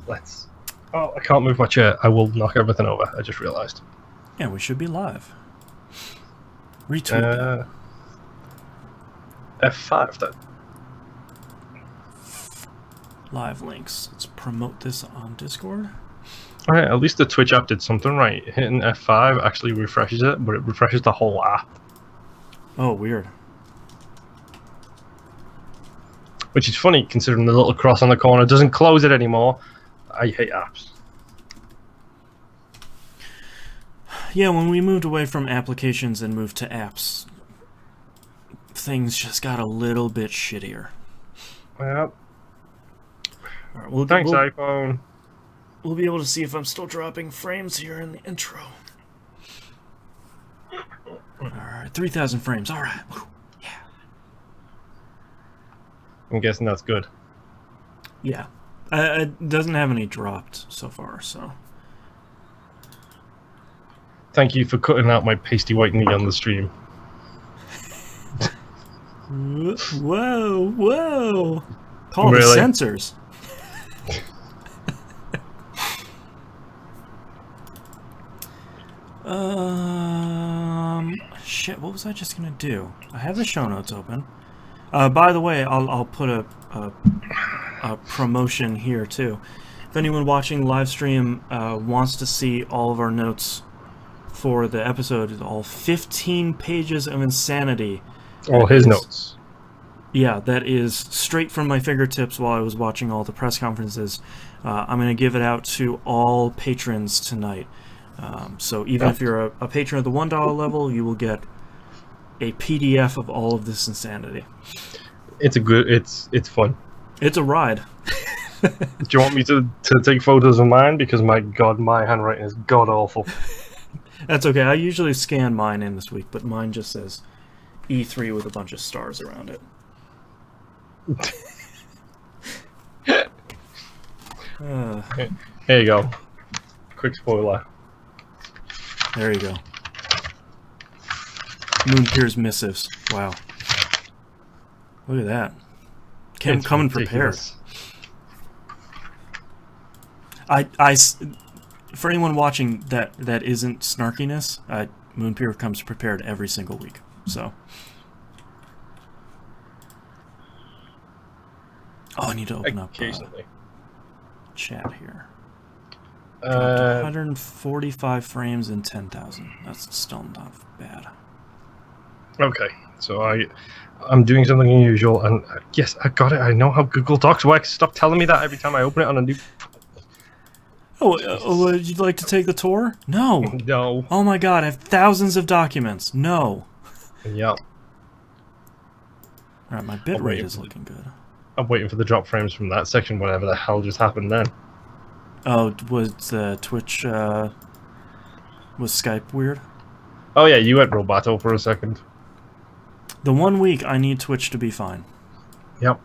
Let's... Oh, I can't move my chair. I will knock everything over. I just realised. Yeah, we should be live. Retweet F5 then. live links. Let's promote this on Discord. Alright, at least the Twitch app did something right. Hitting F5 actually refreshes it, but it refreshes the whole app. Oh, weird. Which is funny, considering the little cross on the corner doesn't close it anymore. I hate apps. Yeah, when we moved away from applications and moved to apps, things just got a little bit shittier. Yep. Alright, Thanks, iPhone. We'll be able to see if I'm still dropping frames here in the intro. Alright, 3,000 frames. Alright. Yeah. I'm guessing that's good. Yeah. It doesn't have any dropped so far, so... Thank you for cutting out my pasty white knee on the stream. Whoa, whoa! Call Really? the censors. Shit, what was I just gonna do? I have the show notes open. By the way, I'll put a promotion here too. If anyone watching live stream wants to see all of our notes for the episode, all 15 pages of insanity. All his notes. Yeah, that is straight from my fingertips while I was watching all the press conferences. I'm going to give it out to all patrons tonight. So even if you're a patron of the $1 level, you will get a PDF of all of this insanity. It's a good. It's fun. It's a ride. Do you want me to take photos of mine? Because my god, my handwriting is god awful. That's okay. I usually scan mine in this week, but mine just says E3 with a bunch of stars around it. Here you go. Quick spoiler. There you go. Moonpier's missives. Wow. Look at that. Coming prepared. For anyone watching that isn't snarkiness, Moonpier comes prepared every single week. So. Oh, I need to open up chat here. 145 frames and 10,000. That's still not bad. Okay, so I'm doing something unusual, and yes, I got it. I know how Google Docs works. Stop telling me that every time I open it on a new... Oh, would you like to take the tour? No. No. Oh my god, I have thousands of documents. No. Yep. Alright, my bitrate is looking good. I'm waiting for the drop frames from that section, whatever the hell just happened then. Oh, was Twitch, was Skype weird? Oh yeah, you went Roboto for a second. The 1 week I need Twitch to be fine. Yep.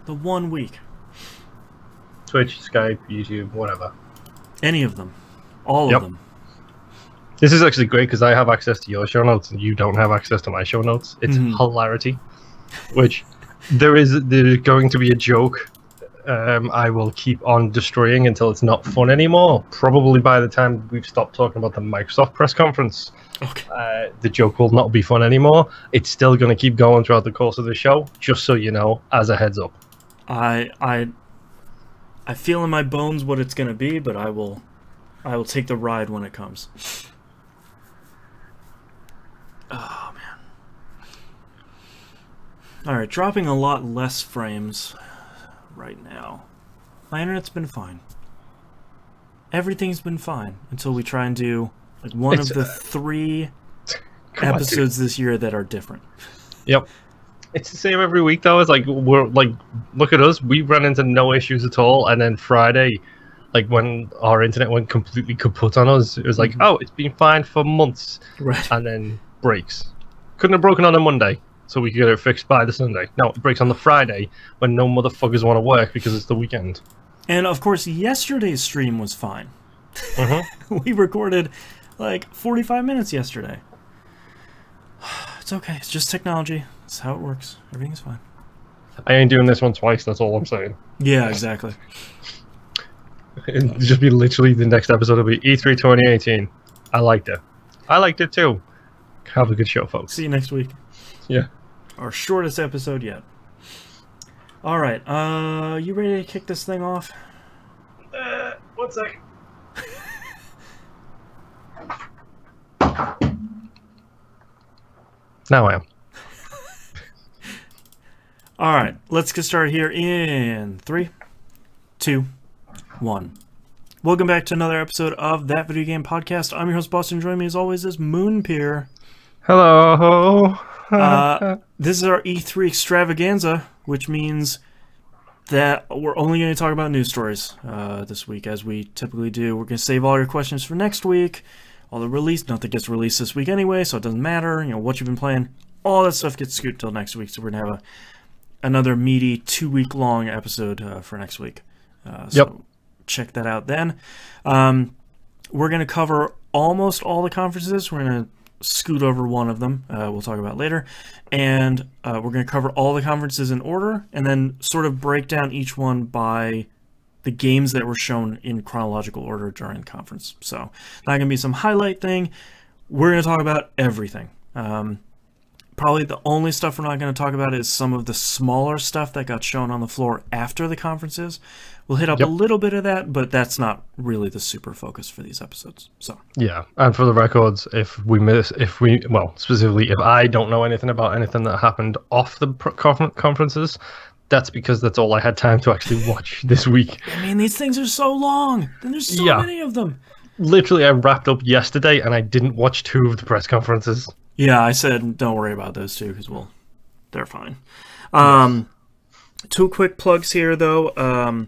The 1 week. Twitch, Skype, YouTube, whatever. Any of them. All of them. This is actually great because I have access to your show notes and you don't have access to my show notes. It's hilarity. Which, there's going to be a joke I will keep on destroying until it's not fun anymore. Probably by the time we've stopped talking about the Microsoft press conference. Okay. The joke will not be fun anymore. It's still going to keep going throughout the course of the show, just so you know, as a heads up. I feel in my bones what it's going to be, but I will take the ride when it comes. Oh, man. Alright, dropping a lot less frames right now. My internet's been fine. Everything's been fine until we try and do like one of the 3 episodes this year that are different. Yep. It's the same every week though. It's like we're like, look at us. We run into no issues at all, and then Friday, like when our internet went completely kaput on us, it was like, oh, it's been fine for months, right? And then breaks. Couldn't have broken on a Monday, so we could get it fixed by the Sunday. No, it breaks on the Friday when no motherfuckers want to work because it's the weekend. And of course, yesterday's stream was fine. We recorded like 45 minutes yesterday. It's okay. It's just technology. That's how it works. Everything's fine. I ain't doing this one twice. That's all I'm saying. Yeah, exactly. It'll just be literally the next episode will be E3 2018. I liked it. I liked it too. Have a good show, folks. See you next week. Yeah. Our shortest episode yet. All right. You ready to kick this thing off? 1 sec. Now I am. All right. Let's get started here in 3, 2, 1. Welcome back to another episode of That Video Game Podcast. I'm your host, Boston. Joining me as always is Moonpier. Hello. This is our E3 extravaganza, which means that we're only going to talk about news stories this week, as we typically do. We're going to save all your questions for next week. All the release, nothing gets released this week anyway, so it doesn't matter. You know what you've been playing. All that stuff gets scooted till next week. So we're gonna have another meaty 2-week-long episode for next week. So check that out then. We're gonna cover almost all the conferences. We're gonna scoot over one of them. We'll talk about later, and we're gonna cover all the conferences in order, and then sort of break down each one by the games that were shown in chronological order during the conference. So not going to be some highlight thing. We're going to talk about everything. Probably the only stuff we're not going to talk about is some of the smaller stuff that got shown on the floor after the conferences. We'll hit up a little bit of that, but that's not really the super focus for these episodes. So yeah, and for the records, specifically if I don't know anything about anything that happened off the conferences, that's because that's all I had time to actually watch this week. I mean, these things are so long, and there's so many of them. Literally, I wrapped up yesterday, and I didn't watch 2 of the press conferences. Yeah, I said don't worry about those 2, because, well, they're fine. 2 quick plugs here, though.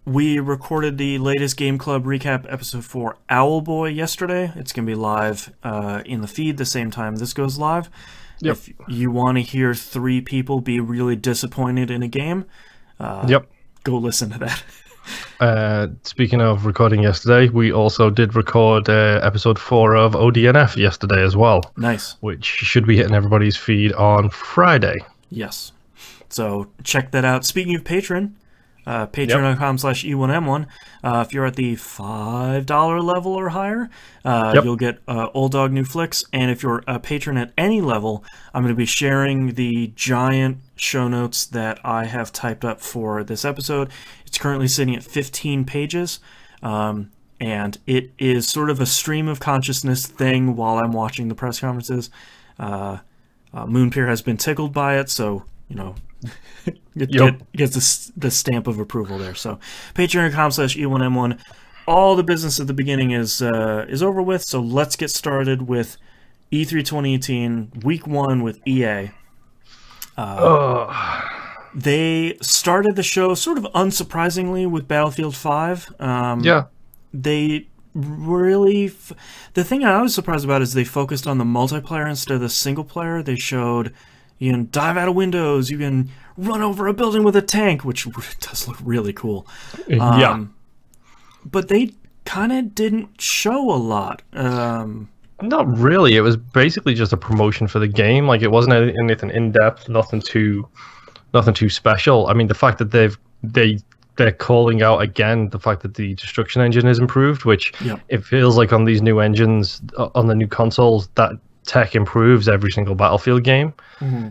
We recorded the latest Game Club recap episode for Owlboy yesterday. It's going to be live in the feed the same time this goes live. Yep. If you want to hear 3 people be really disappointed in a game, go listen to that. Speaking of recording yesterday, we also did record episode 4 of ODNF yesterday as well. Nice. Which should be hitting everybody's feed on Friday. Yes. So check that out. Speaking of Patreon, patreon.com/E1M1. If you're at the $5 level or higher, you'll get Old Dog New Flicks. And if you're a patron at any level, I'm going to be sharing the giant show notes that I have typed up for this episode. It's currently sitting at 15 pages, and it is sort of a stream of consciousness thing while I'm watching the press conferences. Moonpier has been tickled by it, so, you know, gets the stamp of approval there. So patreon.com/E1M1. All the business at the beginning is over with, so let's get started with E3 2018 week 1 with EA. They started the show sort of unsurprisingly with Battlefield 5. They really the thing I was surprised about is they focused on the multiplayer instead of the single player. They showed you can dive out of windows, you can run over a building with a tank, which does look really cool. But they kind of didn't show a lot. Not really. It was basically just a promotion for the game. Like, it wasn't anything in depth, nothing too special. I mean, the fact that they're calling out again the fact that the destruction engine is improved, which it feels like on these new engines, on the new consoles, that tech improves every single Battlefield game.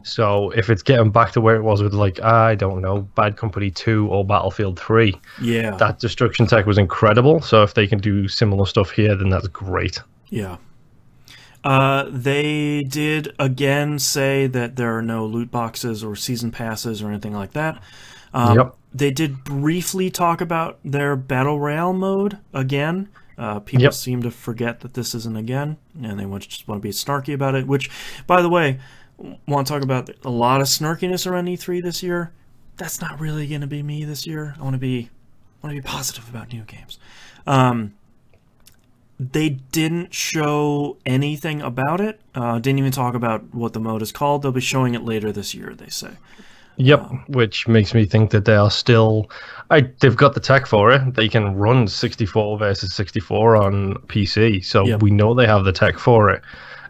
So if it's getting back to where it was with, like, I don't know, Bad Company 2 or Battlefield 3, that destruction tech was incredible. So if they can do similar stuff here, then that's great. They did again say that there are no loot boxes or season passes or anything like that. They did briefly talk about their Battle Royale mode again. People seem to forget that this isn't again, and they just want to be snarky about it, which, by the way, want to talk about a lot of snarkiness around E3 this year. That's not really going to be me this year. I want to be positive about new games. They didn't show anything about it. Didn't even talk about what the mode is called. They'll be showing it later this year, they say. Which makes me think that they are still... they've got the tech for it. They can run 64 versus 64 on PC, so we know they have the tech for it.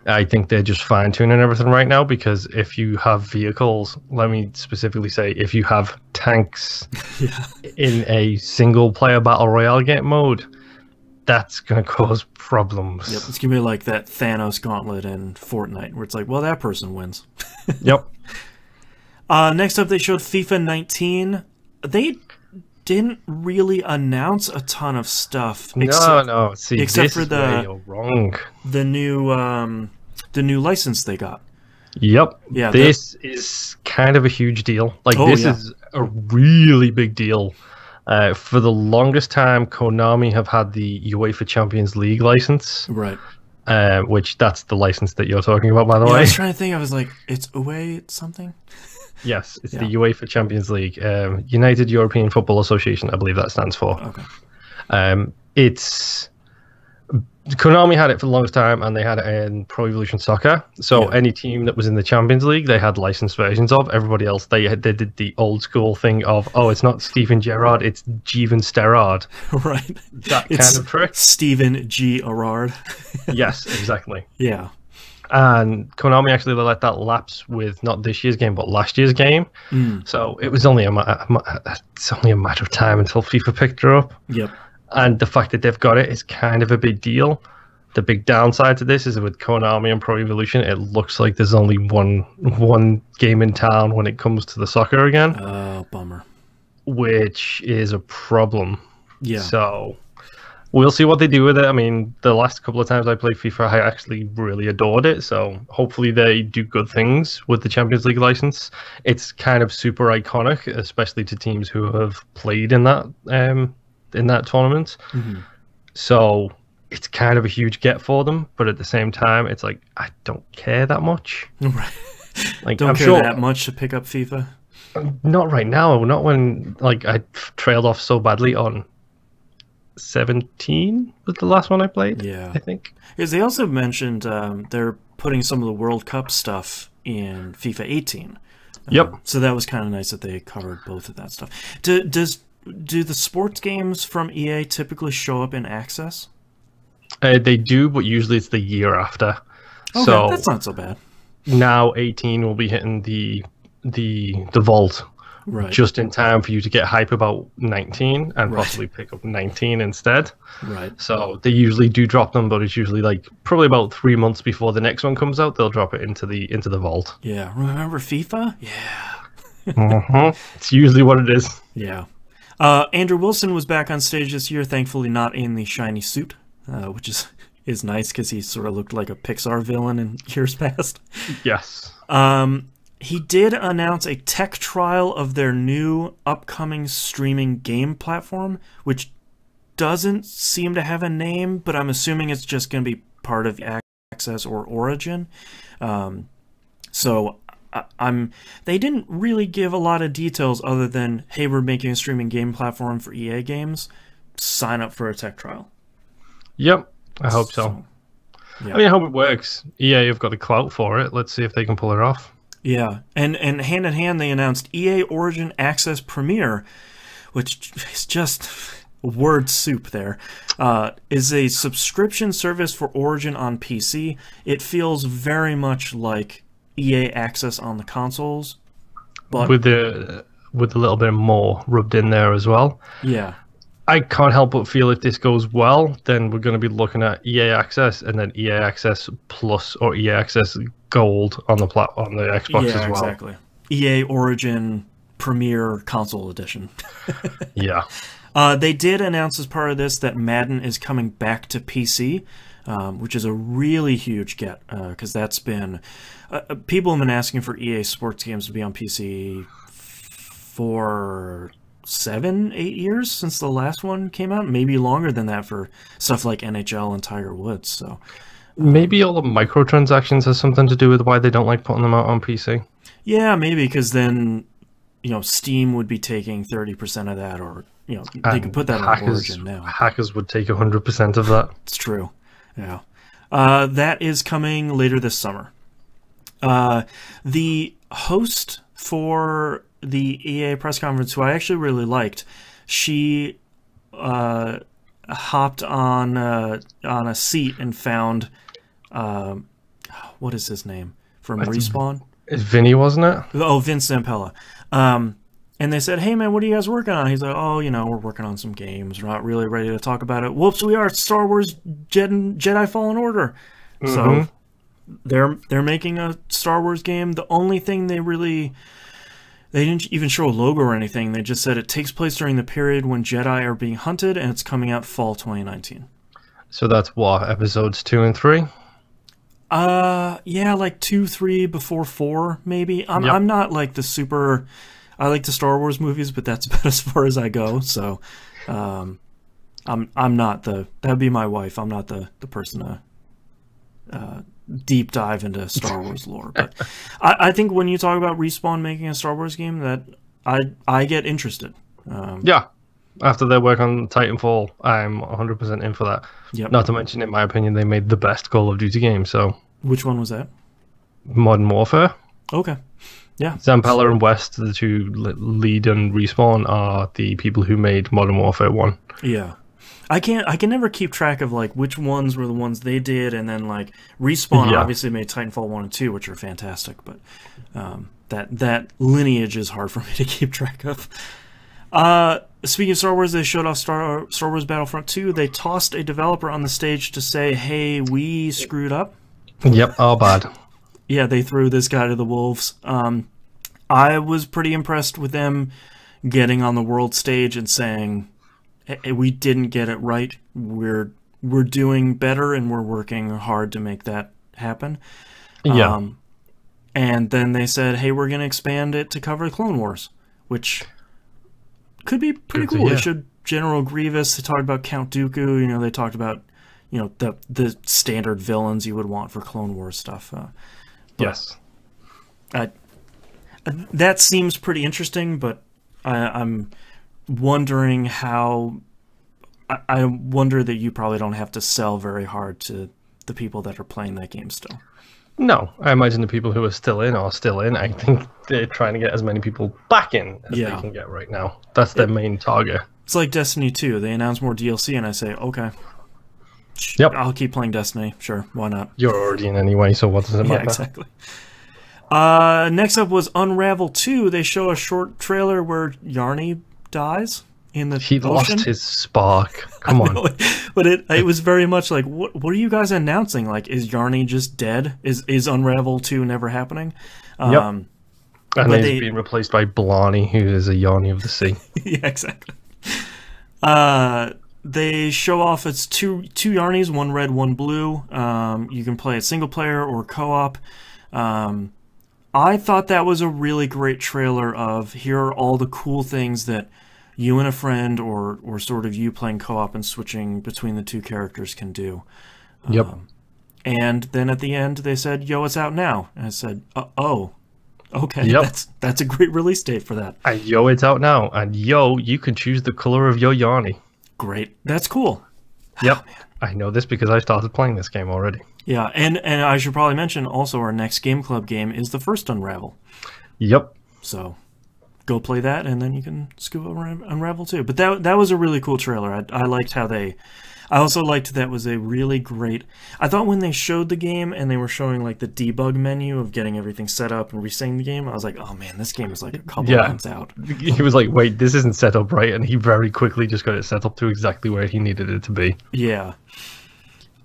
I think they're just fine-tuning everything right now, because if you have vehicles, let me specifically say, if you have tanks in a single-player Battle Royale game mode, that's going to cause problems. Yep, it's going to be like that Thanos gauntlet in Fortnite, where it's like, well, that person wins. Yep. Next up, they showed FIFA 19. They didn't really announce a ton of stuff. No. See, except this for is where you're wrong. The new license they got. Yep. Yeah. This is kind of a huge deal. Like, this is a really big deal. For the longest time, Konami have had the UEFA Champions League license. Right. Which that's the license that you're talking about, by the way. I was trying to think. I was like, it's UE something? Yes, it's the UEFA Champions League. United European Football Association, I believe that stands for. Okay. It's... Konami had it for the longest time, and they had it in Pro Evolution Soccer. So any team that was in the Champions League, they had licensed versions of. Everybody else, they did the old school thing of, oh, it's not Steven Gerrard, it's Jeevan Sterrard. Right. That kind of trick. Steven G. Gerrard. Yes, exactly. Yeah. And Konami actually let that lapse with not this year's game, but last year's game. So it was only it's only a matter of time until FIFA picked her up. Yep. And the fact that they've got it is kind of a big deal. The big downside to this is that with Konami and Pro Evolution, it looks like there's only one game in town when it comes to the soccer again. Oh, bummer. Which is a problem. Yeah. So we'll see what they do with it. I mean, the last couple of times I played FIFA, I actually really adored it. So hopefully they do good things with the Champions League license. It's kind of super iconic, especially to teams who have played in that tournament. So it's kind of a huge get for them, but at the same time, it's like, I don't care that much. Right. Like, don't care that much to pick up FIFA? Not right now. Not when I trailed off so badly on 17 was the last one I played. Yeah, I think. Because they also mentioned they're putting some of the World Cup stuff in FIFA 18. Yep. So that was kind of nice that they covered both of that stuff. Do the sports games from EA typically show up in Access? They do, but usually it's the year after. Okay, so that's not so bad. Now 18 will be hitting the vault. Right. Just in time for you to get hype about 19 and possibly pick up 19 instead. Right. So they usually do drop them, but it's usually probably about 3 months before the next one comes out. They'll drop it into the vault. Yeah. Remember FIFA? Yeah. It's usually what it is. Yeah. Andrew Wilson was back on stage this year, thankfully not in the shiny suit, which is nice because he sort of looked like a Pixar villain in years past. Yes. He did announce a tech trial of their new upcoming streaming game platform, which doesn't seem to have a name, but I'm assuming it's just going to be part of Access or Origin. So they didn't really give a lot of details other than, hey, we're making a streaming game platform for EA games. Sign up for a tech trial. Yep, I hope so. Yeah. I mean, I hope it works. EA have got the clout for it. Let's see if they can pull it off. Yeah, and hand in hand, they announced EA Origin Access Premier, which is just word soup there, is a subscription service for Origin on PC. It feels very much like EA Access on the consoles, but with a little bit more rubbed in there as well. Yeah. I can't help but feel if this goes well, then we're going to be looking at EA Access and then EA Access Plus or EA Access Gold on the Xbox as well. Exactly. EA Origin Premier Console Edition. Yeah. They did announce as part of this that Madden is coming back to PC, which is a really huge get, because that's been... people have been asking for EA sports games to be on PC for 7-8 years since the last one came out, maybe longer than that for stuff like NHL and Tiger Woods. So maybe all the microtransactions has something to do with why they don't like putting them out on PC. Yeah, maybe because then Steam would be taking 30% of that, or they could put that on Origin now. Hackers would take 100% of that. It's true. Yeah, that is coming later this summer. The host for the EA press conference, who I actually really liked, she hopped on a seat and found what is his name from Respawn? It's Vinny, wasn't it? Oh, Vince Zampella. And they said, hey, man, what are you guys working on? He's like, oh, you know, we're working on some games. We're not really ready to talk about it. Whoops, we are. Star Wars Jedi Fallen Order. So they're making a Star Wars game. The only thing they didn't even show a logo or anything. They just said it takes place during the period when Jedi are being hunted, and it's coming out fall 2019. So that's what, episodes 2 and 3? Yeah, like 2, 3 before 4, maybe. I'm not like the super... I like the Star Wars movies, but that's about as far as I go. So, I'm not that'd be my wife. I'm not the person to deep dive into Star Wars lore. But I think when you talk about Respawn making a Star Wars game, that I get interested. Yeah, after their work on Titanfall, I'm 100% in for that. Yep. Not to mention, in my opinion, they made the best Call of Duty game. So, which one was that? Modern Warfare. Okay. Yeah, Zampella and West, the two lead and Respawn, are the people who made Modern Warfare 1. Yeah. I can never keep track of like which ones were the ones they did, and then like Respawn obviously made Titanfall 1 and 2, which are fantastic, but that lineage is hard for me to keep track of. Speaking of Star Wars, they showed off Star Wars Battlefront 2. They tossed a developer on the stage to say, hey, we screwed up. Yep, all bad. Yeah, they threw this guy to the wolves. I was pretty impressed with them getting on the world stage and saying, hey, we didn't get it right. We're doing better, and we're working hard to make that happen. Yeah. And then they said, hey, we're going to expand it to cover Clone Wars, which could be pretty cool. They showed General Grievous. They talked about Count Dooku. You know, they talked about, you know, the standard villains you would want for Clone Wars stuff. Yes. That seems pretty interesting, but I'm wondering how... I wonder that you probably don't have to sell very hard to the people that are playing that game still. No, I imagine the people who are still in are still in. I think they're trying to get as many people back in as they can get right now. That's their main target. It's like Destiny 2. They announce more DLC, and I say, okay. Yep. I'll keep playing Destiny. Sure, why not? You're already in anyway, so what does it matter? Yeah, exactly. Next up was Unravel 2. They show a short trailer where Yarny dies in the He ocean. lost his spark. Come on. But it was very much like, what are you guys announcing? Like, is Yarny just dead? Is Unravel 2 never happening? Yep. And he's being replaced by Blarney, who is a Yarny of the sea. Yeah, exactly. They show off it's two Yarnies, one red, one blue. You can play it single player or co-op. I thought that was a really great trailer of here are all the cool things that you and a friend or sort of you playing co-op and switching between the two characters can do. Yep. And then at the end they said, yo, it's out now. And I said, oh, okay, yep. That's a great release date for that. And yo, it's out now. And yo, you can choose the color of your Yarny. Great. That's cool. Yep. Oh, I know this because I started playing this game already. Yeah, and I should probably mention also our next Game Club game is the first Unravel. Yep. So go play that, and then you can scoop up Unravel too. But that was a really cool trailer. I liked how they... I also liked that was a really great... I thought when they showed the game and they were showing like the debug menu of getting everything set up and resetting the game, I was like, oh man, this game is like a couple months out. He was like, wait, this isn't set up right, and he very quickly just got it set up to exactly where he needed it to be. Yeah.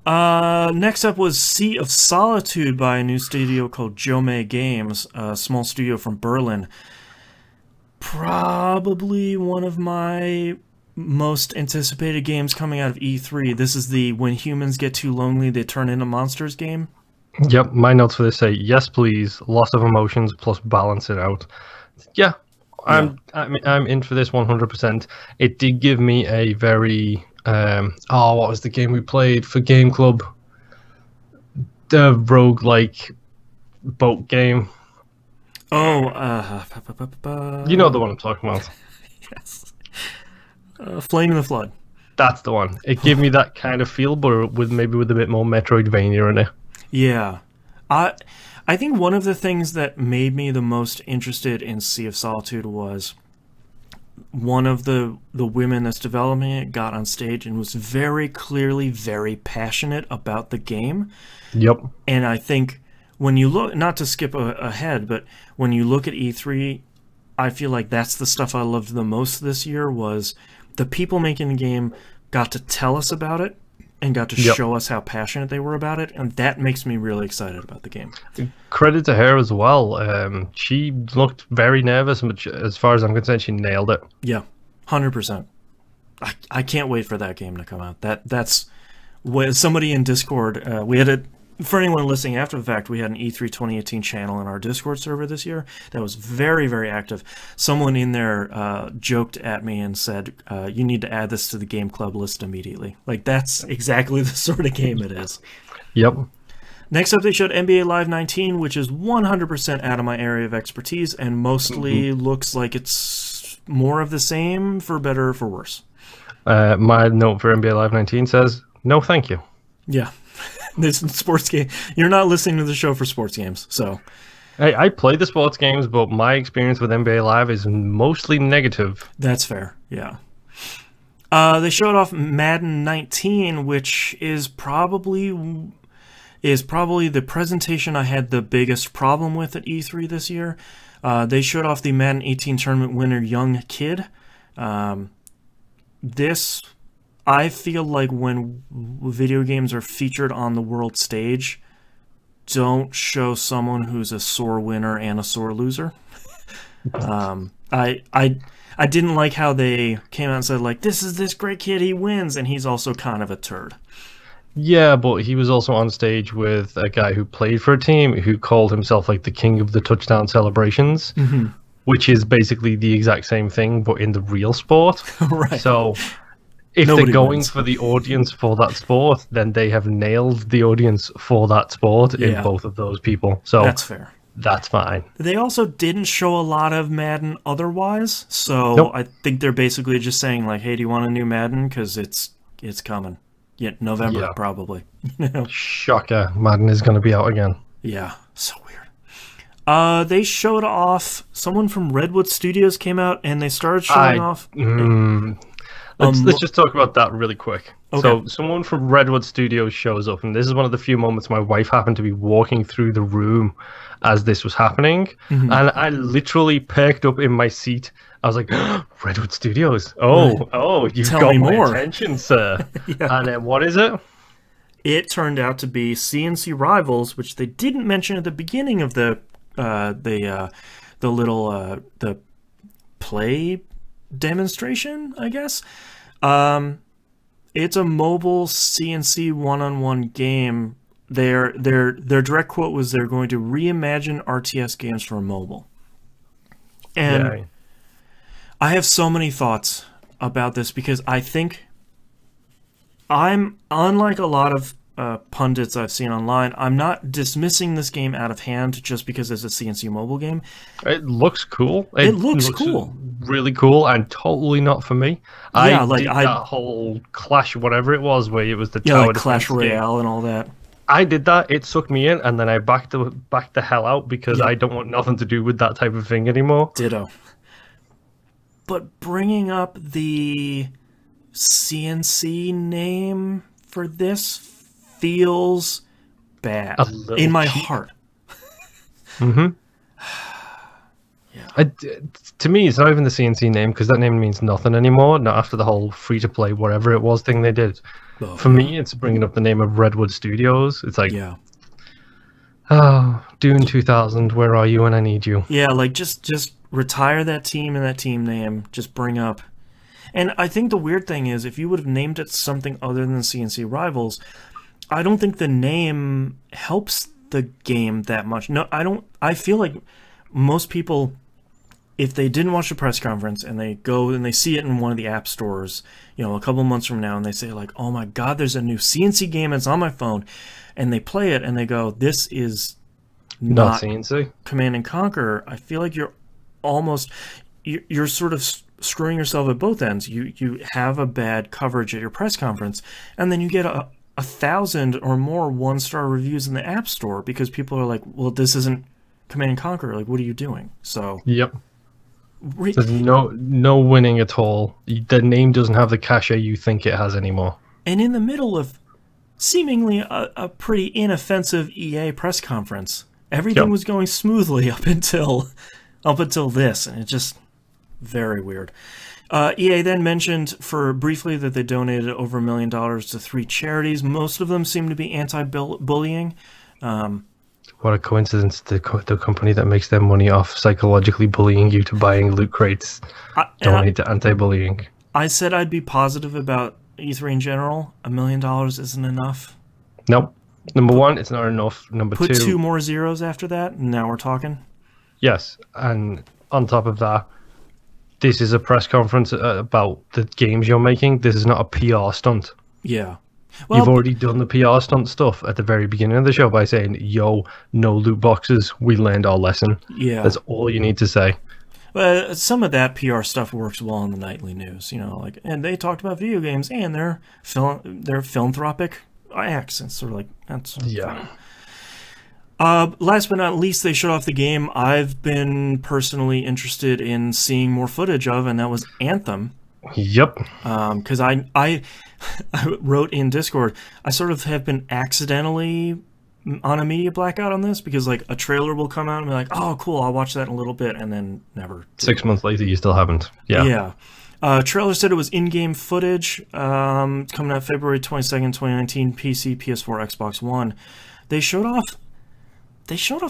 Next up was Sea of Solitude by a new studio called Jomei Games, a small studio from Berlin. Probably one of my most anticipated games coming out of E3. This is the When Humans Get Too Lonely, They Turn Into Monsters game. Yep, my notes for this say, yes please, loss of emotions plus balance it out. Yeah, I'm in for this 100%. It did give me a very... what was the game we played for Game Club? The roguelike boat game. Oh, you know the one I'm talking about. Yes. Flame in the Flood. That's the one. It gave me that kind of feel, but with a bit more Metroidvania in it. Yeah. I think one of the things that made me the most interested in Sea of Solitude was one of the women that's developing it got on stage and was very clearly very passionate about the game. Yep. And I think when you look, not to skip ahead, but when you look at E3, I feel like that's the stuff I loved the most this year, was the people making the game got to tell us about it and got to show us how passionate they were about it, and that makes me really excited about the game. Credit to her as well. She looked very nervous, but as far as I'm concerned, she nailed it. Yeah, 100%. I can't wait for that game to come out. That's when somebody in Discord, we had a, for anyone listening after the fact, we had an E3 2018 channel in our Discord server this year that was very, very active. Someone in there joked at me and said, you need to add this to the game club list immediately. Like, that's exactly the sort of game it is. Yep. Next up, they showed NBA Live 19, which is 100% out of my area of expertise and mostly looks like it's more of the same, for better or for worse. My note for NBA Live 19 says, no thank you. Yeah. This sports game. You're not listening to the show for sports games, so. I play the sports games, but my experience with NBA Live is mostly negative. That's fair, yeah. They showed off Madden 19, which is probably the presentation I had the biggest problem with at E3 this year. They showed off the Madden 18 tournament winner, Young Kid. This, I feel like when video games are featured on the world stage, don't show someone who's a sore winner and a sore loser. I didn't like how they came out and said, like, this is this great kid, he wins, and he's also kind of a turd. Yeah, but he was also on stage with a guy who played for a team who called himself like the king of the touchdown celebrations, which is basically the exact same thing, but in the real sport. Right. So if Nobody they're going wins. for the audience for that sport, then they have nailed the audience for that sport in both of those people. So that's fair. That's fine. They also didn't show a lot of Madden otherwise, so I think they're basically just saying, like, hey, do you want a new Madden? Because it's coming. Yeah, November, probably. Shocker. Madden is going to be out again. Yeah, so weird. They showed off, someone from Redwood Studios came out, and they started showing off... Let's just talk about that really quick. Okay. So someone from Redwood Studios shows up, and this is one of the few moments my wife happened to be walking through the room as this was happening, and I literally perked up in my seat. I was like, Redwood Studios. Oh, you've got my attention, sir. And then what is it? It turned out to be CNC Rivals, which they didn't mention at the beginning of the play demonstration, I guess. It's a mobile CNC one-on-one game. Their direct quote was they're going to reimagine RTS games for mobile. And I have so many thoughts about this because I think I'm, unlike a lot of pundits I've seen online, I'm not dismissing this game out of hand just because it's a CNC mobile game. It looks cool. It looks cool. Really cool, and totally not for me. Yeah, I did that whole Clash, whatever it was, where it was the tower like Clash Royale and all that. I did that. It sucked me in, and then I backed the hell out because I don't want nothing to do with that type of thing anymore. Ditto. But bringing up the CNC name for this feels bad in my heart. To me, it's not even the CNC name because that name means nothing anymore. Not after the whole free-to-play whatever it was thing they did. For me, it's bringing up the name of Redwood Studios. It's like, oh, Dune 2000, where are you when I need you? Yeah, like just retire that team and that team name. Just bring up. And I think the weird thing is, if you would have named it something other than CNC Rivals, I don't think the name helps the game that much. No, I don't. I feel like most people, if they didn't watch the press conference and they go and they see it in one of the app stores, you know, a couple months from now, and they say like, "Oh my God, there's a new CNC game that's on my phone," and they play it and they go, "This is not CNC Command and Conquer." I feel like you're sort of screwing yourself at both ends. You have a bad coverage at your press conference, and then you get a 1,000 or more 1-star reviews in the App Store because people are like, well, this isn't Command and Conquer. Like, what are you doing? So there's no winning at all. The name doesn't have the cachet you think it has anymore. And in the middle of seemingly a pretty inoffensive EA press conference, Everything was going smoothly up until this, and it's just very weird. EA then mentioned briefly that they donated over $1 million to 3 charities. Most of them seem to be anti-bullying. What a coincidence! The company that makes their money off psychologically bullying you to buying loot crates donate to anti-bullying. I said I'd be positive about E3 in general. $1 million isn't enough. Nope. Number one, it's not enough. Number two, put 2 more zeros after that, and now we're talking. Yes, and on top of that, this is a press conference about the games you're making. This is not a PR stunt. Yeah. Well, you've already done the PR stunt stuff at the very beginning of the show by saying, yo, no loot boxes, we learned our lesson. Yeah. That's all you need to say. Well, some of that PR stuff works well in the nightly news, and they talked about video games and their philanthropic acts. It's sort of like, that's yeah. Last but not least, they showed off the game I've been personally interested in seeing more footage of, and that was Anthem. Yep. Because I wrote in Discord, I sort of have been accidentally on a media blackout on this, because like a trailer will come out and be like, oh cool, I'll watch that in a little bit, and then never. 6 months later you still haven't. Yeah. Trailer said it was in-game footage, coming out February 22nd, 2019, PC, PS4, Xbox One. They showed off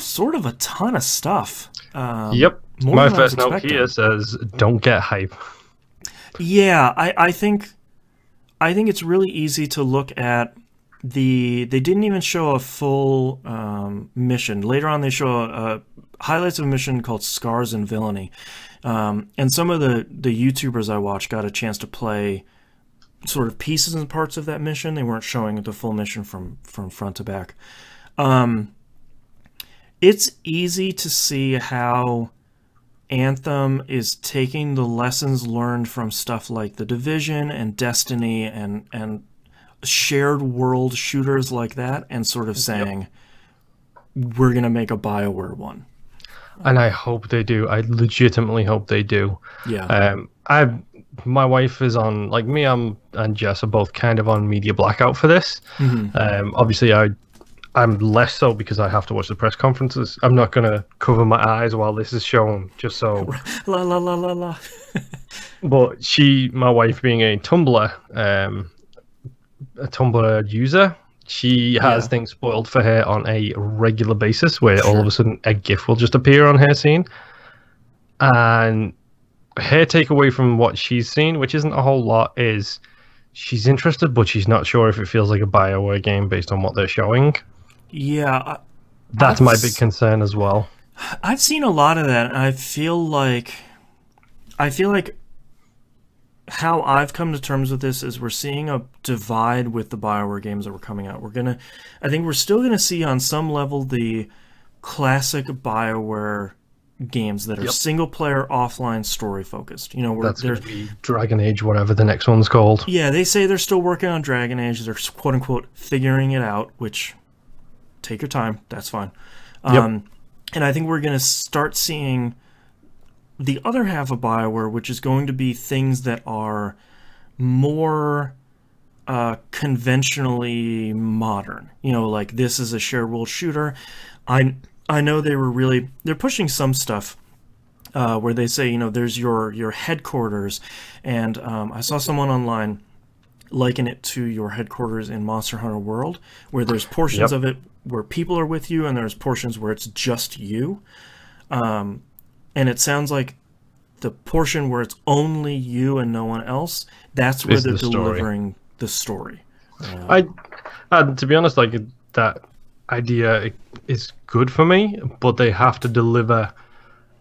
sort of a ton of stuff. Yep. My first note here says, don't get hype. Yeah, I think it's really easy to look at they didn't even show a full mission. Later on, they show highlights of a mission called Scars and Villainy. And some of the YouTubers I watched got a chance to play sort of pieces and parts of that mission. They weren't showing the full mission from front to back. It's easy to see how Anthem is taking the lessons learned from stuff like The Division and Destiny and shared world shooters like that, and sort of saying, we're going to make a BioWare one. And I hope they do. I legitimately hope they do. Yeah. My wife is on, like me, and Jess are both kind of on media blackout for this. Mm-hmm. Obviously, I'm less so because I have to watch the press conferences. I'm not going to cover my eyes while this is shown, just so... La la la la la. But my wife being a Tumblr user, she has things spoiled for her on a regular basis, where all of a sudden a GIF will just appear on her scene. And her takeaway from what she's seen, which isn't a whole lot, is she's interested, but she's not sure if it feels like a BioWare game based on what they're showing. Yeah. That's my big concern as well. I've seen a lot of that, and I feel like how I've come to terms with this is we're seeing a divide with the BioWare games that were coming out. I think we're still gonna see on some level the classic BioWare games that are single player, offline, story focused. That's gonna be Dragon Age, whatever the next one's called. Yeah, they say they're still working on Dragon Age. They're quote unquote figuring it out, which take your time. That's fine. And I think we're gonna start seeing the other half of BioWare, which is going to be things that are more conventionally modern. Like this is a shared world shooter. I know they're pushing some stuff where they say, there's your headquarters, and I saw someone online liken it to your headquarters in Monster Hunter World, where there's portions of it where people are with you, and there's portions where it's just you. And it sounds like the portion where it's only you and no one else, that's where they're delivering the story. To be honest, like that idea is good for me, but they have to deliver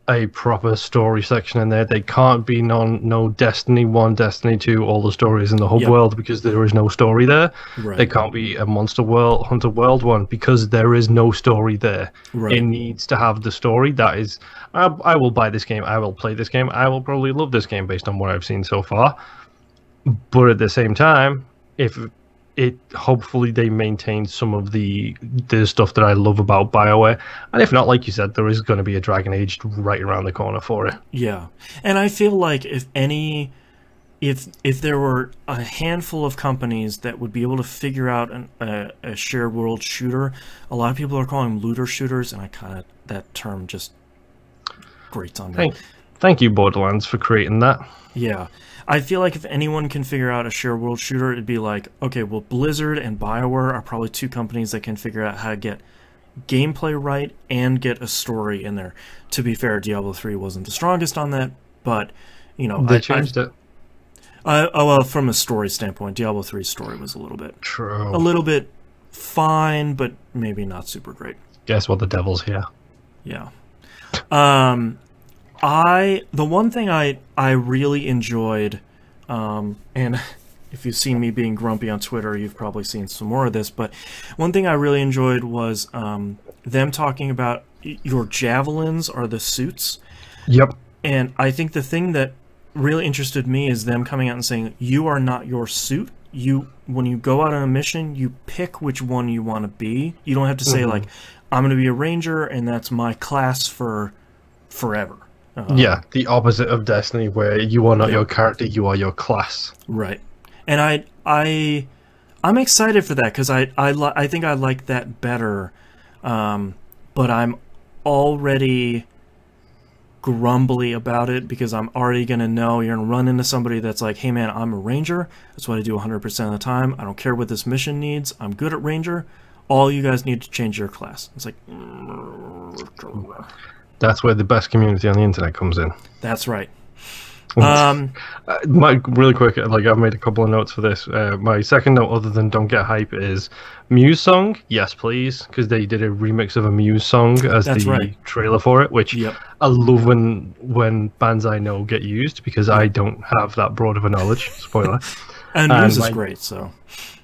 a proper story section in there. They can't be no Destiny 1, Destiny 2, all the stories in the hub world, because there is no story there. Right. They can't be a Hunter World one, because there is no story there. Right. It needs to have the story. That is, I will buy this game, I will play this game, I will probably love this game based on what I've seen so far. But at the same time, hopefully they maintain some of the stuff that I love about BioWare, and if not, like you said, there is going to be a Dragon Age right around the corner for it. Yeah, and I feel like if any if there were a handful of companies that would be able to figure out a shared world shooter, a lot of people are calling them looter shooters, and that term just grates on me. Thank you, Borderlands, for creating that. Yeah. I feel like if anyone can figure out a shared world shooter, it'd be like, okay, well, Blizzard and BioWare are probably two companies that can figure out how to get gameplay right and get a story in there. To be fair, Diablo 3 wasn't the strongest on that, but, you know... They changed it. Well, from a story standpoint, Diablo 3's story was a little bit... True. A little bit fine, but maybe not super great. Guess what? The devil's here. Yeah. The one thing I really enjoyed, and if you've seen me being grumpy on Twitter, you've probably seen some more of this, but one thing I really enjoyed was them talking about your javelins are the suits. Yep. And I think the thing that really interested me is them coming out and saying, you are not your suit. When you go out on a mission, you pick which one you want to be. You don't have to say, like, I'm going to be a ranger, and that's my class for forever. Yeah, the opposite of Destiny, where you are not your character, you are your class. Right. And I'm excited for that, because I think I like that better, but I'm already grumbly about it, because I'm already going to know you're going to run into somebody that's like, hey man, I'm a ranger, that's what I do 100% of the time, I don't care what this mission needs, I'm good at ranger, all you guys need to change your class. It's like... That's where the best community on the internet comes in. That's right. Really quick, like I've made a couple of notes for this. My second note, other than don't get hype, is Muse song. Yes, please, because they did a remix of a Muse song as trailer for it, which I love when bands I know get used, because I don't have that broad of a knowledge. Spoiler. And Muse is great, so.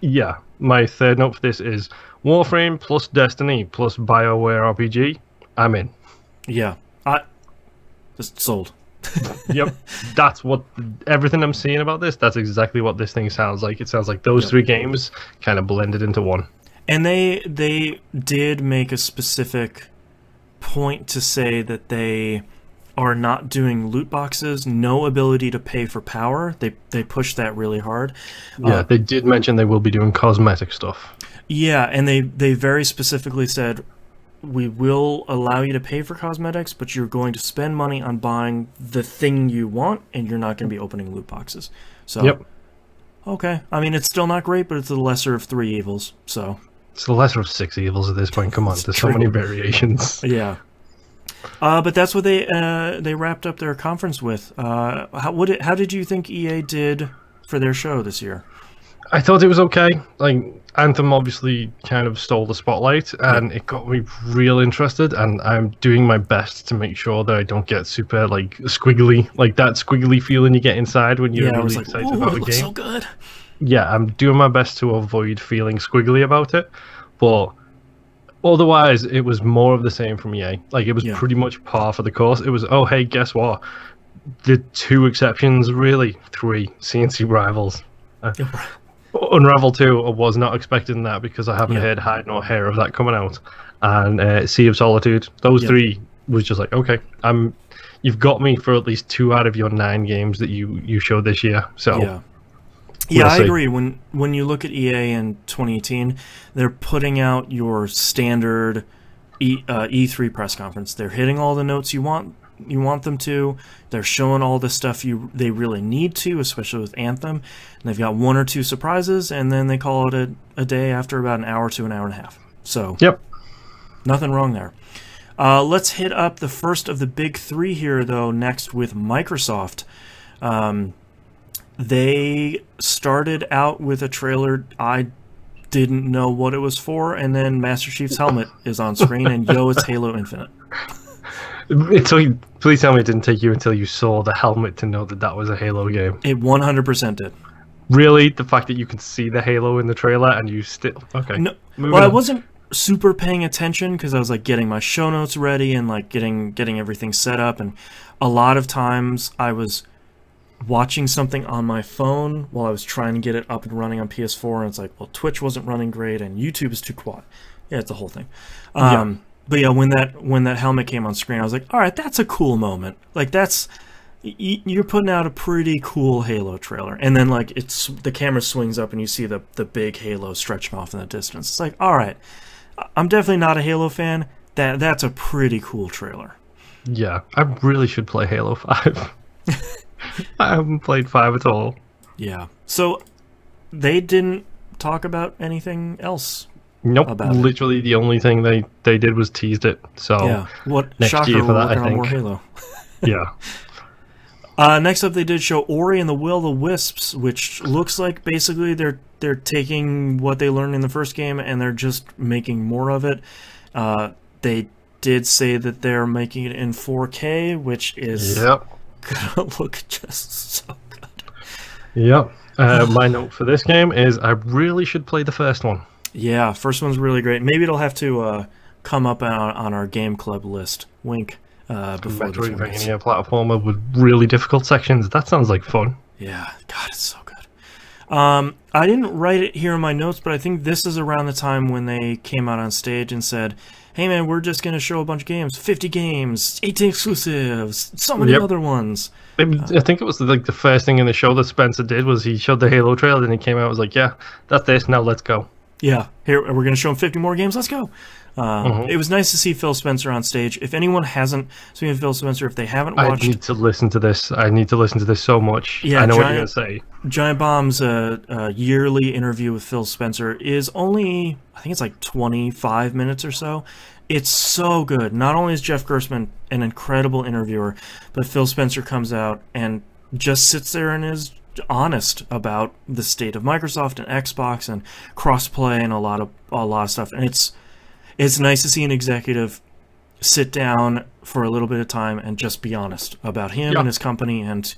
Yeah. My third note for this is Warframe plus Destiny plus BioWare RPG. I'm in. Yeah, just sold. Yep, that's what everything I'm seeing about this. That's exactly what this thing sounds like. It sounds like those three games kind of blended into one. And they did make a specific point to say that they are not doing loot boxes, no ability to pay for power. They pushed that really hard. Yeah, they did mention they will be doing cosmetic stuff. Yeah, and they very specifically said, we will allow you to pay for cosmetics, but you're going to spend money on buying the thing you want, and you're not going to be opening loot boxes. So, okay. I mean, it's still not great, but it's the lesser of three evils. So it's the lesser of six evils at this point. Come on, there's so many variations. Yeah. But that's what they wrapped up their conference with. How did you think EA did for their show this year? I thought it was okay. Like, Anthem obviously kind of stole the spotlight, and it got me real interested, and I'm doing my best to make sure that I don't get super, like, squiggly, like that squiggly feeling you get inside when you're really excited about the game. So good. Yeah, I'm doing my best to avoid feeling squiggly about it, but otherwise, it was more of the same from EA. Like, it was pretty much par for the course. It was, oh, hey, guess what? The two exceptions, really, three, CNC Rivals. Unravel 2, I was not expecting that, because I haven't heard hide nor hair of that coming out. And Sea of Solitude, those three was just like, okay, you've got me for at least 2 out of your 9 games that you showed this year. So yeah, I agree. When you look at EA in 2018, they're putting out your standard E3 press conference. They're hitting all the notes you want them to. They're showing all the stuff they really need to, especially with Anthem. And they've got 1 or 2 surprises, and then they call it a day after about an hour to an hour and a half. So nothing wrong there. Let's hit up the first of the big 3 here, though, next with Microsoft. They started out with a trailer. I didn't know what it was for, and then Master Chief's helmet is on screen, and yo, it's Halo Infinite. Please tell me it didn't take you until you saw the helmet to know that that was a Halo game. It 100% did. Really? The fact that you can see the Halo in the trailer and you still... Okay. No, well, I wasn't super paying attention because I was like getting my show notes ready and like getting everything set up, and a lot of times I was watching something on my phone while I was trying to get it up and running on PS4, and it's like, well, Twitch wasn't running great and YouTube is too quiet. Yeah, it's the whole thing. But yeah, when that helmet came on screen, I was like, all right, that's a cool moment. Like, that's, you're putting out a pretty cool Halo trailer, and then like the camera swings up and you see the big Halo stretching off in the distance. It's like, all right, I'm definitely not a Halo fan. That's a pretty cool trailer. Yeah, I really should play Halo 5. I haven't played 5 at all. Yeah. So they didn't talk about anything else. Nope. Literally the only thing they did was teased it. So yeah. What next shocker, year for that, we're working I think. on more Halo. Yeah. Next up, they did show Ori and the Will of the Wisps, which looks like basically they're taking what they learned in the first game and they're just making more of it. They did say that they're making it in 4K, which is gonna look just so good. Yep. My note for this game is I really should play the first one. Yeah, first one's really great. Maybe it'll have to come up on our game club list. Wink. Before Metroidvania platformer with really difficult sections. That sounds like fun. Yeah, God, it's so good. I didn't write it here in my notes, but I think this is around the time when they came out on stage and said, hey man, we're just going to show a bunch of games, 50 games, 18 exclusives, so many other ones. I think it was like the first thing in the show that Spencer did was he showed the Halo trailer and he came out and was like, yeah, that's this, now let's go. Yeah, here we're going to show them 50 more games, let's go. It was nice to see Phil Spencer on stage. If anyone hasn't seen Phil Spencer, if they haven't watched... I need to listen to this. I need to listen to this so much. Yeah, I know what you're going to say. Giant Bomb's yearly interview with Phil Spencer is only, I think it's like 25 minutes or so. It's so good. Not only is Jeff Gerstmann an incredible interviewer, but Phil Spencer comes out and just sits there and is honest about the state of Microsoft and Xbox and crossplay and a lot of stuff. And it's nice to see an executive sit down for a little bit of time and just be honest about him and his company and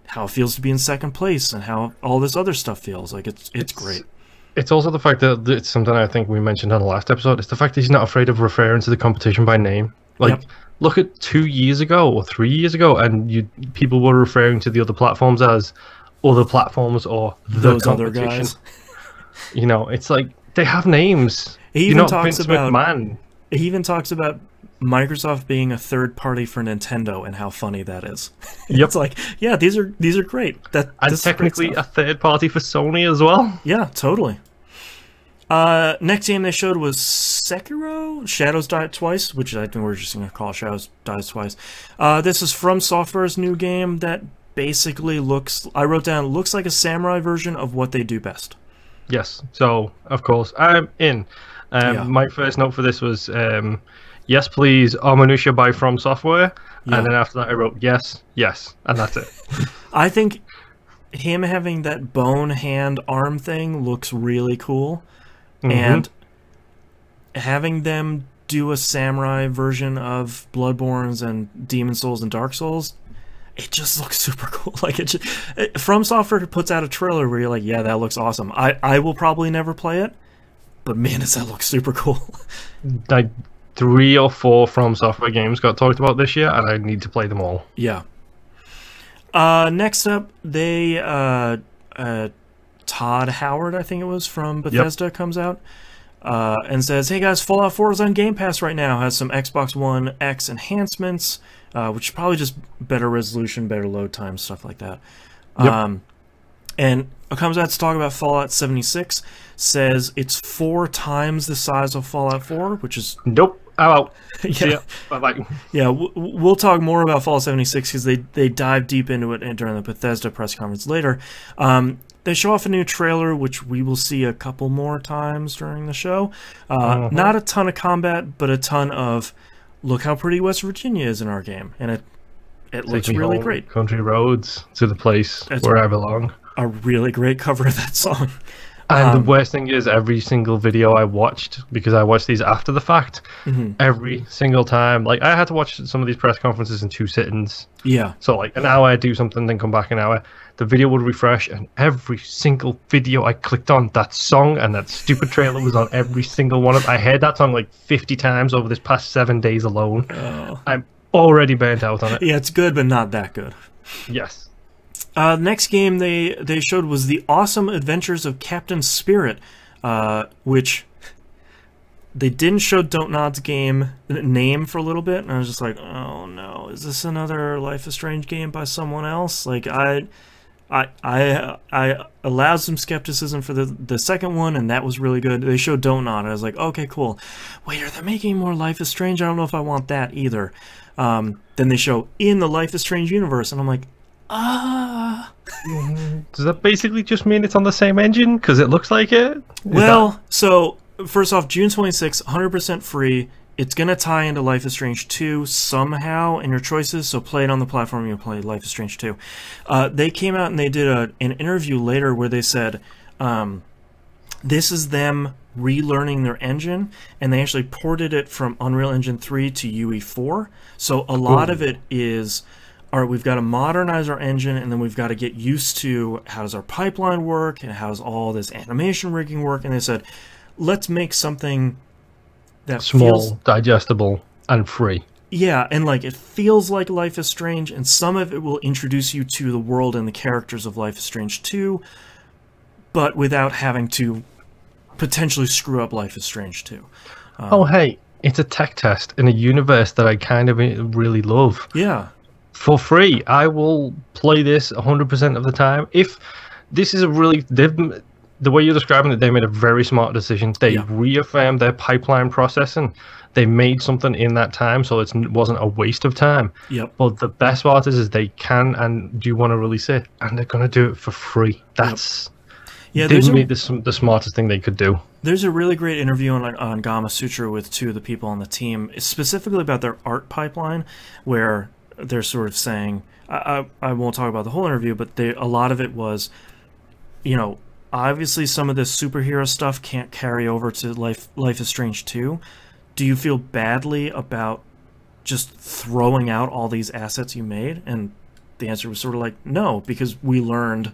how it feels to be in second place and how all this other stuff feels. Like it's great. It's also the fact that it's something I think we mentioned on the last episode. It's the fact that he's not afraid of referring to the competition by name. Like, look at 2 years ago or 3 years ago, and people were referring to the other platforms as other platforms or those other guys. You know, it's like they have names. He even talks about Microsoft being a third party for Nintendo and how funny that is. It's like, yeah, these are great. And technically a third party for Sony as well. Yeah, totally. Next game they showed was Sekiro: Shadows Die Twice, which I think we're just going to call Shadows Dies Twice. This is From Software's new game that basically looks like a samurai version of what they do best. Yes, so of course I'm in. My first note for this was yes please, Onimusha by From Software, and then after that I wrote yes, and that's it. I think him having that bone hand arm thing looks really cool. And having them do a samurai version of Bloodborne's and Demon Souls and Dark Souls, it just looks super cool. Like From Software puts out a trailer where you're like, yeah, that looks awesome. I will probably never play it, but man, does that look super cool. Like 3 or 4 From Software games got talked about this year, and I need to play them all. Yeah. Next up, they Todd Howard, I think it was, from Bethesda, comes out and says, hey guys, Fallout 4 is on Game Pass right now. Has some Xbox One X enhancements, which is probably just better resolution, better load time, stuff like that. And it comes out to talk about Fallout 76, says it's 4 times the size of Fallout 4, which is... Nope. I'm out. Yeah. Bye-bye. Yeah, we'll talk more about Fallout 76 because they dive deep into it during the Bethesda press conference later. They show off a new trailer, which we will see a couple more times during the show. Not a ton of combat, but a ton of, look how pretty West Virginia is in our game. And it looks really great. Country roads to the place where I belong. A really great cover of that song. And the worst thing is, every single video I watched, because I watched these after the fact, every single time, like I had to watch some of these press conferences in 2 sittings. Yeah. So like an hour I'd do something, then come back an hour. The video would refresh, and every single video I clicked on, that song and that stupid trailer was on every single one of them. I heard that song like 50 times over this past 7 days alone. I'm already burnt out on it. Yeah, it's good, but not that good. Yes. Next game they showed was The Awesome Adventures of Captain Spirit, which They didn't show Don't Nod's game name for a little bit, and I was just like, oh no, is this another Life is Strange game by someone else? Like, I allowed some skepticism for the second one, and that was really good. They showed Don't Nod, and I was like, okay, cool. Wait, are they making more Life is Strange? I don't know if I want that either. Then they show in the Life is Strange universe, and I'm like, Does that basically just mean it's on the same engine? Because it looks like it? So, first off, June 26th, 100% free. It's going to tie into Life is Strange 2 somehow in your choices, so play it on the platform you play Life is Strange 2. They came out and they did an interview later where they said this is them relearning their engine, and they actually ported it from Unreal Engine 3 to UE4. So a lot of it is, all right, we've got to modernize our engine, and then we've got to get used to how does our pipeline work, and how does all this animation rigging work, and they said, let's make something that small, digestible, and free. Yeah, and like it feels like Life is Strange, and some of it will introduce you to the world and the characters of Life is Strange 2, but without having to potentially screw up Life is Strange 2. Oh, hey, it's a tech test in a universe that I kind of really love. Yeah. For free, I will play this 100% of the time. If this is a really... The way you're describing it, they made a very smart decision. They reaffirmed their pipeline processing. They made something in that time, so it wasn't a waste of time. Yep. But the best part is they can and do want to release it, and they're going to do it for free. That's... Yeah, they made this the smartest thing they could do. There's a really great interview on Gama Sutra with two of the people on the team, specifically about their art pipeline, where they're sort of saying... I won't talk about the whole interview, but a lot of it was, you know... Obviously, some of this superhero stuff can't carry over to Life is Strange 2. Do you feel badly about just throwing out all these assets you made? And the answer was sort of like, no, because we learned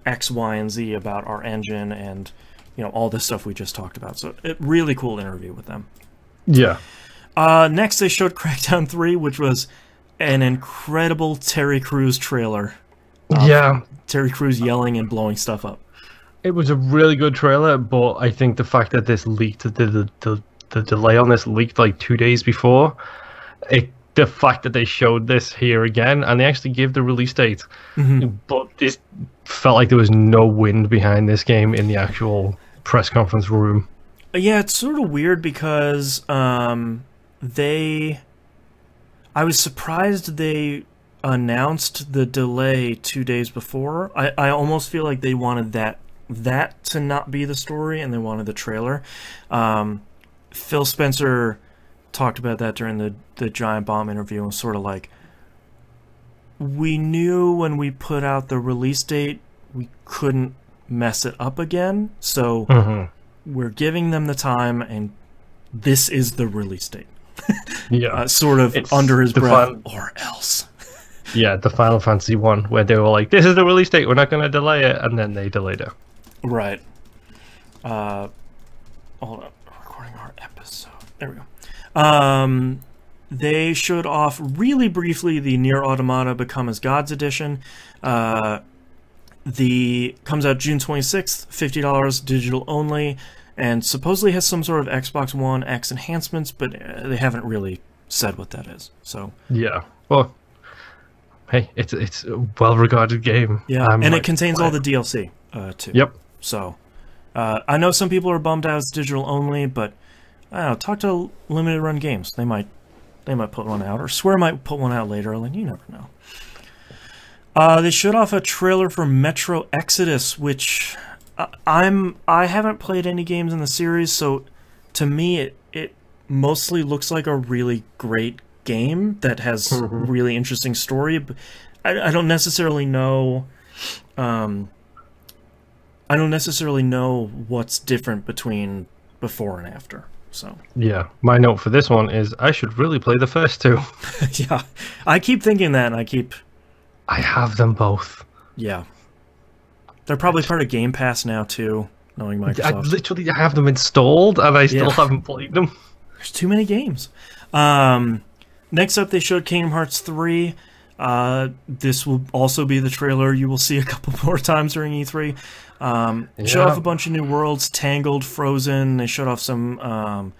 X, Y, and Z about our engine and, you know, all this stuff we just talked about. So, really cool interview with them. Yeah. Next, they showed Crackdown 3, which was an incredible Terry Crews trailer. Yeah. Terry Crews yelling and blowing stuff up. It was a really good trailer, but I think the fact that this leaked, the delay on this leaked like 2 days before, the fact that they showed this here again, and they actually gave the release date, but this felt like there was no wind behind this game in the actual press conference room. Yeah, it's sort of weird because I was surprised they announced the delay 2 days before. I almost feel like they wanted that to not be the story, and they wanted the trailer. Phil Spencer talked about that during the Giant Bomb interview, and was sort of like, we knew when we put out the release date we couldn't mess it up again, so we're giving them the time, and this is the release date. Yeah, sort of under his breath, or else. Yeah, the Final Fantasy one, where they were like, this is the release date, we're not going to delay it, and then they delayed it. Right. Hold up. Recording our episode. There we go. They showed off really briefly the Nier Automata Become as Gods edition. Comes out June 26th, $50 digital only, and supposedly has some sort of Xbox One X enhancements, but they haven't really said what that is. So yeah, well, hey, it's a well-regarded game. Yeah, and it contains all the DLC too. Yep. So, I know some people are bummed out it's digital only, but I don't know, talk to Limited Run Games. They might put one out, or Square might put one out later. Like, you never know. They showed off a trailer for Metro Exodus, which I haven't played any games in the series, so to me it mostly looks like a really great game that has really interesting story. But I don't necessarily know. I don't necessarily know what's different between before and after. So yeah, my note for this one is I should really play the first two. Yeah, I keep thinking that, and I have them both. Yeah, they're probably part of Game Pass now too. Knowing Microsoft, I literally have them installed, and I still haven't played them. There's too many games. Next up, they showed Kingdom Hearts 3. This will also be the trailer you will see a couple more times during E3. Showed off a bunch of new worlds, Tangled, Frozen. They showed off some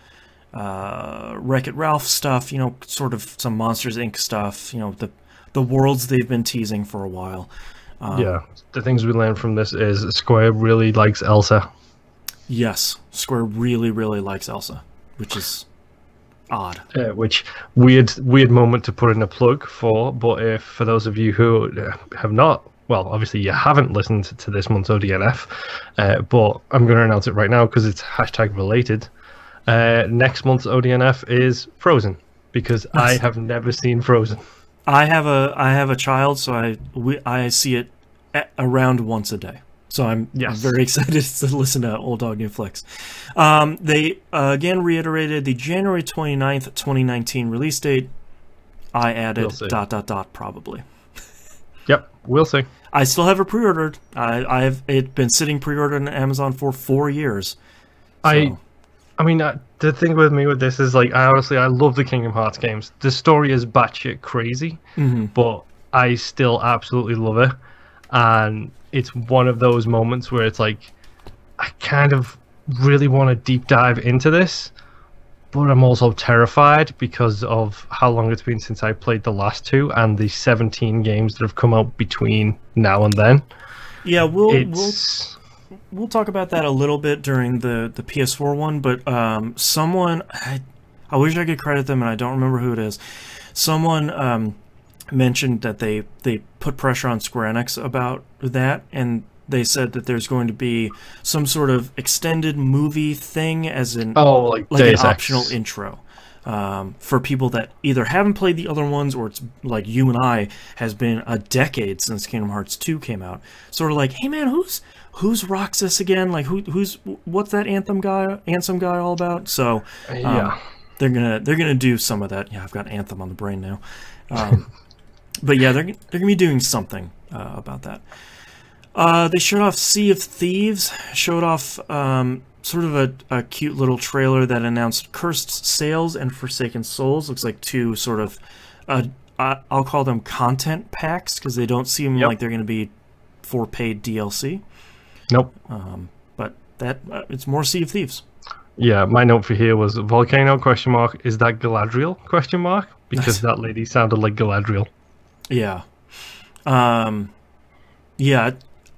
Wreck-It Ralph stuff, you know, sort of some Monsters Inc. stuff, you know, the worlds they've been teasing for a while. Yeah, the things we learned from this is Square really likes Elsa. Yes, Square really, really likes Elsa, which is odd. Which weird moment to put in a plug for, but if for those of you who have not, well, obviously you haven't listened to this month's ODNF, but I'm going to announce it right now because it's hashtag related. Next month's ODNF is Frozen, because I have never seen Frozen. I have a child, so I see it around once a day. So I'm very excited to listen to Old Dog New Flicks. They again reiterated the January 29th, 2019 release date. I added ... probably. Yep, we'll see. I still have it pre-ordered. I've been sitting pre-ordered on Amazon for 4 years. So. I mean, the thing with me with this is, like, I love the Kingdom Hearts games. The story is batshit crazy, but I still absolutely love it. And it's one of those moments where it's like, I kind of really want to deep dive into this, but I'm also terrified because of how long it's been since I played the last two and the 17 games that have come out between now and then. Yeah, we'll talk about that a little bit during the PS4 one, but someone, I wish I could credit them and I don't remember who it is. Someone mentioned that they put pressure on Square Enix about that, and they said that there's going to be some sort of extended movie thing as an like an optional intro for people that either haven't played the other ones, or it's like you and I, has been a decade since Kingdom Hearts 2 came out. Sort of like, hey man, who's Roxas again? Like what's that Anthem guy all about? So they're gonna do some of that. Yeah, I've got Anthem on the brain now. But yeah, they're gonna be doing something about that. They showed off Sea of Thieves, showed off sort of a cute little trailer that announced Cursed Sails and Forsaken Souls. Looks like two sort of, I'll call them content packs, because they don't seem like they're going to be for paid DLC. Nope. But it's more Sea of Thieves. Yeah, my note for here was Volcano ? Is that Galadriel ? Because that lady sounded like Galadriel. Yeah. Yeah,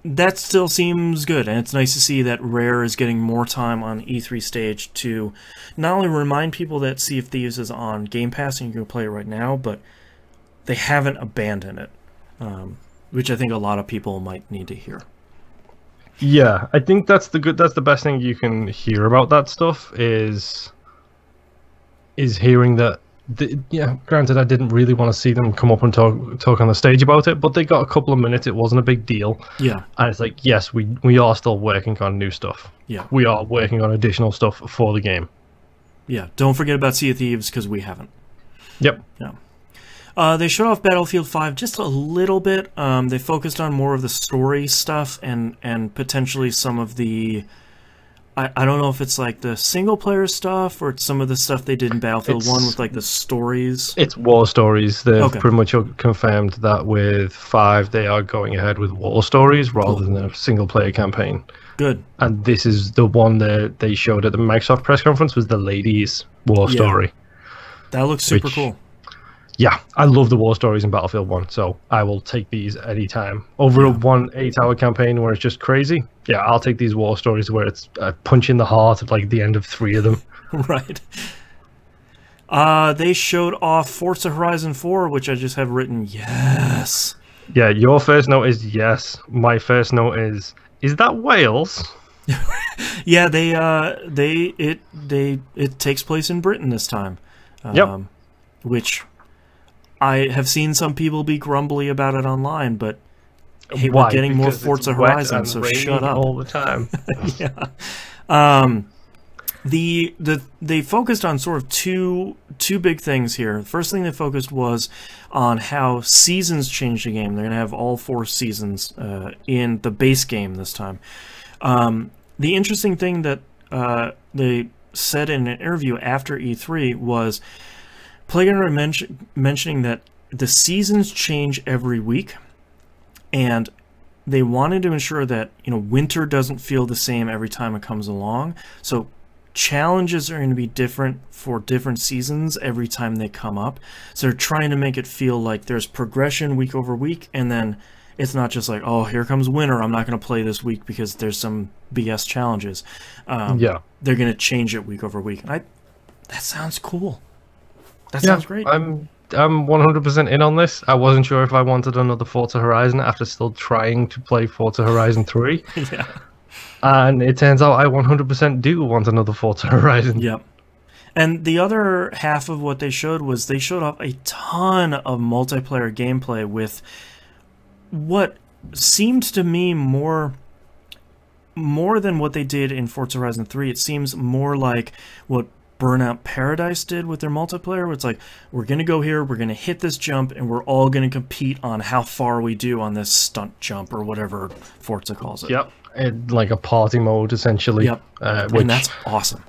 that still seems good, and it's nice to see that Rare is getting more time on E3 stage to not only remind people that Sea of Thieves is on Game Pass and you can play it right now, but they haven't abandoned it, which I think a lot of people might need to hear. Yeah, I think that's the best thing you can hear about that stuff is hearing that. Granted, I didn't really want to see them come up and talk on the stage about it, but they got a couple of minutes. It wasn't a big deal. Yeah, and it's like, yes, we are still working on new stuff. Yeah, we are working on additional stuff for the game. Yeah, don't forget about Sea of Thieves, because we haven't. Yep. Yeah. They showed off Battlefield 5 just a little bit. They focused on more of the story stuff and potentially some of the. I don't know if it's like the single player stuff or it's some of the stuff they did in Battlefield 1 with like the stories. It's war stories. They've pretty much confirmed that with 5 they are going ahead with war stories rather than a single player campaign. Good. And this is the one that they showed at the Microsoft press conference, was the ladies' war story. That looks super cool. Yeah, I love the war stories in Battlefield 1, so I will take these anytime. Over a 8-hour campaign where it's just crazy, yeah, I'll take these war stories where it's a punch in the heart at like the end of 3 of them. Right. They showed off Forza Horizon 4, which I just have written, yes. Yeah, your first note is yes. My first note is that Wales? Yeah, it takes place in Britain this time. Yep. Which I have seen some people be grumbly about it online, but hey, why? We're getting because more Forza Horizon, so shut up. All the time. Yeah. They focused on sort of two big things here. The first thing they focused was on how seasons change the game. They're going to have all 4 seasons in the base game this time. The interesting thing that they said in an interview after E3 was Playground mentioning that the seasons change every week, and they wanted to ensure that winter doesn't feel the same every time it comes along. So challenges are going to be different for different seasons every time they come up. So they're trying to make it feel like there's progression week over week, and then it's not just like, oh, here comes winter, I'm not going to play this week because there's some BS challenges. Yeah. They're going to change it week over week. And that sounds cool. That sounds great. I'm 100% in on this. I wasn't sure if I wanted another Forza Horizon after still trying to play Forza Horizon 3. Yeah. And it turns out I 100% do want another Forza Horizon. Yep. And the other half of what they showed was they showed off a ton of multiplayer gameplay with what seemed to me more than what they did in Forza Horizon 3. It seems more like what Burnout Paradise did with their multiplayer, where it's like, we're going to go here, we're going to hit this jump, and we're all going to compete on how far we do on this stunt jump or whatever Forza calls it. Yep. Like a party mode, essentially. Yep. Which and that's awesome.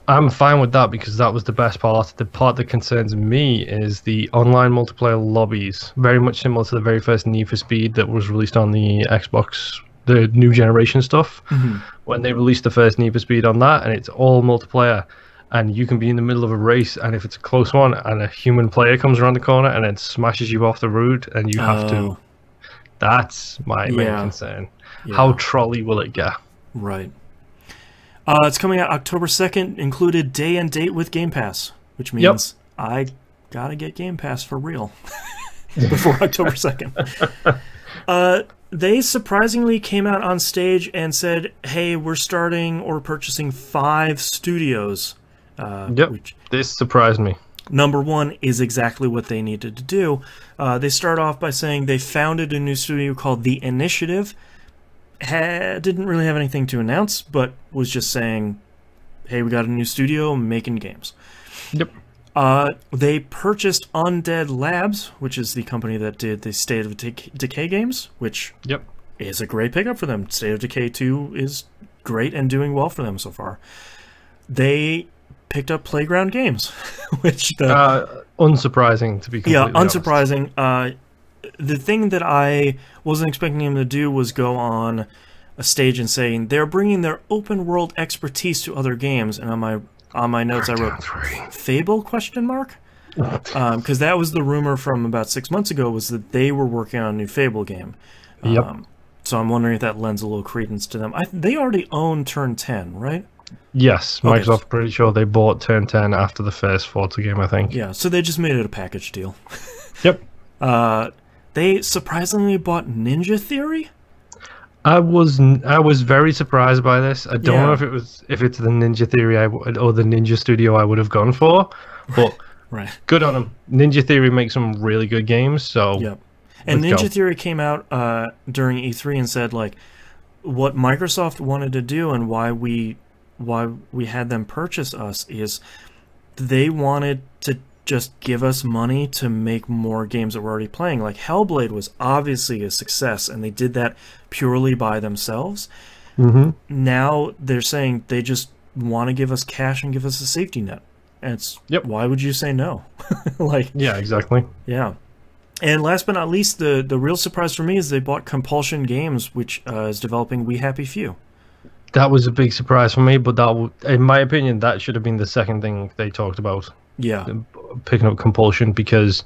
I'm fine with that because that was the best part. The part that concerns me is the online multiplayer lobbies. Very much similar to the very first Need for Speed that was released on the Xbox, the new generation stuff. Mm-hmm. When they released the first Need for Speed on that, and it's all multiplayer. And you can be in the middle of a race, and if it's a close one, and a human player comes around the corner and then smashes you off the road, and you have to... That's my main concern. Yeah. How trolley will it get? Right. It's coming out October 2nd, included day and date with Game Pass, which means I gotta get Game Pass for real before October 2nd. They surprisingly came out on stage and said, hey, we're starting or purchasing 5 studios. Which, this surprised me. Number one is exactly what they needed to do. They start off by saying they founded a new studio called The Initiative. Didn't really have anything to announce, but was just saying, hey, we got a new studio making games. Yep. They purchased Undead Labs, which is the company that did the State of Decay games, which is a great pickup for them. State of Decay 2 is great and doing well for them so far. They picked up Playground Games, which... unsurprising, to be completely honest. Unsurprising. The thing that I wasn't expecting him to do was go on a stage and saying they're bringing their open world expertise to other games. And on my notes I wrote Fable ? Because that was the rumor from about 6 months ago, was that they were working on a new Fable game. So I'm wondering if that lends a little credence to them. They already own Turn 10, right? Yes, Microsoft, pretty sure they bought Turn 10 after the first Forza game, I think. Yeah, so they just made it a package deal. Yep. They surprisingly bought Ninja Theory? I was very surprised by this. I don't know if it's the Ninja Theory or the Ninja Studio I would have gone for, but good on them. Ninja Theory makes some really good games, so And Ninja Theory came out during E3 and said, like, what Microsoft wanted to do and why we had them purchase us is they wanted to just give us money to make more games that we're already playing. Like Hellblade was obviously a success, and they did that purely by themselves. Now they're saying they just want to give us cash and give us a safety net. And it's why would you say no? Exactly. Yeah. And last but not least, the real surprise for me is they bought Compulsion Games, which is developing We Happy Few. That was a big surprise for me, but in my opinion, that should have been the second thing they talked about. Yeah. Picking up Compulsion, because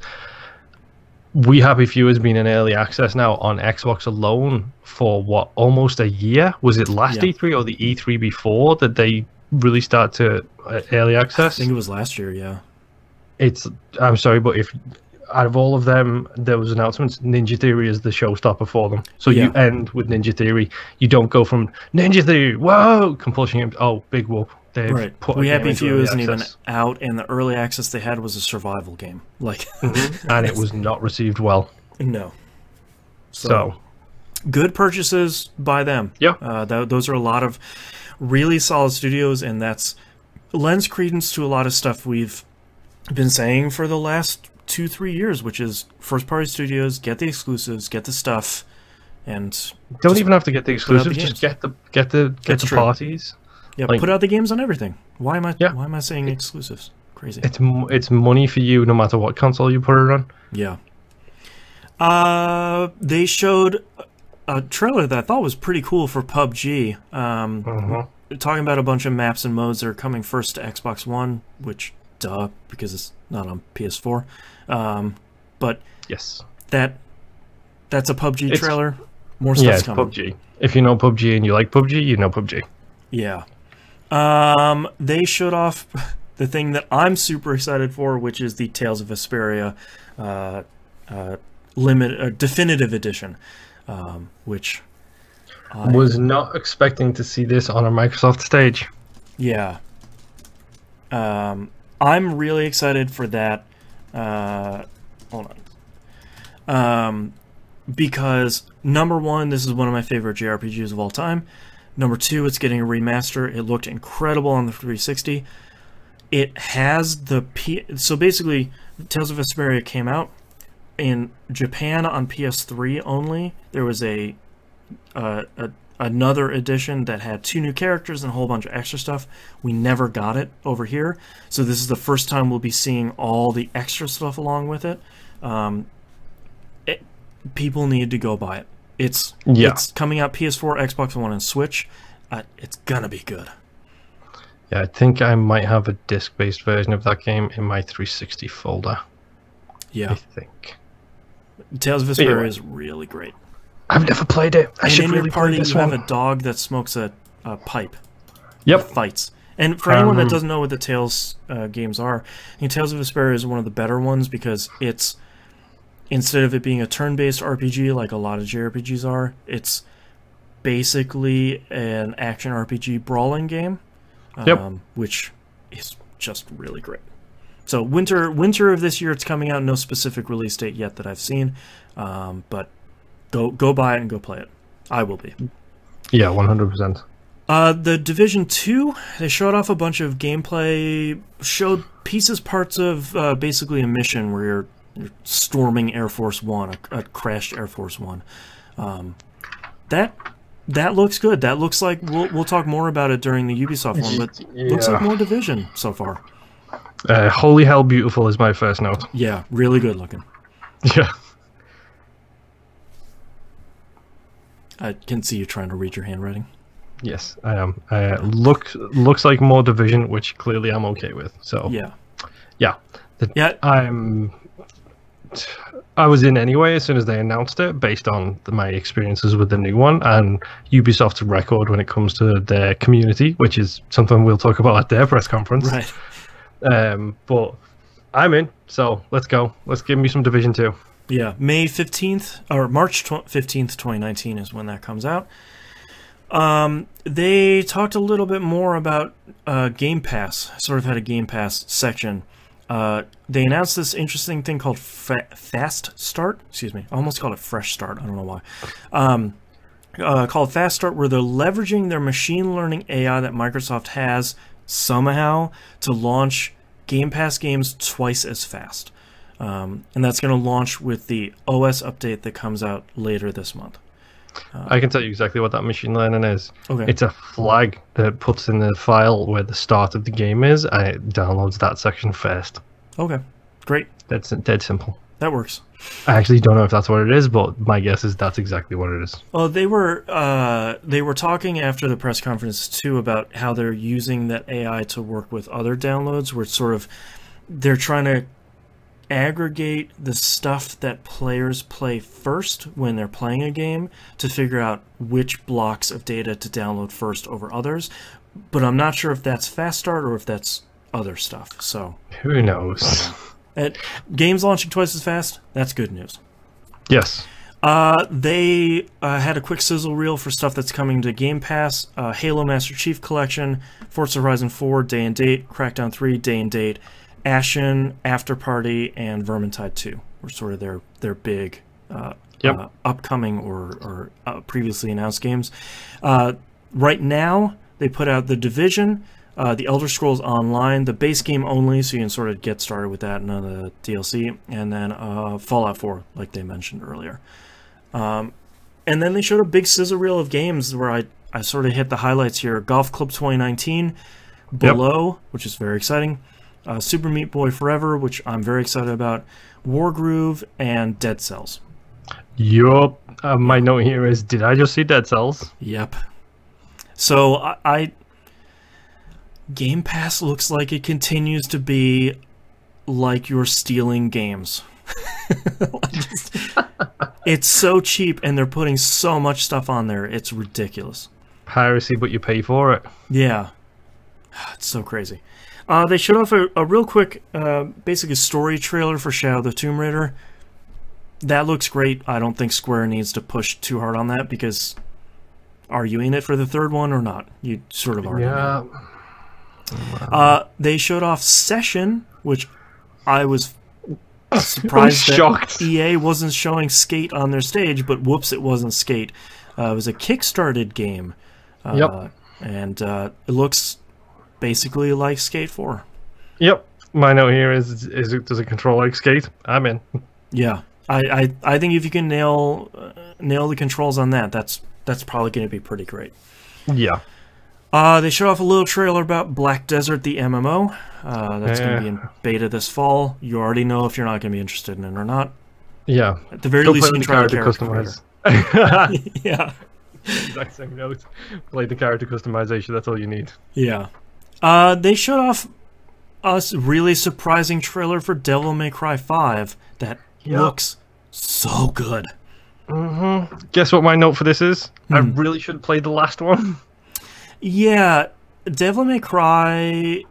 We Happy Few has been in early access now on Xbox alone for, almost a year? Was it last E3 or the E3 before that they really start to early access? I think it was last year, yeah. I'm sorry, but if... out of all of them, there was announcements, Ninja Theory is the showstopper for them. So you end with Ninja Theory. You don't go from Ninja Theory, whoa, Compulsion Games, oh, big whoop. Put We Happy Few isn't even out, and the early access they had was a survival game. And it was not received well. No. So good purchases by them. Yeah. Those are a lot of really solid studios, and that's lends credence to a lot of stuff we've been saying for the last 2-3 years, which is first party studios, get the exclusives, get the stuff, and don't even have to get the exclusives, just get the parties. Yeah, put out the games on everything. Why am I saying exclusives? Crazy. It's money for you no matter what console you put it on. Yeah. They showed a trailer that I thought was pretty cool for PUBG. talking about a bunch of maps and modes that are coming first to Xbox One, which, duh, because it's not on PS4. But yes, that's a PUBG trailer. More stuff's coming. PUBG. If you know PUBG and you like PUBG, you know PUBG. Yeah. They showed off the thing that I'm super excited for, which is the Tales of Vesperia definitive edition, which I was not expecting to see this on a Microsoft stage. Yeah. I'm really excited for that. Hold on. Because number one, this is one of my favorite JRPGs of all time. Number two, it's getting a remaster. It looked incredible on the 360. It has so basically, Tales of Vesperia came out in Japan on PS3 only. There was another edition that had 2 new characters and a whole bunch of extra stuff. We never got it over here, so this is the first time we'll be seeing all the extra stuff along with it. People need to go buy it. It's coming out PS4, Xbox One, and Switch. It's gonna be good. Yeah, I think I might have a disc-based version of that game in my 360 folder. Yeah, I think Tales of Vesperia is really great. I've never played it. I should really play this one. You have a dog that smokes a pipe. Yep. Fights. And for anyone that doesn't know what the Tales games are, Tales of Vesperia is one of the better ones because it's, instead of it being a turn-based RPG like a lot of JRPGs are, it's basically an action RPG brawling game, which is just really great. So winter of this year, it's coming out. No specific release date yet that I've seen, but go buy it and go play it. I will be. Yeah, 100%. The Division 2, they showed off a bunch of gameplay, showed parts of basically a mission where you're storming Air Force One, a crashed Air Force One. That looks good. That looks like we'll talk more about it during the Ubisoft one, but looks like more Division so far. Holy hell, beautiful is my first note. Yeah, really good looking. Yeah. I can see you trying to read your handwriting. Yes, I am. Looks like more Division, which clearly I'm okay with. So yeah. I was in anyway as soon as they announced it, based on my experiences with the new one and Ubisoft's record when it comes to their community, which is something we'll talk about at their press conference. Right. But I'm in, so let's go. Let's give me some Division 2. Yeah, May 15th, or March 15th, 2019 is when that comes out. They talked a little bit more about Game Pass, sort of had a Game Pass section. They announced this interesting thing called Fast Start. Excuse me, I almost called it Fresh Start. I don't know why. Called Fast Start, where they're leveraging their machine learning AI that Microsoft has somehow to launch Game Pass games twice as fast. And that's going to launch with the OS update that comes out later this month. I can tell you exactly what that machine learning is. Okay. It's a flag that it puts in the file where the start of the game is, and it downloads that section first. Okay, great. That's dead simple. That works. I actually don't know if that's what it is, but my guess is that's exactly what it is. Well, they were talking after the press conference too about how they're using that AI to work with other downloads, where it's sort of they're trying to aggregate the stuff that players play first when they're playing a game to figure out which blocks of data to download first over others. But I'm not sure if that's Fast Start or if that's other stuff. So who knows? Games launching twice as fast, that's good news. Yes. They had a quick sizzle reel for stuff that's coming to Game Pass. Halo Master Chief Collection, Forza Horizon 4, day and date, Crackdown 3, day and date, Ashen, After Party, and Vermintide 2 were sort of their big upcoming or previously announced games. Right now, they put out The Division, The Elder Scrolls Online, the base game only, so you can sort of get started with that, none of the DLC, and then Fallout 4, like they mentioned earlier. And then they showed a big sizzle reel of games where I sort of hit the highlights here. Golf Club 2019, Below, which is very exciting. Super Meat Boy Forever, which I'm very excited about, Wargroove, and Dead Cells. Yup. My note here is, did I just see Dead Cells? Yep. So Game Pass looks like it continues to be like you're stealing games. It's so cheap, and they're putting so much stuff on there. It's ridiculous. Piracy, but you pay for it. Yeah. It's so crazy. They showed off a real quick, basically a story trailer for Shadow of the Tomb Raider. That looks great. I don't think Square needs to push too hard on that, because are you in it for the third one or not? You sort of are. Yeah. They showed off Session, which I was surprised shocked. that EA wasn't showing Skate on their stage, but whoops, it wasn't Skate. It was a Kickstarted game. Yep. And it looks basically like Skate 4. Yep. My note here is does it control like Skate? I'm in. Yeah. I think if you can nail the controls on that, that's probably going to be pretty great. Yeah. They showed off a little trailer about Black Desert, the MMO. That's going to be in beta this fall. You already know if you're not going to be interested in it or not. Yeah. At the very least, you can try the character customize. Yeah. Exact same note. Play the character customization. That's all you need. Yeah. They showed off a really surprising trailer for Devil May Cry 5 that looks so good. Guess what my note for this is? I really should play the last one. Yeah, Devil May Cry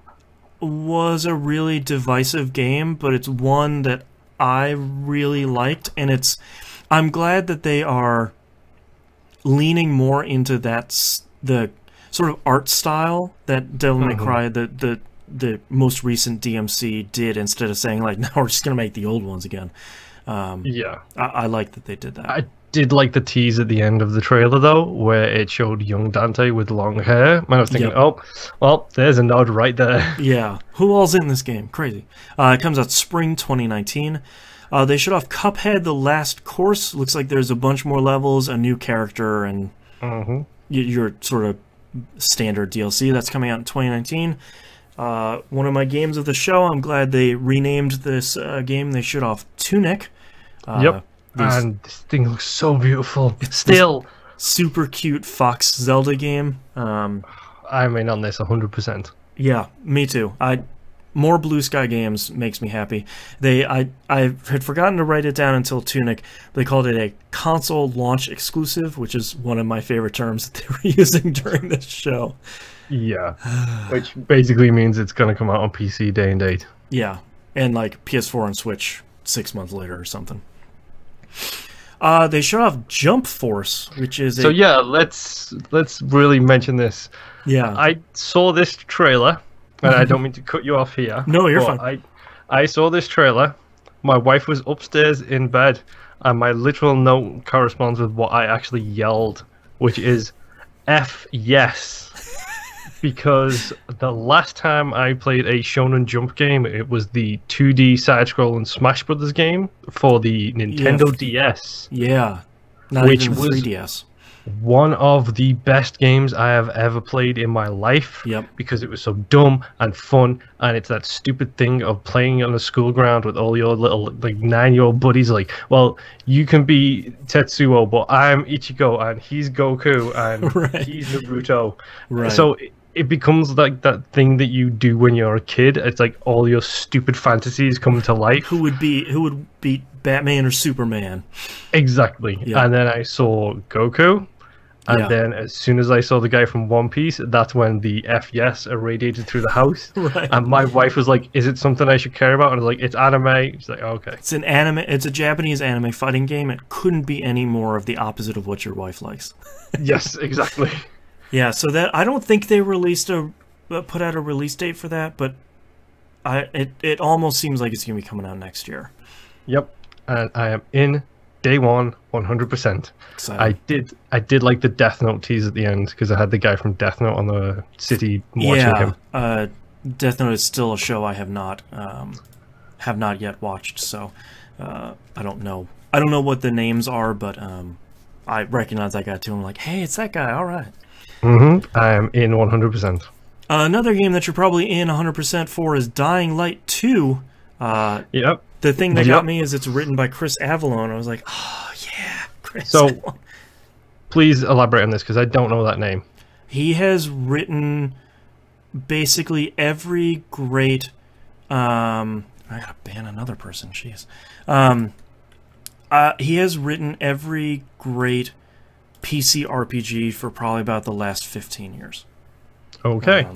was a really divisive game, but it's one that I really liked, and I'm glad that they are leaning more into the sort of art style that Devil May Cry, the most recent DMC did, instead of saying like, no, we're just gonna make the old ones again. Yeah, I like that they did that. I did like the tease at the end of the trailer though, where it showed young Dante with long hair. And I was thinking, oh, well, there's a nod right there. Yeah, who all's in this game? Crazy. It comes out spring 2019. They showed off Cuphead: The Last Course. Looks like there's a bunch more levels, a new character, and your sort of standard DLC. That's coming out in 2019. One of my games of the show. I'm glad they renamed this game. They showed off Tunic. Yep. And this thing looks so beautiful. Still. Super cute Fox Zelda game. I'm in on this 100%. Yeah, me too. More Blue Sky games makes me happy. I had forgotten to write it down until Tunic. They called it a console launch exclusive, which is one of my favorite terms that they were using during this show. Yeah. Which basically means it's going to come out on PC day and date. Yeah. And like PS4 and Switch 6 months later or something. They showed off Jump Force, which is so yeah, let's really mention this. Yeah. I saw this trailer, and I don't mean to cut you off here. No, you're fine. I saw this trailer. My wife was upstairs in bed, and my literal note corresponds with what I actually yelled, which is F yes. Because the last time I played a Shonen Jump game, it was the 2D side-scrolling Smash Brothers game for the Nintendo DS. Yeah, which was 3DS. One of the best games I have ever played in my life. Yep. Because it was so dumb and fun, and it's that stupid thing of playing on a school ground with all your little like 9-year-old buddies. Like, well, you can be Tetsuo, but I'm Ichigo, and he's Goku, and he's Naruto. Right. So it becomes like that thing that you do when you're a kid. It's like all your stupid fantasies come to life. Who would beat Batman or Superman? Exactly. Yeah. And then I saw Goku. And then as soon as I saw the guy from One Piece, that's when the F yes irradiated through the house. Right. And my wife was like, is it something I should care about? And I was like, it's anime. She's like, oh, okay. It's an anime. It's a Japanese anime fighting game. It couldn't be any more of the opposite of what your wife likes. Yes, exactly. Yeah, so that I don't think they put out a release date for that, but it almost seems like it's going to be coming out next year. Yep, and I am in day one, 100%. Exciting. I did like the Death Note tease at the end because I had the guy from Death Note on the city watching him. Death Note is still a show I have not yet watched, so I don't know. I don't know what the names are, but I recognize that guy too. I'm like, hey, it's that guy. All right. I am in 100%. Another game that you're probably in 100% for is Dying Light 2. Yep. The thing that got me is it's written by Chris Avellone. I was like, oh, yeah, Chris Avellone. Please elaborate on this, because I don't know that name. He has written basically every great... I gotta ban another person, jeez. He has written every great PC RPG for probably about the last 15 years. Okay.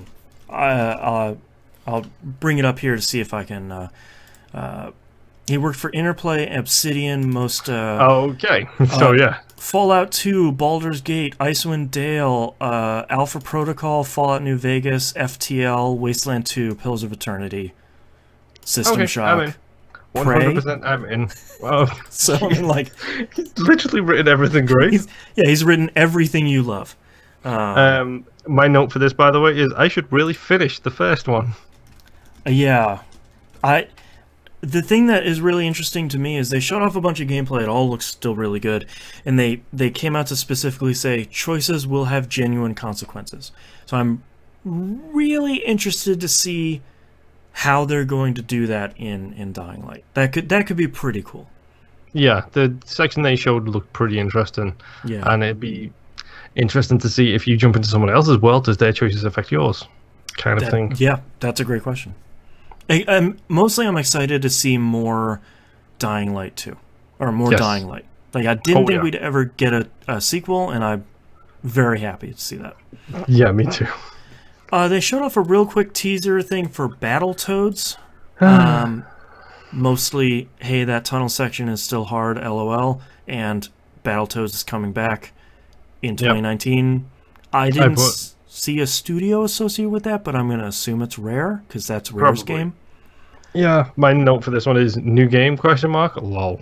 I'll bring it up here to see if I can... he worked for Interplay, Obsidian, most... okay. So, yeah. Fallout 2, Baldur's Gate, Icewind Dale, Alpha Protocol, Fallout New Vegas, FTL, Wasteland 2, Pillars of Eternity, System Shock. I'm in. 100% I'm in. Wow. So, I mean, like... He's literally written everything great. He's written everything you love. My note for this, by the way, is I should really finish the first one. Yeah. The thing that is really interesting to me is they showed off a bunch of gameplay. It all looks still really good. And they came out to specifically say, choices will have genuine consequences. So I'm really interested to see how they're going to do that in Dying Light. That could be pretty cool. Yeah, the section they showed looked pretty interesting. Yeah. And it'd be interesting to see if you jump into someone else's world, does their choices affect yours? Kind of thing. Yeah, that's a great question. Mostly I'm excited to see more Dying Light 2. Or more Dying Light. Like, I didn't think we'd ever get a sequel, and I'm very happy to see that. Yeah, me too. They showed off a real quick teaser thing for Battletoads. Mostly, hey, that tunnel section is still hard, LOL, and Battletoads is coming back in 2019. I didn't see a studio associated with that, but I'm going to assume it's Rare, because that's Rare's game. Yeah, my note for this one is new game, question mark, lol.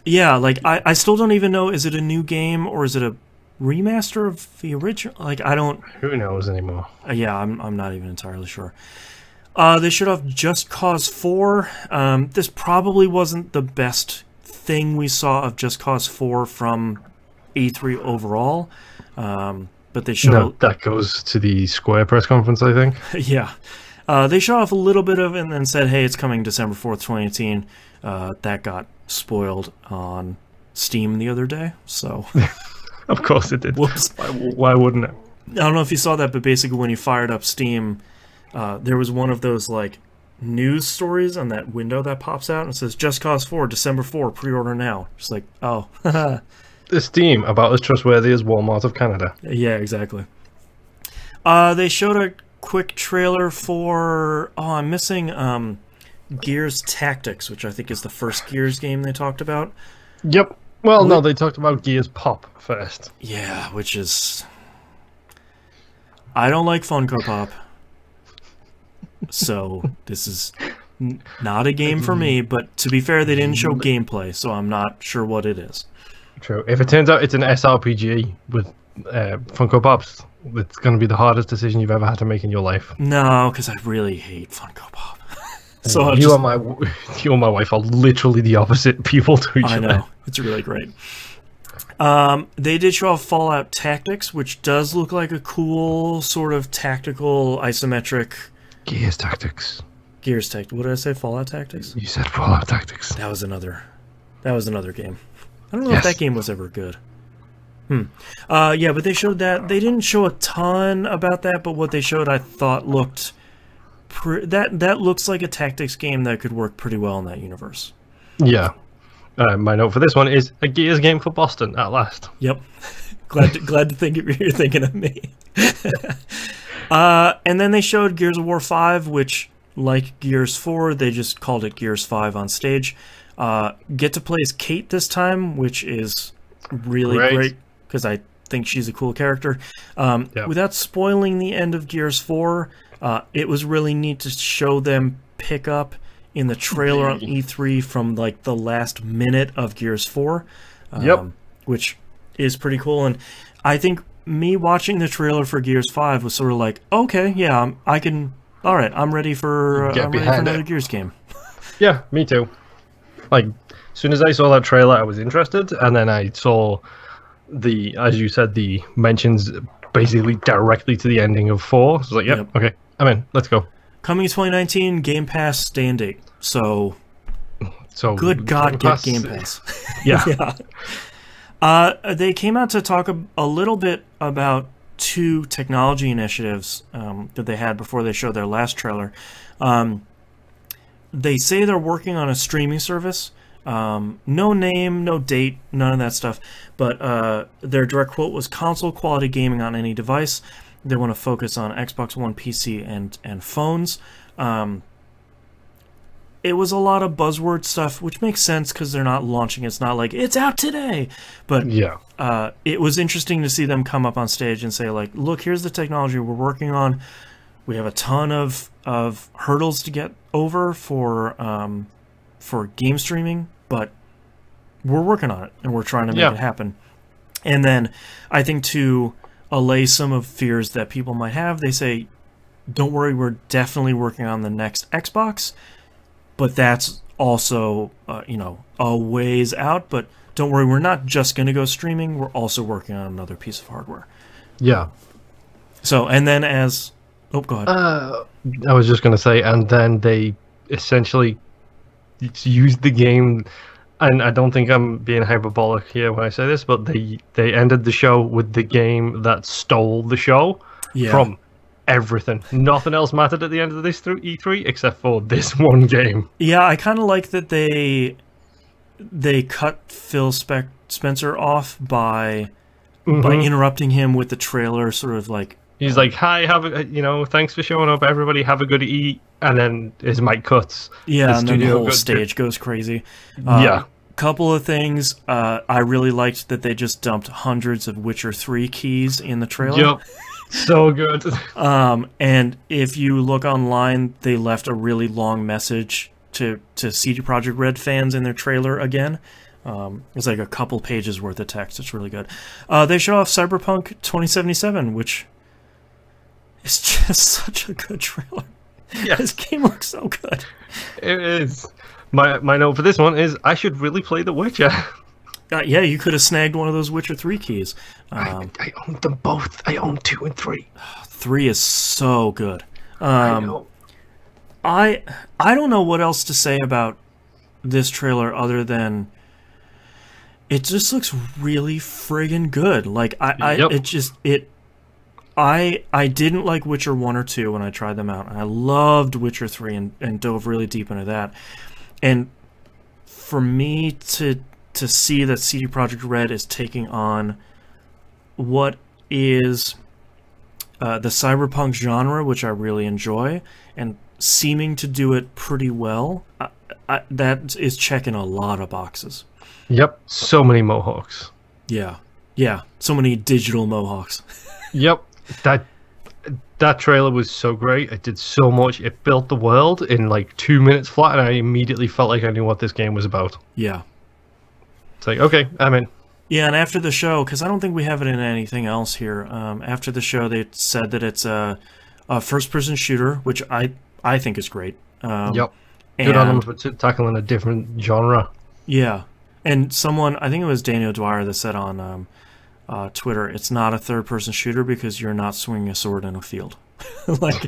Yeah, like, I still don't even know, is it a new game, or is it a remaster of the original? Like, I don't... Who knows anymore? Yeah, I'm not even entirely sure. They showed off Just Cause 4. This probably wasn't the best thing we saw of Just Cause 4 from E3 overall. But they showed... No, that goes to the Square press conference, I think. Yeah. They showed off a little bit of it and then said, hey, it's coming December 4th, 2018. That got spoiled on Steam the other day, so... Of course it did. Whoops. Why wouldn't it? I don't know if you saw that, but basically when you fired up Steam, there was one of those, like, news stories on that window that pops out and it says, Just Cause 4, December 4, pre-order now. Just like, oh. The Steam, about as trustworthy as Walmart of Canada. Yeah, exactly. They showed a quick trailer for... Oh, I'm missing Gears Tactics, which I think is the first Gears game they talked about. Yep. Well, no, they talked about Gears Pop first. Yeah, which is... I don't like Funko Pop. So, this is not a game for me, but to be fair, they didn't show gameplay, so I'm not sure what it is. True. If it turns out it's an SRPG with Funko Pops, it's going to be the hardest decision you've ever had to make in your life. No, because I really hate Funko Pop. So you and my wife are literally the opposite people to each other. I know. It's really great. They did show off Fallout Tactics, which does look like a cool sort of tactical isometric... Gears Tactics. Gears Tactics. What did I say? Fallout Tactics? You said Fallout Tactics. That was another game. I don't know if that game was ever good. Yeah, but they showed that. They didn't show a ton about that, but what they showed I thought looked... That looks like a tactics game that could work pretty well in that universe. Yeah. My note for this one is a Gears game for Boston at last. Yep. glad to think you're thinking of me. And then they showed Gears of War 5, which, like Gears 4, they just called it Gears 5 on stage. Get to play as Kate this time, which is really great because I think she's a cool character. Without spoiling the end of Gears 4, it was really neat to show them pick up in the trailer on E3 from like the last minute of Gears 4, which is pretty cool. And I think me watching the trailer for Gears 5 was sort of like, okay, yeah, all right, I'm ready for another Gears game. Yeah, me too. Like, as soon as I saw that trailer, I was interested, and then I saw as you said, the mentions basically directly to the ending of 4. So I was like, yep. Okay, I'm in. Let's go. Coming 2019, Game Pass day and date. So good God, get Game Pass. Yeah. They came out to talk a little bit about two technology initiatives that they had before they showed their last trailer. They say they're working on a streaming service. No name, no date, none of that stuff. But their direct quote was console quality gaming on any device. They want to focus on Xbox One, PC, and phones. It was a lot of buzzword stuff, which makes sense because they're not launching. It's not like, it's out today. But yeah, it was interesting to see them come up on stage and say, like, look, here's the technology we're working on. We have a ton of hurdles to get over for game streaming, but we're working on it, and we're trying to make it happen. And then I think to allay some of fears that people might have, they say, don't worry, we're definitely working on the next Xbox, but that's also, you know, a ways out. But don't worry, we're not just going to go streaming. We're also working on another piece of hardware. Yeah. So, and then as... Oh, go ahead. I was just going to say, and then they essentially used the game, and I don't think I'm being hyperbolic here when I say this, but they ended the show with the game that stole the show from everything. Nothing else mattered at the end of this E3 except for this one game. Yeah, I kind of like that they cut Phil Spencer off by interrupting him with the trailer, sort of like... He's like, hi, thanks for showing up, everybody, have a good eat, and then his mic cuts. Yeah, and then the whole stage goes crazy. Couple of things. I really liked that they just dumped hundreds of Witcher 3 keys in the trailer. Yep, so good. And if you look online, they left a really long message to CD Projekt Red fans in their trailer again. It's like a couple pages worth of text. It's really good. They show off Cyberpunk 2077, which... it's just such a good trailer. Yeah. This game looks so good. It is. My note for this one is I should really play The Witcher. Yeah, you could have snagged one of those Witcher 3 keys. I own them both. I own 2 and 3. 3 is so good. I know. I don't know what else to say about this trailer other than it just looks really friggin' good. Like I didn't like Witcher 1 or 2 when I tried them out, and I loved Witcher 3 and dove really deep into that. And for me to see that CD Projekt Red is taking on what is the cyberpunk genre, which I really enjoy, and seeming to do it pretty well, that is checking a lot of boxes. Yep, so many mohawks. Yeah, so many digital mohawks. Yep. That trailer was so great. It did so much. It built the world in like 2 minutes flat, and I immediately felt like I knew what this game was about. Yeah. It's like, okay, I'm in. Yeah, and after the show, because I don't think we have it in anything else here, after the show they said that it's a first-person shooter, which I think is great. Yep. Good on them for tackling a different genre. Yeah. And someone, I think it was Daniel Dwyer that said on... Twitter, it's not a third-person shooter because you're not swinging a sword in a field. But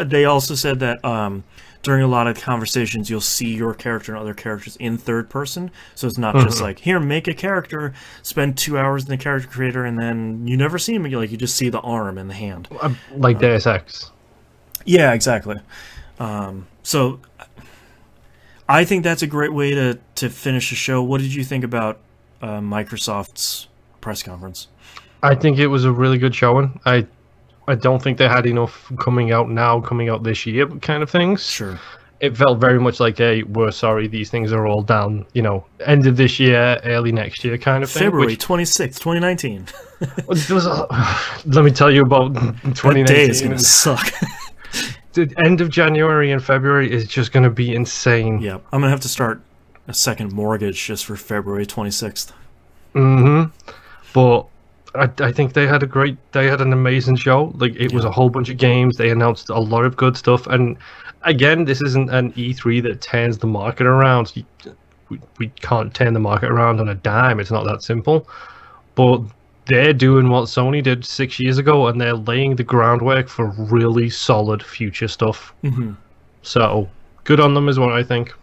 they also said that during a lot of conversations, you'll see your character and other characters in third person. So it's not just like, here, make a character, spend 2 hours in the character creator, and then you never see him. You just see the arm and the hand. Like Deus Ex. Yeah, exactly. So I think that's a great way to finish the show. What did you think about Microsoft's press conference? I think it was a really good showing. I don't think they had enough coming out this year kind of things. Sure. It felt very much like we're sorry, these things are all down, end of this year, early next year kind of thing. February 26th, 2019. Let me tell you about 2019. That day is going to suck. The end of January and February is just going to be insane. Yeah, I'm going to have to start a second mortgage just for February 26th. But I think they had an amazing show. Like, it was a whole bunch of games. They announced a lot of good stuff. And again, this isn't an E3 that turns the market around. We can't turn the market around on a dime. It's not that simple. But they're doing what Sony did 6 years ago, and they're laying the groundwork for really solid future stuff. So good on them is what I think.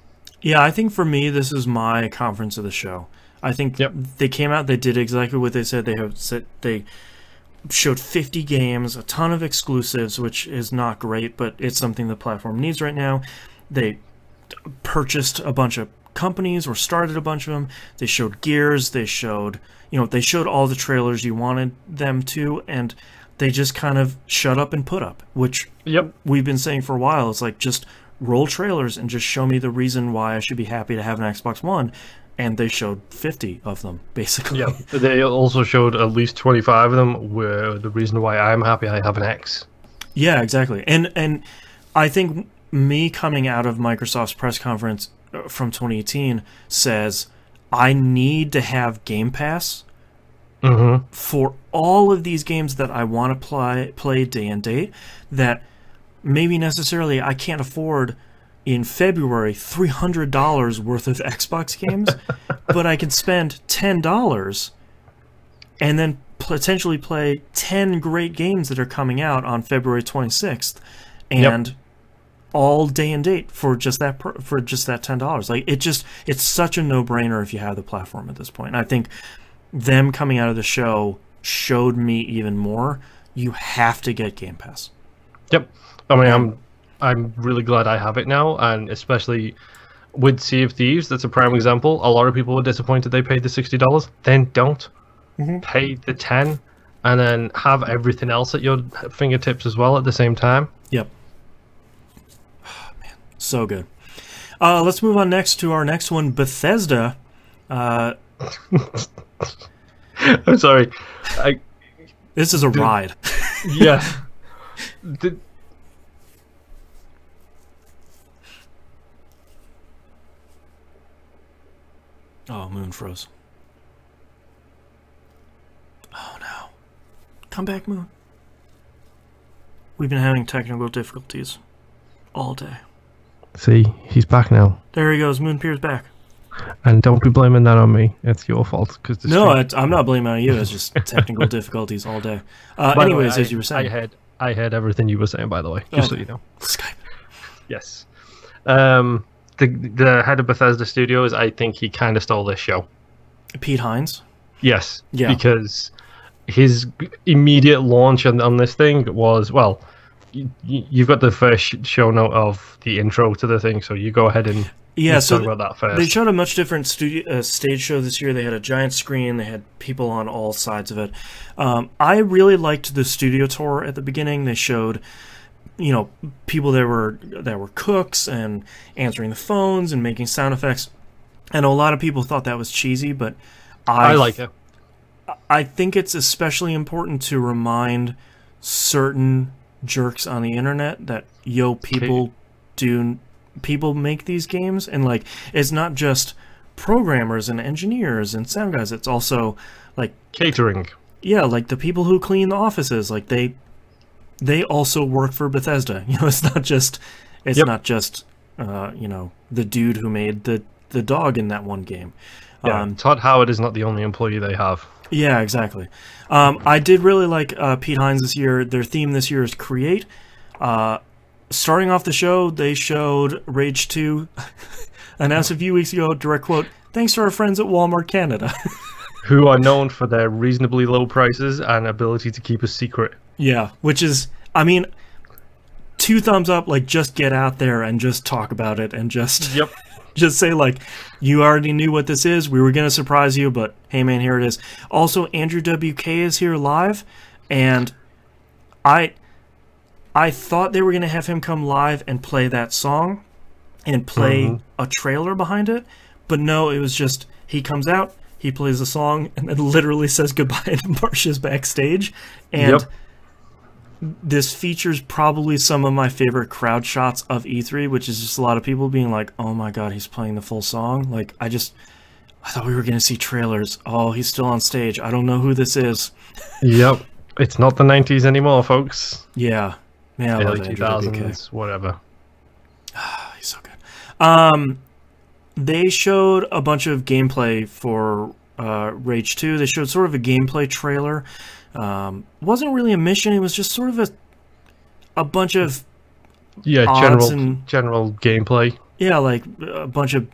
Yeah, I think for me, this is my conference of the show. I think they came out, they did exactly what they said. They showed 50 games, a ton of exclusives, which is not great, but it's something the platform needs right now. They purchased a bunch of companies or started a bunch of them. They showed Gears, they showed all the trailers you wanted them to, and they just kind of shut up and put up, which we've been saying for a while. It's like, just roll trailers and just show me the reason why I should be happy to have an Xbox One. And they showed 50 of them, basically. Yeah, they also showed at least 25 of them, where the reason why I'm happy I have an X. Yeah, exactly. And I think me coming out of Microsoft's press conference from 2018 says, I need to have Game Pass for all of these games that I want to play day and date, that maybe necessarily I can't afford in February $300 worth of Xbox games, but I can spend $10 and then potentially play 10 great games that are coming out on February 26th, and all day and date for just that $10. Like, it's such a no-brainer if you have the platform at this point. And I think them coming out of the show showed me even more. You have to get Game Pass. Yep. I mean, I'm really glad I have it now, and especially with Sea of Thieves, that's a prime example. A lot of people were disappointed they paid the $60. Then don't. Pay the 10 and then have everything else at your fingertips as well at the same time. Yep. Oh, man, so good. Let's move on next to our next one, Bethesda. I'm sorry. This is a ride. Yeah. Oh, Moon froze. Oh, no. Come back, Moon. We've been having technical difficulties all day. See, he's back now. There he goes. Moon Pier's back. And don't be blaming that on me. It's your fault. No, I'm not blaming on you. It's just technical difficulties all day. Anyways, as you were saying. I heard everything you were saying, by the way, just so you know. Skype. Yes. The head of Bethesda Studios, I think he kind of stole this show. Pete Hines? Yes. Yeah. Because his immediate launch on this thing was, well, you've got the first show note of the intro to the thing, so you go ahead and talk about that first. They showed a much different stage show this year. They had a giant screen. They had people on all sides of it. I really liked the studio tour at the beginning. They showed, people that were cooks and answering the phones and making sound effects. And a lot of people thought that was cheesy, but I like it. I think it's especially important to remind certain jerks on the internet that people make these games, and like, it's not just programmers and engineers and sound guys, it's also like catering. Yeah, like the people who clean the offices, like they also work for Bethesda. It's not just the dude who made the dog in that one game. Yeah, Todd Howard is not the only employee they have. Yeah, exactly. I did really like Pete Hines this year. Their theme this year is Create. Starting off the show, they showed Rage 2, announced a few weeks ago, direct quote, "Thanks to our friends at Walmart Canada." Who are known for their reasonably low prices and ability to keep a secret. Yeah, which is, I mean, 2 thumbs up, like, just get out there and just talk about it and just... Yep. Just say, like, you already knew what this is. We were going to surprise you, but hey, man, here it is. Also, Andrew WK is here live, and I thought they were going to have him come live and play that song and play a trailer behind it, but no, it was just he comes out, he plays a song, and then literally says goodbye and marches backstage. And this features probably some of my favorite crowd shots of E3, which is just a lot of people being like, oh my god, he's playing the full song. Like, I thought we were going to see trailers. Oh, he's still on stage. I don't know who this is. Yep. It's not the 90s anymore, folks. Yeah. Man, I love Early 2000s, whatever. He's so good. They showed a bunch of gameplay for Rage 2. They showed sort of a gameplay trailer. Wasn't really a mission. It was just sort of a bunch of general gameplay. Yeah, like a bunch of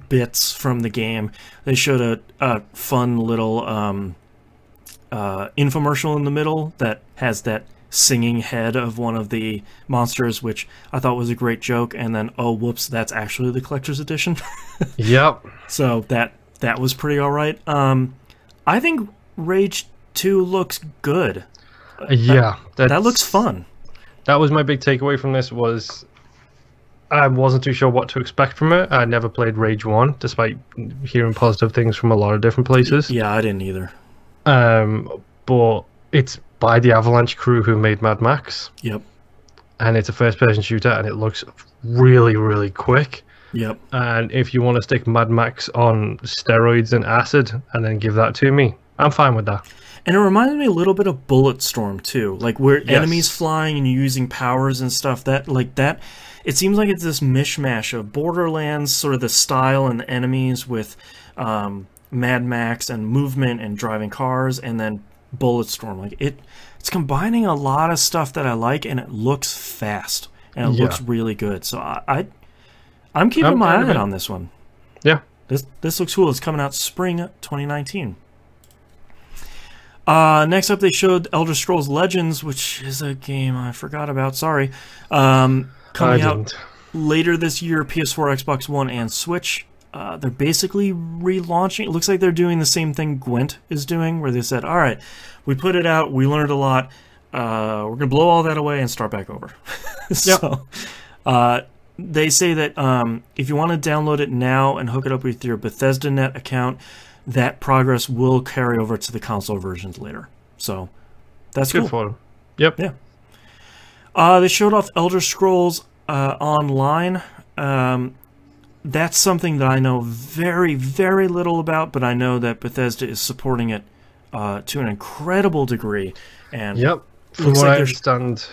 bits from the game. They showed a fun little infomercial in the middle that has that singing head of one of the monsters, which I thought was a great joke, and then, oh, whoops, that's actually the collector's edition. Yep. So that was pretty alright. I think Rage 2 looks good. Yeah. That looks fun. That was my big takeaway from this, was I wasn't too sure what to expect from it. I never played Rage 1, despite hearing positive things from a lot of different places. Yeah, I didn't either. But it's by the Avalanche crew who made Mad Max. Yep. And it's a first-person shooter, and it looks really, really quick. Yep. And if you want to stick Mad Max on steroids and acid and then give that to me, I'm fine with that. And it reminded me a little bit of Bulletstorm too, like where enemies flying and you're using powers and stuff. That it seems like it's this mishmash of Borderlands, sort of the style and the enemies with Mad Max and movement and driving cars, and then Bulletstorm. Like it's combining a lot of stuff that I like, and it looks fast and it looks really good. So I'm keeping my eye on this one. Yeah, this looks cool. It's coming out spring 2019. Next up, they showed Elder Scrolls Legends, which is a game I forgot about. Sorry. Coming out later this year, PS4, Xbox One, and Switch. They're basically relaunching. It looks like they're doing the same thing Gwent is doing, where they said, all right, we put it out, we learned a lot, we're going to blow all that away and start back over. So, they say that if you want to download it now and hook it up with your BethesdaNet account, that progress will carry over to the console versions later. So, that's good cool. for them. Yep. Yeah. They showed off Elder Scrolls Online. That's something that I know very, very little about, but I know that Bethesda is supporting it to an incredible degree. And from what I understand,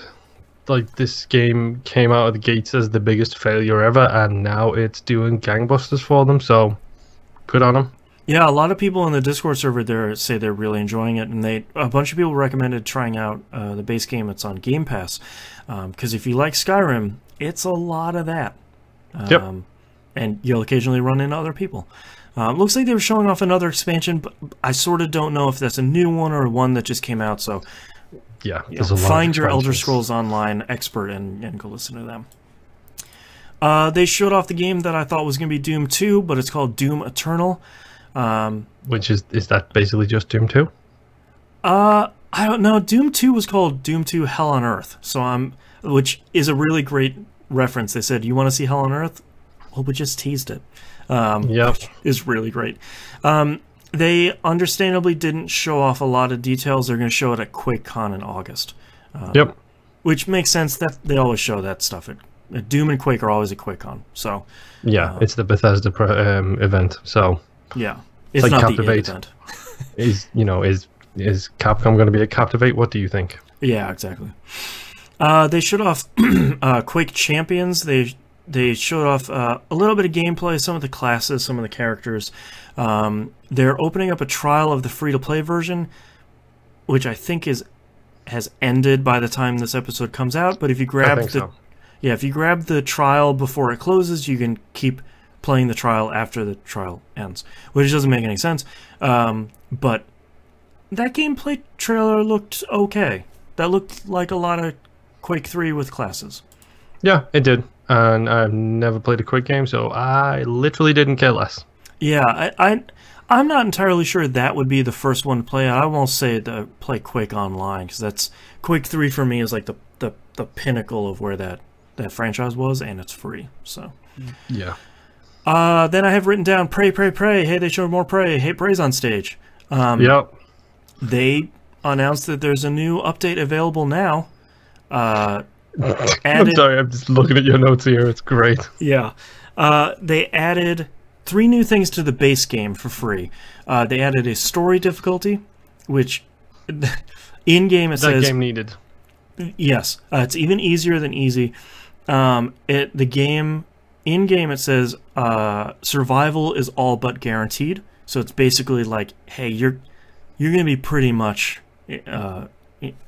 like, this game came out of the gates as the biggest failure ever, and now it's doing gangbusters for them. So, good on them. Yeah, a lot of people in the Discord server there say they're really enjoying it, and a bunch of people recommended trying out the base game that's on Game Pass, because if you like Skyrim, it's a lot of that. And you'll occasionally run into other people. Looks like they were showing off another expansion, but I sort of don't know if that's a new one or one that just came out. So, find your Elder Scrolls Online expert and go listen to them. They showed off the game that I thought was going to be Doom 2, but it's called Doom Eternal. Which is that basically just Doom 2? I don't know. Doom 2 was called Doom 2 Hell on Earth, which is a really great reference. They said, you want to see Hell on Earth? Well, we just teased it. Is really great. They understandably didn't show off a lot of details. They're going to show it at QuakeCon in August. Which makes sense. That they always show that stuff. Doom and Quake are always at QuakeCon. So it's the Bethesda event. So it's like not Captivate. The event. is Capcom going to be at Captivate? What do you think? Yeah, exactly. They showed off Quake Champions. They showed off a little bit of gameplay, some of the classes, some of the characters. They're opening up a trial of the free-to-play version, which I think has ended by the time this episode comes out. But if you grab if you grab the trial before it closes, you can keep playing the trial after the trial ends, which doesn't make any sense. But that gameplay trailer looked okay. That looked like a lot of Quake 3 with classes. Yeah, it did. And I've never played a Quake game, so I literally didn't care less. Yeah, I'm not entirely sure that would be the first one to play. I won't say to play Quake Online, because that's Quake 3 for me is like the pinnacle of where that franchise was, and it's free. So yeah. Then I have written down Prey. Hey, they showed more Prey. Hey, Prey's on stage. They announced that there's a new update available now. I'm sorry, I'm just looking at your notes here. It's great. Yeah. They added 3 new things to the base game for free. They added a story difficulty, which in-game it says... That game needed. Yes. It's even easier than easy. In-game it says survival is all but guaranteed. So it's basically like, hey, you're going to be pretty much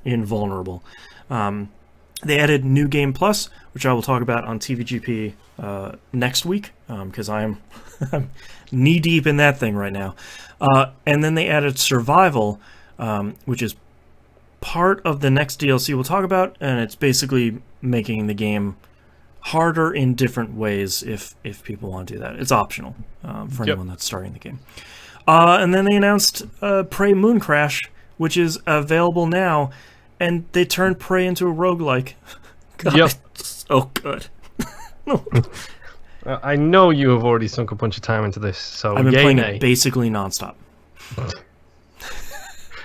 invulnerable. They added New Game Plus, which I will talk about on TVGP next week, because I'm knee-deep in that thing right now. And then they added Survival, which is part of the next DLC we'll talk about, and it's basically making the game harder in different ways if people want to do that. It's optional for anyone that's starting the game. And then they announced Prey Moon Crash, which is available now, and they turned Prey into a roguelike. God, it's so good. I know you have already sunk a bunch of time into this, so I've been playing it basically nonstop.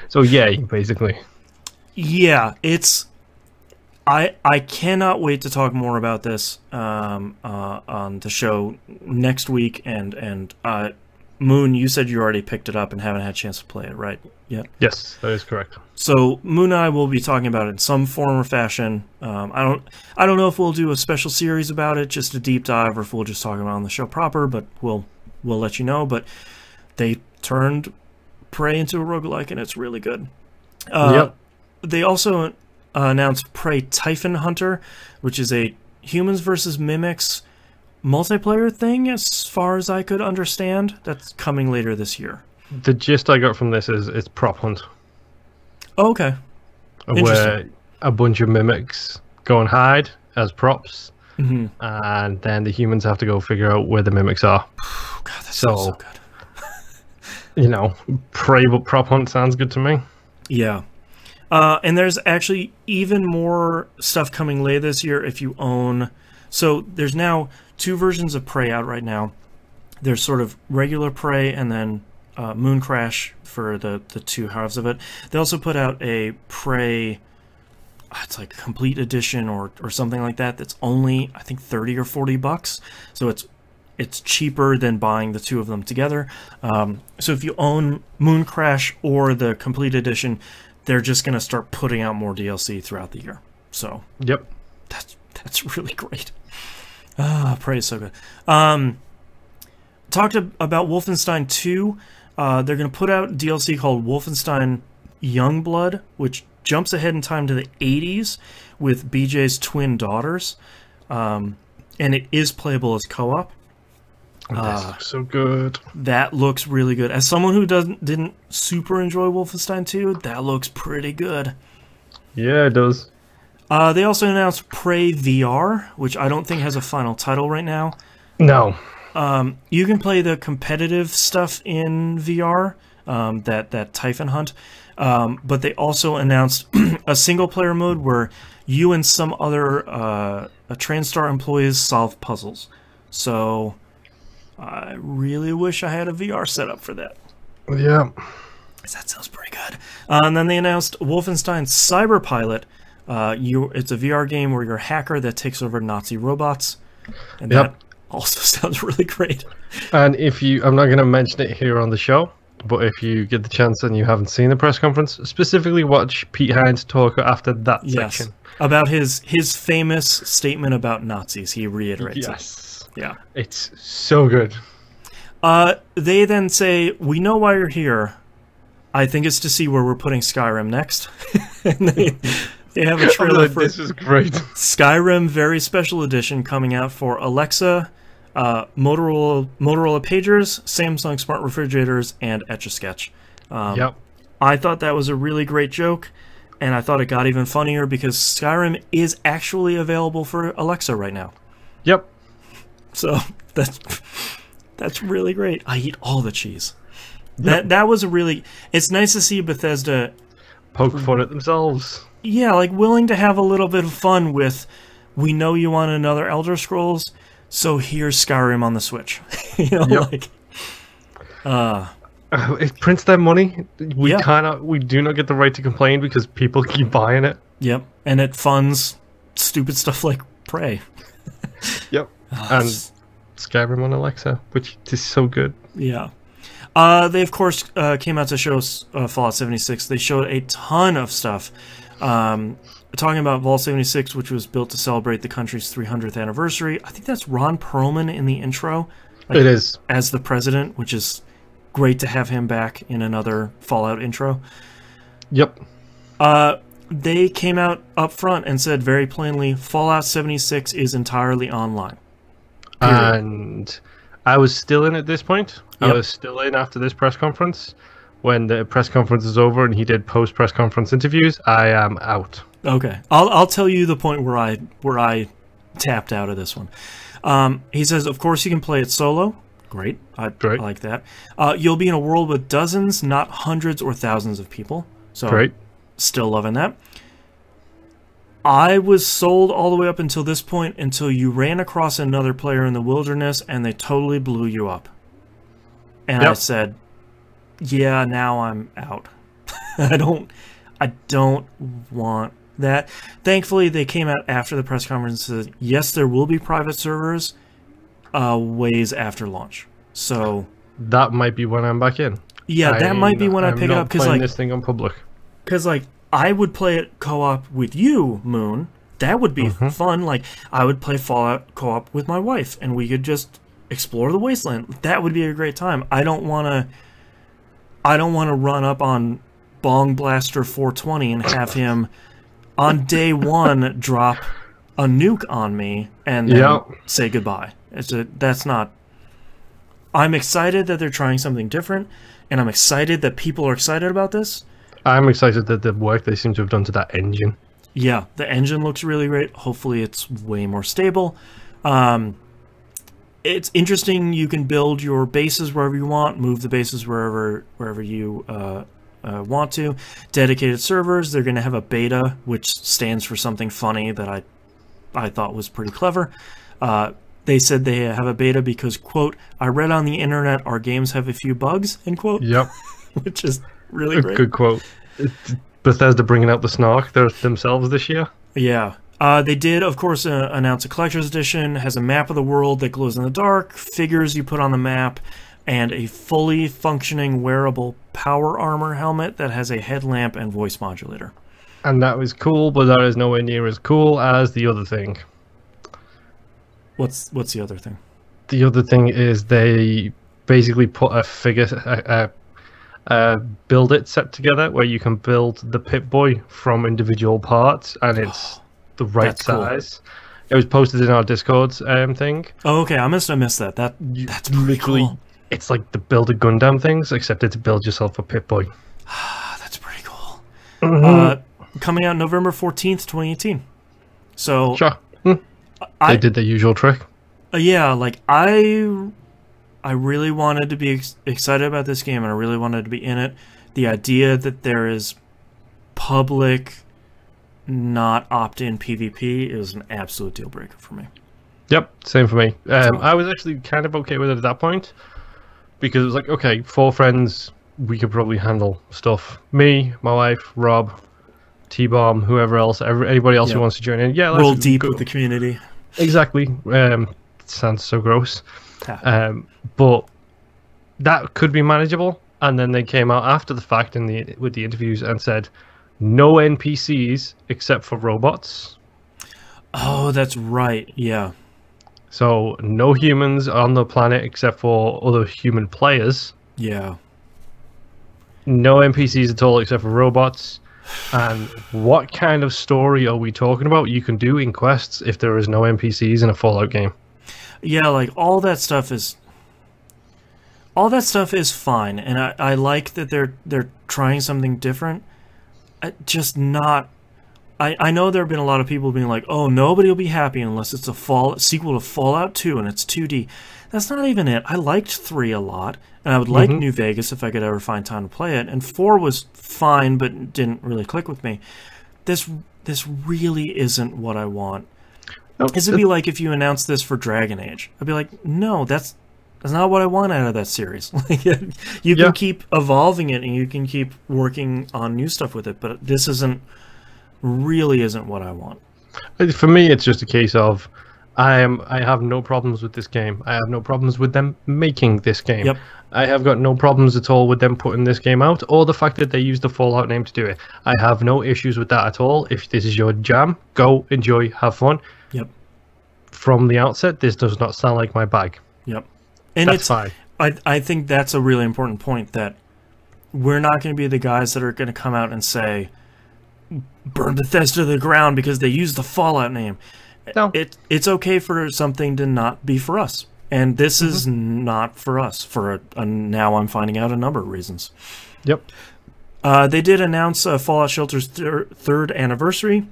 So yay, basically. Yeah, it's... I cannot wait to talk more about this on the show next week, and Moon, you said you already picked it up and haven't had a chance to play it, right? Yet? Yes, that is correct. So Moon and I will be talking about it in some form or fashion. I don't know if we'll do a special series about it, just a deep dive, or if we'll just talk about it on the show proper, but we'll let you know. But they turned Prey into a roguelike, and it's really good. They also announced Prey Typhon Hunter, which is a humans versus mimics multiplayer thing, as far as I could understand. That's coming later this year. The gist I got from this is it's prop hunt. Oh, okay. Where a bunch of mimics go and hide as props, and then the humans have to go figure out where the mimics are. God, that sounds so good. You know, Prey but prop hunt sounds good to me. Yeah. And there's actually even more stuff coming later this year if you own... So there's now 2 versions of Prey out right now. There's sort of regular Prey and then Moon Crash for the 2 halves of it. They also put out a Prey... It's like a complete edition or something like that. That's only, I think, $30 or $40. So it's cheaper than buying the 2 of them together. So if you own Moon Crash or the complete edition, they're just going to start putting out more DLC throughout the year. So that's really great. Prey is so good. Talked about Wolfenstein 2. They're going to put out DLC called Wolfenstein Youngblood, which jumps ahead in time to the 80s with BJ's twin daughters. And it is playable as co-op. That looks so good. That looks really good. As someone who didn't super enjoy Wolfenstein 2, that looks pretty good. Yeah, it does. They also announced Prey VR, which I don't think has a final title right now. No. You can play the competitive stuff in VR, that Typhon Hunt, but they also announced a single-player mode where you and some other TranStar employees solve puzzles. So... I really wish I had a VR setup for that. Yeah. That sounds pretty good. And then they announced Wolfenstein Cyberpilot. It's a VR game where you're a hacker that takes over Nazi robots. And that also sounds really great. And I'm not going to mention it here on the show, but if you get the chance and you haven't seen the press conference, specifically watch Pete Hines talk after that section. About his famous statement about Nazis. He reiterates it. Yeah. It's so good. They then say, we know why you're here. I think it's to see where we're putting Skyrim next. And they have a trailer for this is great. Skyrim Very Special Edition coming out for Alexa, Motorola pagers, Samsung smart refrigerators, and Etch-a-Sketch. I thought that was a really great joke, and I thought it got even funnier because Skyrim is actually available for Alexa right now. Yep. So that's really great. I eat all the cheese. That was a really... It's nice to see Bethesda... poke fun at themselves. Yeah, like willing to have a little bit of fun with, we know you want another Elder Scrolls, so here's Skyrim on the Switch. You know, it prints their money. We do not get the right to complain because people keep buying it. Yep, and it funds stupid stuff like Prey. Yep. And Skyrim on Alexa, which is so good. Yeah. They, of course, came out to show us Fallout 76. They showed a ton of stuff. Talking about Vault 76, which was built to celebrate the country's 300th anniversary. I think that's Ron Perlman in the intro. It is. As the president, which is great to have him back in another Fallout intro. Yep. they came out up front and said very plainly, Fallout 76 is entirely online. Period. And I was still in at this point. Yep. I was still in after this press conference. When the press conference is over and he did post-press conference interviews, I am out. Okay. I'll tell you the point where I tapped out of this one. He says, of course you can play it solo. Great. I like that. You'll be in a world with dozens, not hundreds or thousands of people. So Great. Still loving that. I was sold all the way up until this point, until you ran across another player in the wilderness and they totally blew you up. And I said, yeah, now I'm out. I don't want that. Thankfully, they came out after the press conference and said, yes, there will be private servers ways after launch. So that might be when I'm back in. Yeah, that might be when I pick it up, because like this thing on public. Because like I would play it co-op with you, Moon. That would be fun. Like I would play Fallout co-op with my wife, and we could just explore the wasteland. That would be a great time. I don't want to run up on Bong Blaster 420 and have him on day one drop a nuke on me and then say goodbye. That's not. I'm excited that they're trying something different, and I'm excited that people are excited about this. I'm excited that the work they seem to have done to that engine. Yeah, the engine looks really great. Hopefully it's way more stable. It's interesting. You can build your bases wherever you want, move the bases wherever you want to. Dedicated servers. They're going to have a beta, which stands for something funny that I thought was pretty clever. They said they have a beta because, quote, I read on the internet our games have a few bugs, end quote. Yep. Which is really great. Good quote. Bethesda bringing out the snark themselves this year. Yeah. They did, of course, announce a collector's edition, has a map of the world that glows in the dark, figures you put on the map, and a fully functioning wearable power armor helmet that has a headlamp and voice modulator. And that was cool, but that is nowhere near as cool as the other thing. What's the other thing? The other thing is they basically put a figure, build it set together where you can build the Pip-Boy from individual parts, and it's the right size. Cool. It was posted in our Discord thing. Oh, okay. I must have missed that. That's literally cool. It's like the build a Gundam things, except it's build yourself a Pip-Boy. That's pretty cool. Coming out November 14th, 2018. So sure. They did the usual trick. Yeah, like I really wanted to be excited about this game, and I really wanted to be in it. The idea that there is public, not opt-in PvP is an absolute deal breaker for me. Yep, same for me. I was actually kind of okay with it at that point, because it was like, okay, 4 friends, we could probably handle stuff. Me, my wife, Rob, T-Bomb, whoever else, anybody else who wants to join in. Yeah, roll deep with the community. Exactly. Sounds so gross. But that could be manageable. And then they came out after the fact with the interviews and said, no NPCs except for robots. Oh, that's right. Yeah. So no humans on the planet except for other human players. Yeah. No NPCs at all except for robots. And what kind of story are we talking about you can do in quests if there is no NPCs in a Fallout game? Yeah, like all that stuff is fine, and I like that they're trying something different. Just not. I know there have been a lot of people being like, oh, nobody will be happy unless it's a sequel to Fallout 2 and it's 2D. That's not even it. I liked 3 a lot, and I would like New Vegas if I could ever find time to play it. And 4 was fine, but didn't really click with me. This really isn't what I want. Nope. This would be like if you announced this for Dragon Age. I'd be like, no, that's not what I want out of that series. You can keep evolving it, and you can keep working on new stuff with it, but this really isn't what I want. For me, it's just a case of I have no problems with this game. I have no problems with them making this game. Yep. I have got no problems at all with them putting this game out, or the fact that they used the Fallout name to do it. I have no issues with that at all. If this is your jam, go, enjoy, have fun. Yep. From the outset, this does not sound like my bag. Yep. And that's fine. I think that's a really important point, that we're not going to be the guys that are going to come out and say, burn Bethesda to the ground because they used the Fallout name. No. It's okay for something to not be for us. And this is not for us, for now I'm finding out a number of reasons. Yep. They did announce Fallout Shelter's third anniversary,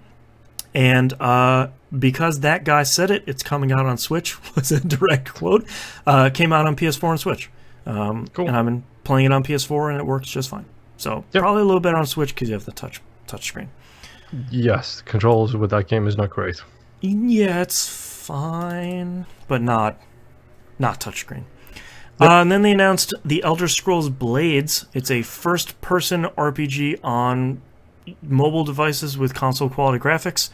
and because that guy said it, it's coming out on Switch, was a direct quote. Came out on PS4 and Switch. Cool. And I've been playing it on PS4, and it works just fine. So probably a little better on Switch because you have the touch screen. Yes, the controls with that game is not great. Yeah, it's fine, but not touchscreen. And then they announced The Elder Scrolls Blades. It's a first-person RPG on mobile devices with console-quality graphics.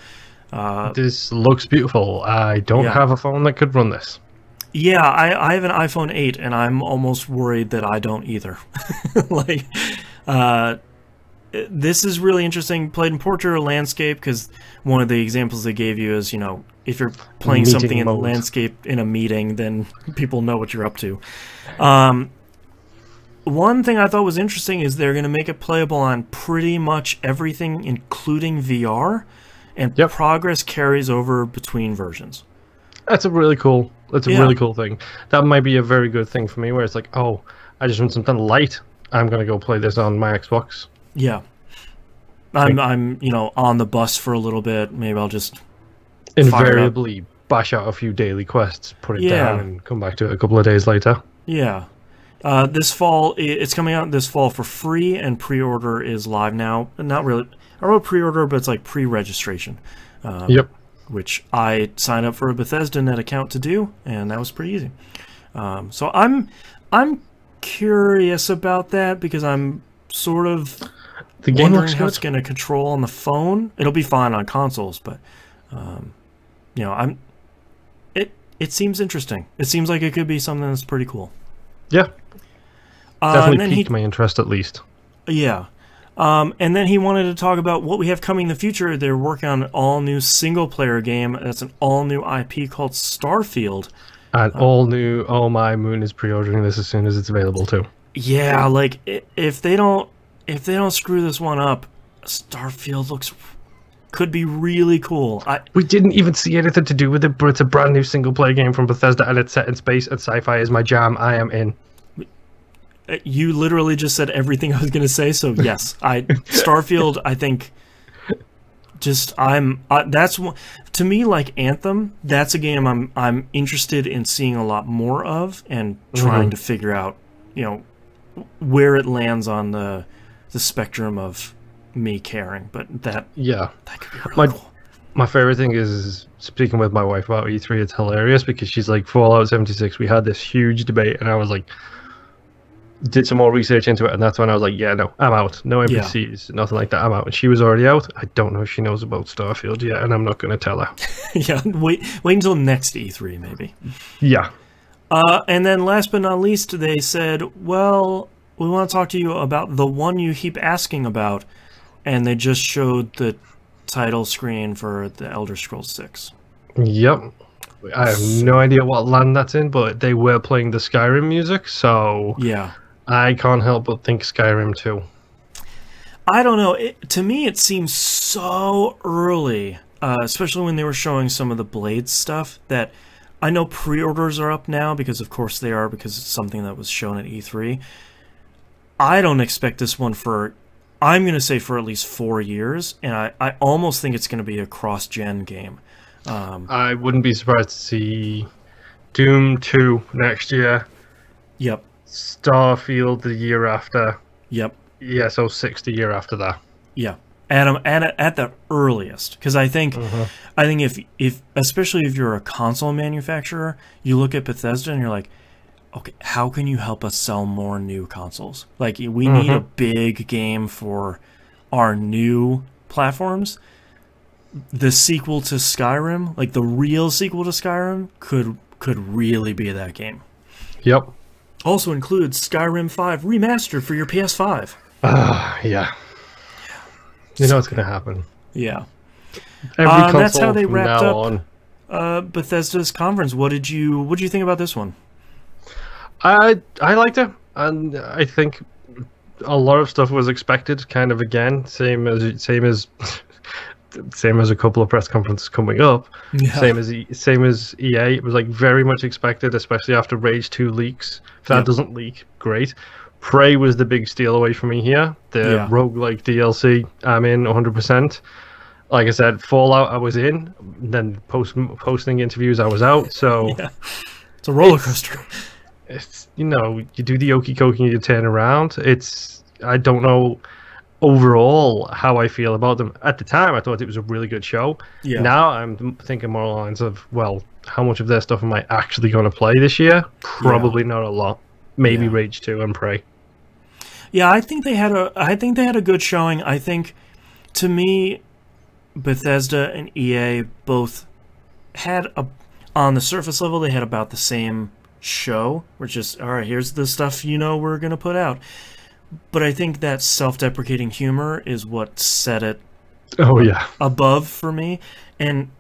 This looks beautiful. I don't have a phone that could run this. Yeah, I have an iPhone 8, and I'm almost worried that I don't either. Like, this is really interesting. Played in portrait or landscape, because one of the examples they gave you is, you know, if you're playing something in the landscape in a meeting, then people know what you're up to. One thing I thought was interesting is they're going to make it playable on pretty much everything, including VR, and progress carries over between versions. That's a really cool. That's a really cool thing. That might be a very good thing for me, where it's like, oh, I just want something light. I'm going to go play this on my Xbox. Yeah. I'm you know, on the bus for a little bit. Maybe I'll just invariably bash out a few daily quests, put it down, and come back to it a couple of days later. Yeah. This fall, it's coming out this fall for free, and pre-order is live now. Not really. I wrote pre-order, but it's like pre-registration. Which I signed up for a Bethesda Net account to do, and that was pretty easy. So I'm curious about that because I'm sort of wondering how it's going to control on the phone. It'll be fine on consoles, but you know, it seems interesting. It seems like it could be something that's pretty cool. Yeah, definitely piqued my interest at least. Yeah. And then he wanted to talk about what we have coming in the future. They're working on an all-new single-player game. That's an all-new IP called Starfield. And all new. Oh my, Moon is pre-ordering this as soon as it's available too. Yeah, like if they don't screw this one up, Starfield could be really cool. We didn't even see anything to do with it, but it's a brand new single-player game from Bethesda, and it's set in space, and sci-fi is my jam. I am in. You literally just said everything I was going to say, so yes, Starfield. I think, that's one to me, like Anthem. That's a game I'm interested in seeing a lot more of, and trying to figure out, you know, where it lands on the spectrum of me caring. But that could be really cool. My favorite thing is speaking with my wife about E3. It's hilarious because she's like, Fallout 76. We had this huge debate, and I was like, did some more research into it, and that's when I was like, yeah, no, I'm out. No NPCs, nothing like that. I'm out. And she was already out. I don't know if she knows about Starfield yet, and I'm not going to tell her. Yeah, wait until next E3, maybe. Yeah. And then last but not least, they said, well, we want to talk to you about the one you keep asking about, and they just showed the title screen for The Elder Scrolls 6. Yep. I have no idea what land that's in, but they were playing the Skyrim music, so yeah. I can't help but think Skyrim too. I don't know. To me, it seems so early, especially when they were showing some of the Blades stuff, that I know pre-orders are up now, because of course they are, because it's something that was shown at E3. I don't expect this one for, I'm going to say for at least 4 years, and I almost think it's going to be a cross-gen game. I wouldn't be surprised to see Doom 2 next year. Yep. Starfield the year after. Yep. Yeah, so 6 the year after that. Yeah. At the earliest, because I think if especially if you're a console manufacturer, you look at Bethesda and you're like, okay, how can you help us sell more new consoles? Like, we need a big game for our new platforms. The sequel to Skyrim, like the real sequel to Skyrim, could really be that game. Yep. Also includes Skyrim 5 remastered for your PS5. Yeah. You know what's going to happen. Yeah. That's how they wrapped up Bethesda's conference. What did you think about this one? I liked it, and I think a lot of stuff was expected, kind of again, same as same as a couple of press conferences coming up. Yeah. Same as EA. It was like very much expected, especially after Rage 2 leaks. If that doesn't leak, great. Prey was the big steal away from me here. The roguelike DLC, I'm in 100%. Like I said, Fallout I was in. Then posting interviews I was out. So it's a roller coaster. It's you do the okie dokie and you turn around. I don't know overall how I feel about them. At the time, I thought it was a really good show. Yeah. Now I'm thinking more along the lines of, well, how much of their stuff am I actually going to play this year? Probably not a lot. Maybe Rage 2 and Prey. Yeah, I think they had a good showing. I think, to me, Bethesda and EA both had on the surface level, they had about the same show. We're just, all right, here's the stuff we're going to put out. But I think that self-deprecating humor is what set it above for me. And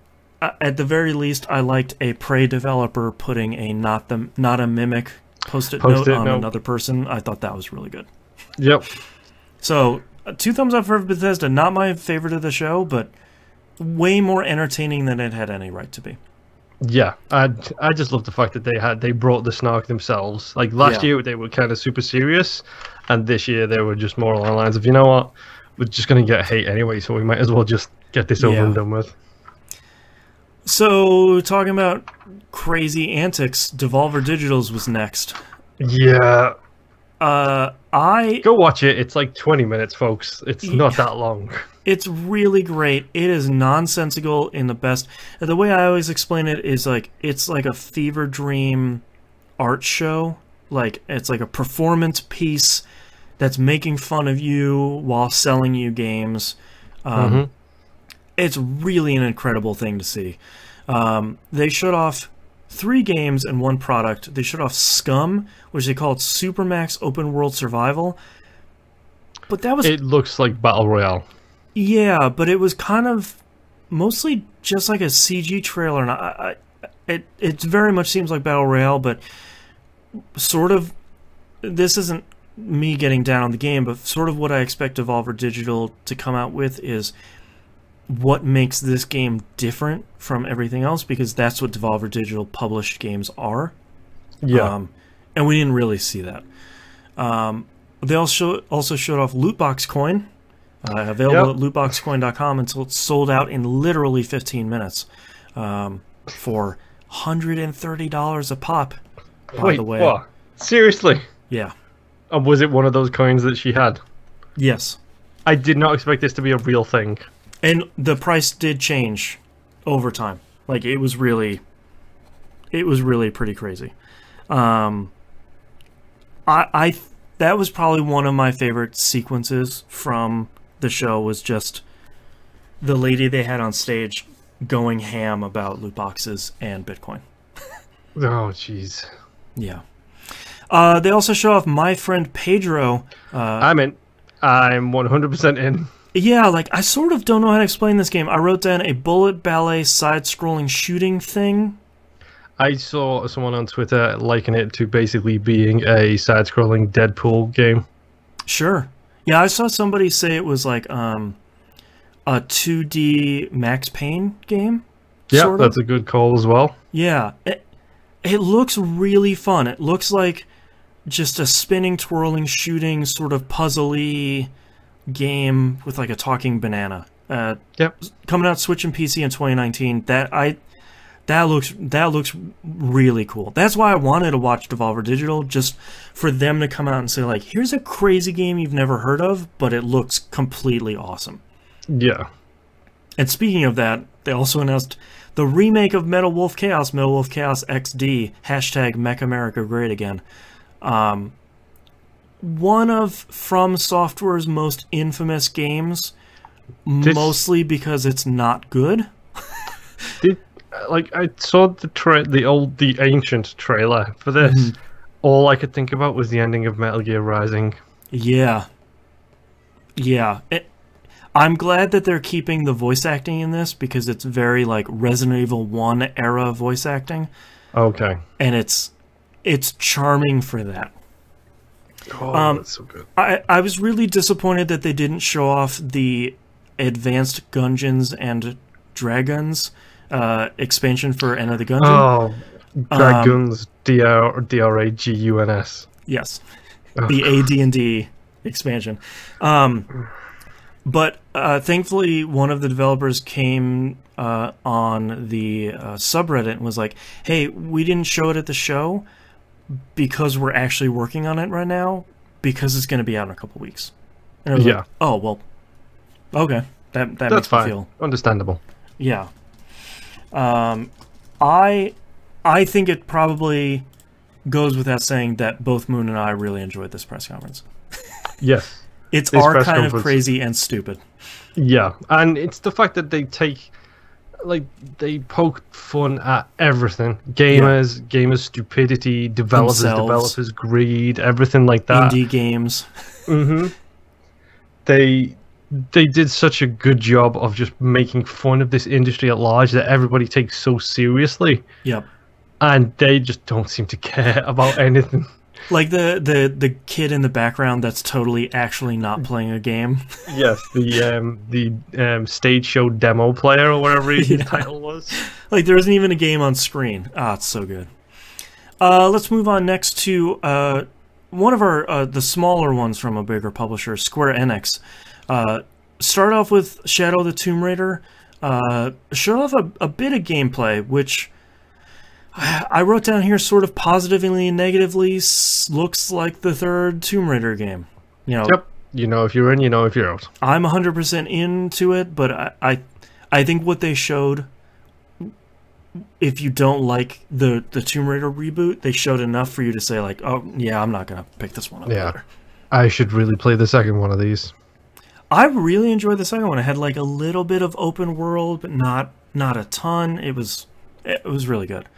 at the very least, I liked a Prey developer putting a not a mimic post-it note on another person. I thought that was really good. Yep. So, 2 thumbs up for Bethesda. Not my favorite of the show, but way more entertaining than it had any right to be. Yeah, I just love the fact that they brought the snark themselves. Like last year, they were kind of super serious, and this year they were just more along the lines of, you know what, we're just going to get hate anyway, so we might as well just get this over and done with. So, talking about crazy antics, Devolver Digital's was next. Yeah. Go watch it. It's like 20 minutes, folks. It's not that long. It's really great. It is nonsensical in the best. The way I always explain it is like it's like a fever dream art show. Like it's like a performance piece that's making fun of you while selling you games. It's really an incredible thing to see. They showed off 3 games and 1 product. They showed off Scum, which they called Supermax Open World Survival. But that was... It looks like Battle Royale. Yeah, but it was kind of mostly just like a CG trailer. And it very much seems like Battle Royale, but sort of... This isn't me getting down on the game, but sort of what I expect Devolver Digital to come out with is what makes this game different from everything else, because that's what Devolver Digital published games are. Yeah. And we didn't really see that. They also showed off Lootbox Coin, available at lootboxcoin.com, until it's sold out in literally 15 minutes for $130 a pop, by the way. What? Seriously? Yeah. Was it one of those coins that she had? Yes. I did not expect this to be a real thing. And the price did change over time. Like it was really pretty crazy. That was probably one of my favorite sequences from the show, was just the lady they had on stage going ham about loot boxes and Bitcoin. Oh, jeez. Yeah. They also show off My Friend Pedro. I'm in. I'm 100% in. Yeah, like, I sort of don't know how to explain this game. I wrote down a bullet ballet side-scrolling shooting thing. I saw someone on Twitter liken it to basically being a side-scrolling Deadpool game. Sure. Yeah, I saw somebody say it was like a 2D Max Payne game. Yeah, that's a good call as well. Yeah. It looks really fun. It looks like just a spinning, twirling, shooting, sort of puzzly game with like a talking banana. Coming out Switch and PC in 2019. That looks really cool. That's why I wanted to watch Devolver Digital, just for them to come out and say like, here's a crazy game you've never heard of, but it looks completely awesome. Yeah. And speaking of that, they also announced the remake of Metal Wolf Chaos XD, hashtag Mech America Great Again. One of From Software's most infamous games, mostly because it's not good. I saw the ancient trailer for this. All I could think about was the ending of Metal Gear Rising. Yeah. I'm glad that they're keeping the voice acting in this, because it's very like Resident Evil 1 era voice acting. Okay. And it's charming for that. Oh, that's so good. I was really disappointed that they didn't show off the Advanced Gungeons and Dragons expansion for Enter the Gungeon. Oh, Draguns, Draguns. Yes, the AD&D expansion. But thankfully, one of the developers came on the subreddit and was like, "Hey, we didn't show it at the show because we're actually working on it right now because it's going to be out in a couple weeks." And I was like, "Oh well, okay, that That's makes fine. me feel Understandable." Yeah. I think it probably goes without saying that both Moon and I really enjoyed this press conference. Yes. It's our kind of crazy and stupid. Yeah, and it's the fact that they they poke fun at everything. Gamers stupidity, developers greed, everything like that. Indie games. Mm-hmm. They did such a good job of just making fun of this industry at large that everybody takes so seriously. Yep. And they just don't seem to care about anything. Like the kid in the background that's totally actually not playing a game. Yes, the stage show demo player or whatever his title was. Like there isn't even a game on screen. Ah, it's so good. Let's move on next to one of our the smaller ones from a bigger publisher, Square Enix. Start off with Shadow the Tomb Raider. Showed off a bit of gameplay, which I wrote down here sort of positively and negatively. Looks like the third Tomb Raider game. You know, yep. You know if you're in, you know if you're out. I'm 100% into it, but I think what they showed, if you don't like the Tomb Raider reboot, they showed enough for you to say like, oh yeah, I'm not gonna pick this one up. Yeah, later. I should really play the second one of these. I really enjoyed the second one. It had like a little bit of open world, but not a ton. It was really good.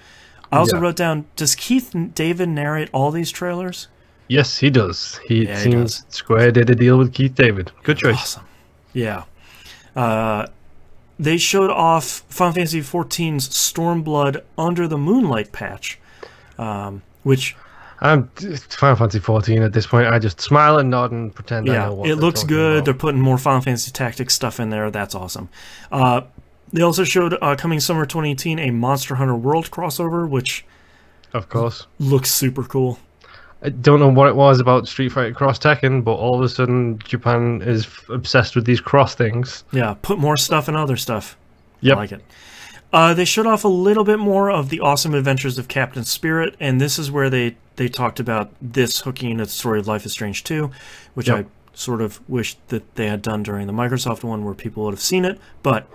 I also wrote down, does Keith David narrate all these trailers? Yes, he does. It seems Square did a deal with Keith David. Good choice. Awesome. Yeah. They showed off Final Fantasy XIV's Stormblood Under the Moonlight patch, which... Final Fantasy XIV at this point. I just smile and nod and pretend I know what it looks good. About. They're putting more Final Fantasy Tactics stuff in there. That's awesome. They also showed coming summer 2018 a Monster Hunter World crossover, which of course looks super cool. I don't know what it was about Street Fighter Cross Tekken, but all of a sudden Japan is obsessed with these cross things. Yeah, put more stuff in other stuff. Yep. I like it. They showed off a little bit more of the awesome adventures of Captain Spirit, and this is where they talked about this hooking into the story of Life is Strange 2, which I sort of wished that they had done during the Microsoft one where people would have seen it, but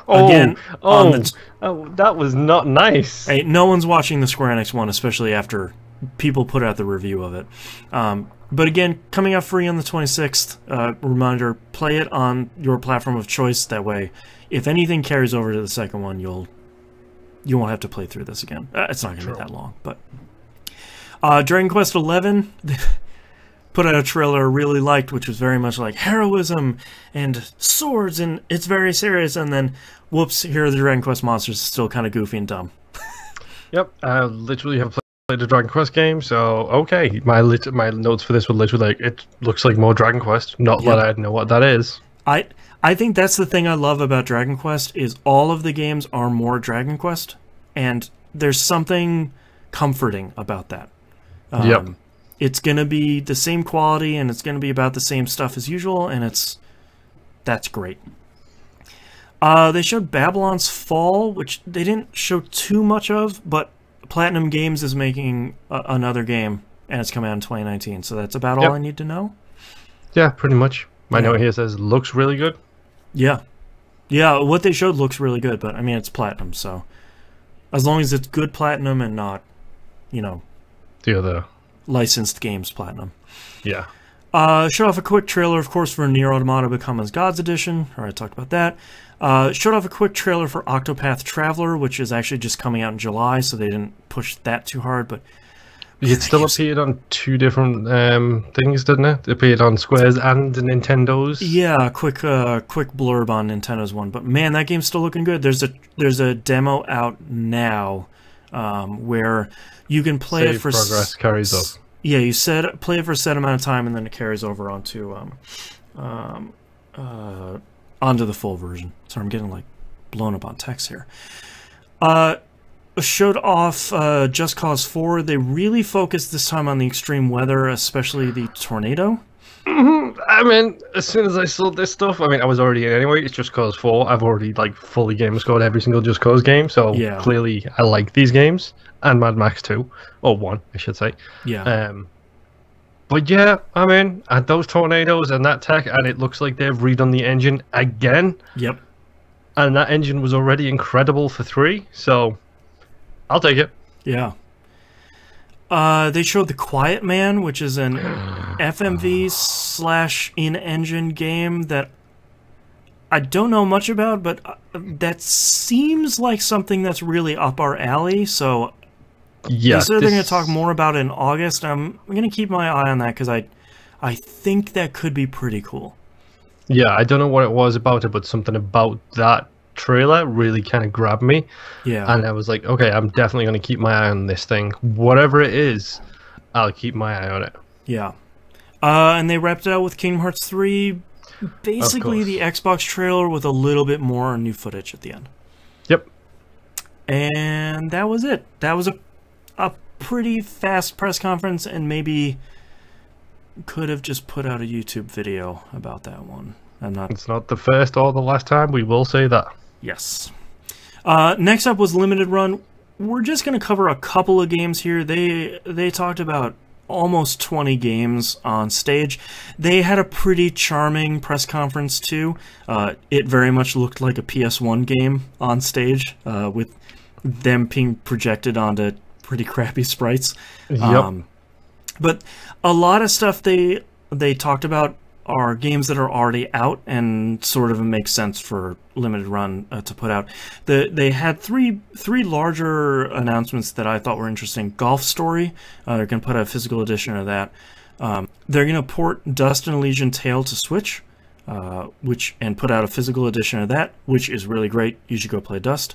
again, that was not nice. Hey, no one's watching the Square Enix one, especially after people put out the review of it. But again, coming out free on the 26th, reminder, play it on your platform of choice, that way if anything carries over to the second one, you won't have to play through this again. It's not going to be that long. But Dragon Quest XI put out a trailer I really liked, which was very much like heroism and swords, and it's very serious. And then, whoops, here are the Dragon Quest monsters, still kind of goofy and dumb. Yep, I literally have played the Dragon Quest game, so okay. My notes for this were literally like, it looks like more Dragon Quest. Not that I know what that is. I think that's the thing I love about Dragon Quest is all of the games are more Dragon Quest, and there's something comforting about that. It's going to be the same quality, and it's going to be about the same stuff as usual, and that's great. They showed Babylon's Fall, which they didn't show too much of, but Platinum Games is making another game, and it's coming out in 2019, so that's about all I need to know. Yeah, pretty much. My note here says, looks really good. Yeah. Yeah, what they showed looks really good, but, I mean, it's Platinum, so... As long as it's good Platinum and not, the other... licensed games Platinum. Yeah. Showed off a quick trailer, of course, for Nier Automata Become as Gods Edition. Alright, talked about that. Showed off a quick trailer for Octopath Traveler, which is actually just coming out in July, so they didn't push that too hard, but... It still appeared on two different things, didn't it? It appeared on Square's and Nintendo's. Yeah, quick blurb on Nintendo's one. But man, that game's still looking good. There's a demo out now where you can play it for progress carries up. Yeah, you play it for a set amount of time, and then it carries over onto onto the full version. Sorry, I'm getting like blown up on text here. Showed off Just Cause 4. They really focused this time on the extreme weather, especially the tornado. I mean, as soon as I saw this stuff, I mean, I was already in anyway. It's Just Cause 4. I've already like fully game scored every single Just Cause game, so clearly I like these games, and Mad Max 2, or 1, I should say. Yeah. But yeah, I mean, and those tornadoes and that tech, and it looks like they've redone the engine again. Yep. And that engine was already incredible for 3, so I'll take it. Yeah. They showed The Quiet Man, which is an FMV / in-engine game that I don't know much about, but that seems like something that's really up our alley, so yeah, they said they're going to talk more about it in August. I'm going to keep my eye on that because I think that could be pretty cool. Yeah, I don't know what it was about it, but something about that trailer really kind of grabbed me. Yeah. And I was like, okay, I'm definitely going to keep my eye on this thing. Whatever it is, I'll keep my eye on it. Yeah. And they wrapped it out with Kingdom Hearts 3, basically the Xbox trailer with a little bit more new footage at the end. Yep. And that was it. That was a pretty fast press conference, and maybe could have just put out a YouTube video about that one. It's not the first or the last time, we will say that. Yes. Next up was Limited Run. We're just going to cover a couple of games here. They talked about almost 20 games on stage. They had a pretty charming press conference too. It very much looked like a PS1 game on stage, with them being projected onto pretty crappy sprites. Yep. But a lot of stuff they talked about are games that are already out and sort of makes sense for Limited Run to put out. They had three larger announcements that I thought were interesting. Golf Story, they're going to put out a physical edition of that. They're going to port Dust and Elysian Tail to Switch, and put out a physical edition of that, which is really great. You should go play Dust.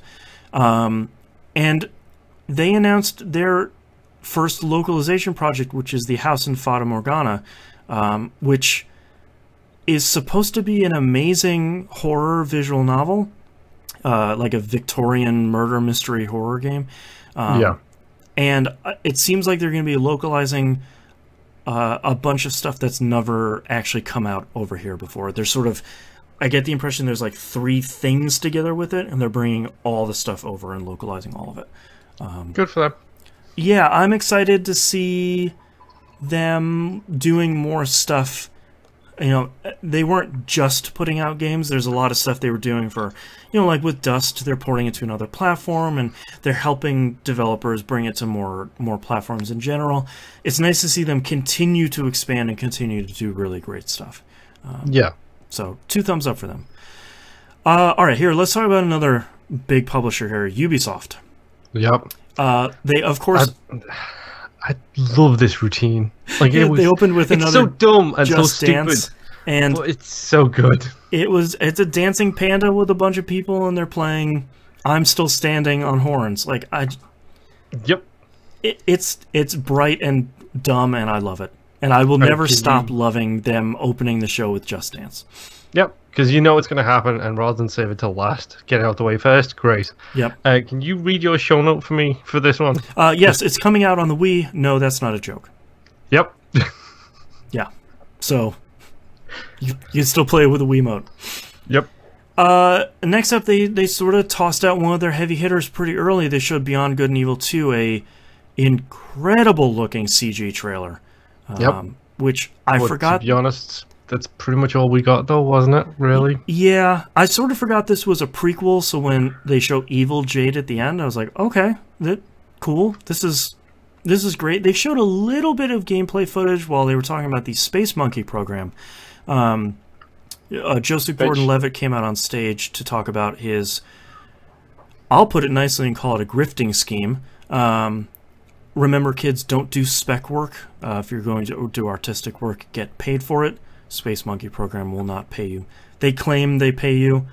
And they announced their first localization project, which is the House in Fata Morgana, which is supposed to be an amazing horror visual novel, like a Victorian murder mystery horror game. Yeah. And it seems like they're going to be localizing a bunch of stuff that's never actually come out over here before. There's sort of, I get the impression there's like 3 things together with it, and they're bringing all the stuff over and localizing all of it. Good for them. Yeah, I'm excited to see them doing more stuff. You know, they weren't just putting out games. There's a lot of stuff they were doing for, you know, like with Dust, they're porting it to another platform, and they're helping developers bring it to more platforms in general. It's nice to see them continue to expand and continue to do really great stuff. Yeah. So 2 thumbs up for them. All right, here, let's talk about another big publisher here, Ubisoft. Yep. They, of course... I love this routine. Like they opened with another. It's so dumb and Just so Dance, stupid, and but it's so good. It's a dancing panda with a bunch of people, and they're playing "I'm Still Standing" on horns. Like Yep. It's bright and dumb, and I love it. And I will never stop loving them opening the show with Just Dance. Yep, because you know it's going to happen, and rather than save it till last, get it out the way first. Great. Yep. Can you read your show note for me for this one? Yes, it's coming out on the Wii. No, that's not a joke. Yep. Yeah. So you can still play it with a Wiimote. Yep. Next up, they sort of tossed out one of their heavy hitters pretty early. They showed Beyond Good and Evil 2, a incredible looking CG trailer. Yep. Which I forgot. To be honest, that's pretty much all we got, though, wasn't it? Really? Yeah, I sort of forgot this was a prequel. So when they show Evil Jade at the end, I was like, okay, cool. This is great. They showed a little bit of gameplay footage while they were talking about the Space Monkey program. Joseph Gordon-Levitt came out on stage to talk about his, I'll put it nicely and call it a grifting scheme. Remember, kids, don't do spec work. If you're going to do artistic work, get paid for it. Space Monkey program will not pay you. They claim they pay you.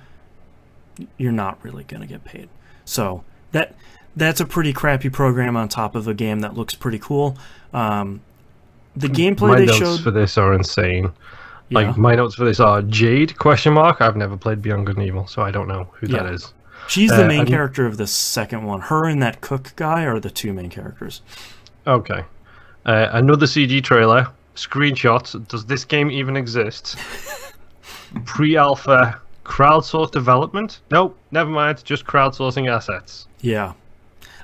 You're not really going to get paid. So that's a pretty crappy program on top of a game that looks pretty cool. the gameplay my they notes showed for this are insane. yeah. Like, my notes for this are Jade, question mark. I've never played Beyond Good and Evil, so I don't know who that is. She's the main character of the second one. Her and that cook guy are the two main characters. Okay. Another CG trailer. Screenshots. Does this game even exist? Pre-alpha. Crowdsourced development? Nope, never mind. Just crowdsourcing assets. Yeah.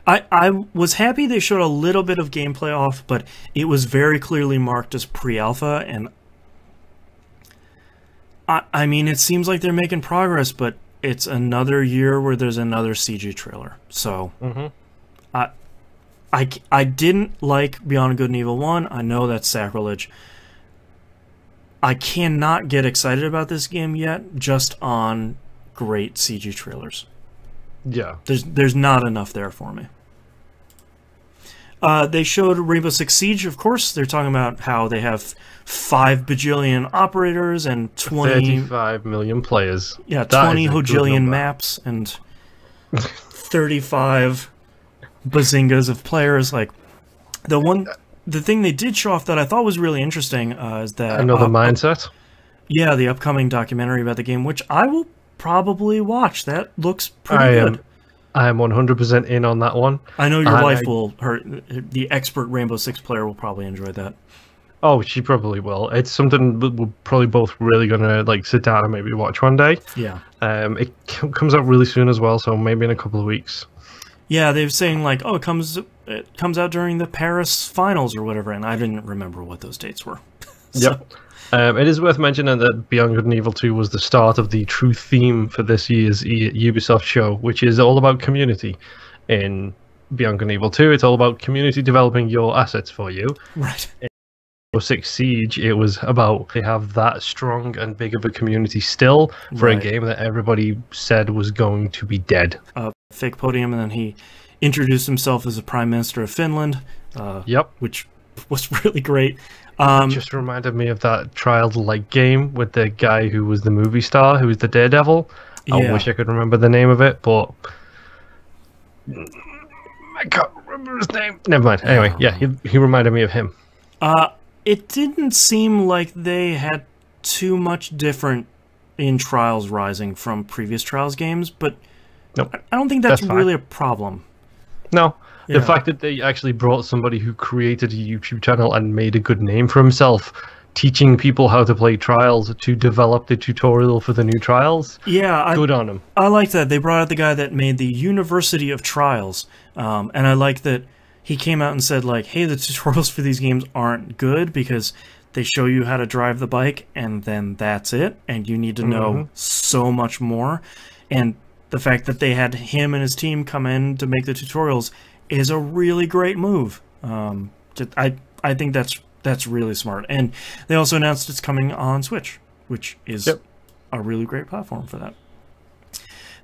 I was happy they showed a little bit of gameplay off, but it was very clearly marked as pre-alpha, and I mean, it seems like they're making progress, but it's another year where there's another CG trailer. So, I didn't like Beyond Good and Evil 1. I know that's sacrilege. I cannot get excited about this game yet, just on great CG trailers. Yeah. There's not enough there for me. They showed Rainbow Six Siege, of course. They're talking about how they have 5 bajillion operators and 35 million players. Yeah, 20 hojillion maps and 35 bazingas of players. Like, the thing they did show off that I thought was really interesting is that... Another mindset? Yeah, the upcoming documentary about the game, which I will probably watch. That looks pretty good. I am 100% in on that one. I know your wife will... The expert Rainbow Six player will probably enjoy that. Oh, she probably will. It's something we're probably both really going to like sit down and maybe watch one day. Yeah. It comes out really soon as well, so maybe in a couple of weeks. Yeah, they're saying like, oh, it comes out during the Paris finals or whatever, and I didn't remember what those dates were. So. Yep. It is worth mentioning that Beyond Good and Evil 2 was the start of the true theme for this year's Ubisoft show, which is all about community. In Beyond Good and Evil 2, it's all about community developing your assets for you. Right. In Rainbow Six Siege, it was about they have that strong and big of a community still for a game that everybody said was going to be dead. Fake podium, and then he introduced himself as the Prime Minister of Finland. Yep. Which was really great. Just reminded me of that Trials-like game with the guy who was the movie star, who was the Daredevil. Yeah. I wish I could remember the name of it, but I can't remember his name. Never mind. Anyway, yeah, he reminded me of him. It didn't seem like they had too much different in Trials Rising from previous Trials games, but nope. I don't think that's really a problem. No. The fact that they actually brought somebody who created a YouTube channel and made a good name for himself, teaching people how to play Trials to develop the tutorial for the new Trials. Yeah, good on them. I like that. They brought out the guy that made the University of Trials, and I like that he came out and said, like, hey, the tutorials for these games aren't good because they show you how to drive the bike, and then that's it, and you need to know so much more. And the fact that they had him and his team come in to make the tutorials is a really great move. I think that's really smart. And they also announced it's coming on Switch, which is a really great platform for that.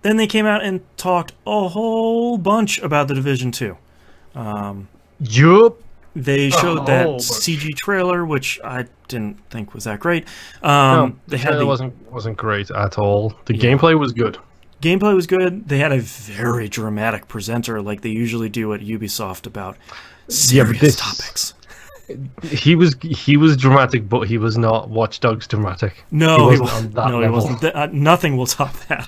Then they came out and talked a whole bunch about The Division 2. They showed that CG trailer, which I didn't think was that great. No, the trailer wasn't great at all. The gameplay was good. Gameplay was good. They had a very dramatic presenter, like they usually do at Ubisoft, about serious topics. He was dramatic, but he was not Watch Dogs dramatic. No, he wasn't. He wasn't. Nothing will top that.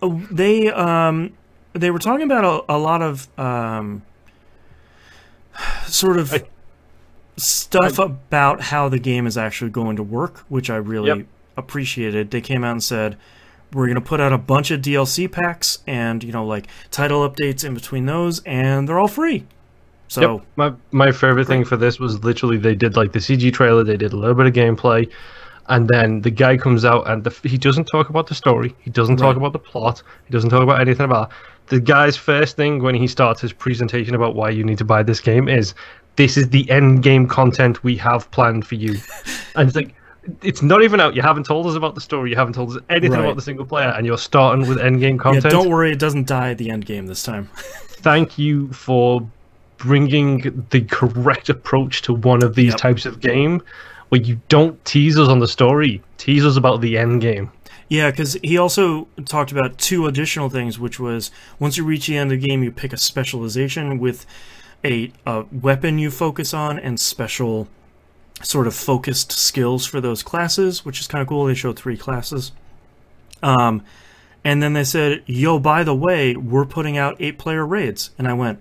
They were talking about a lot of sort of stuff about how the game is actually going to work, which I really appreciated. They came out and said, we're going to put out a bunch of DLC packs and, you know, like title updates in between those, and they're all free. So my favorite thing for this was literally they did like the CG trailer, they did a little bit of gameplay, and then the guy comes out and he doesn't talk about the story, he doesn't talk about the plot, he doesn't talk about anything about it. The guy's first thing when he starts his presentation about why you need to buy this game is, this is the end game content we have planned for you. And it's like, it's not even out. You haven't told us about the story. You haven't told us anything about the single player, and you're starting with end game content. Yeah, don't worry, it doesn't die at the end game this time. Thank you for bringing the correct approach to one of these types of game, where you don't tease us on the story, tease us about the end game. Yeah, because he also talked about 2 additional things, which was once you reach the end of the game, you pick a specialization with a weapon you focus on and special sort of focused skills for those classes, which is kind of cool. They showed 3 classes. And then they said, yo, by the way, we're putting out 8-player raids. And I went,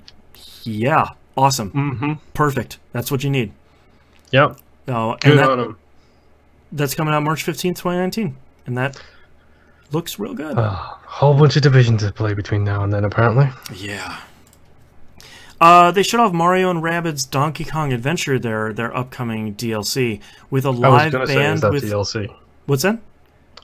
yeah, awesome. Perfect. That's what you need. Yep. And that's coming out March 15th, 2019. And that looks real good. Whole bunch of division to play between now and then, apparently. Yeah. They showed off Mario and Rabbids Donkey Kong Adventure, their upcoming DLC, with a live band with DLC. What's that?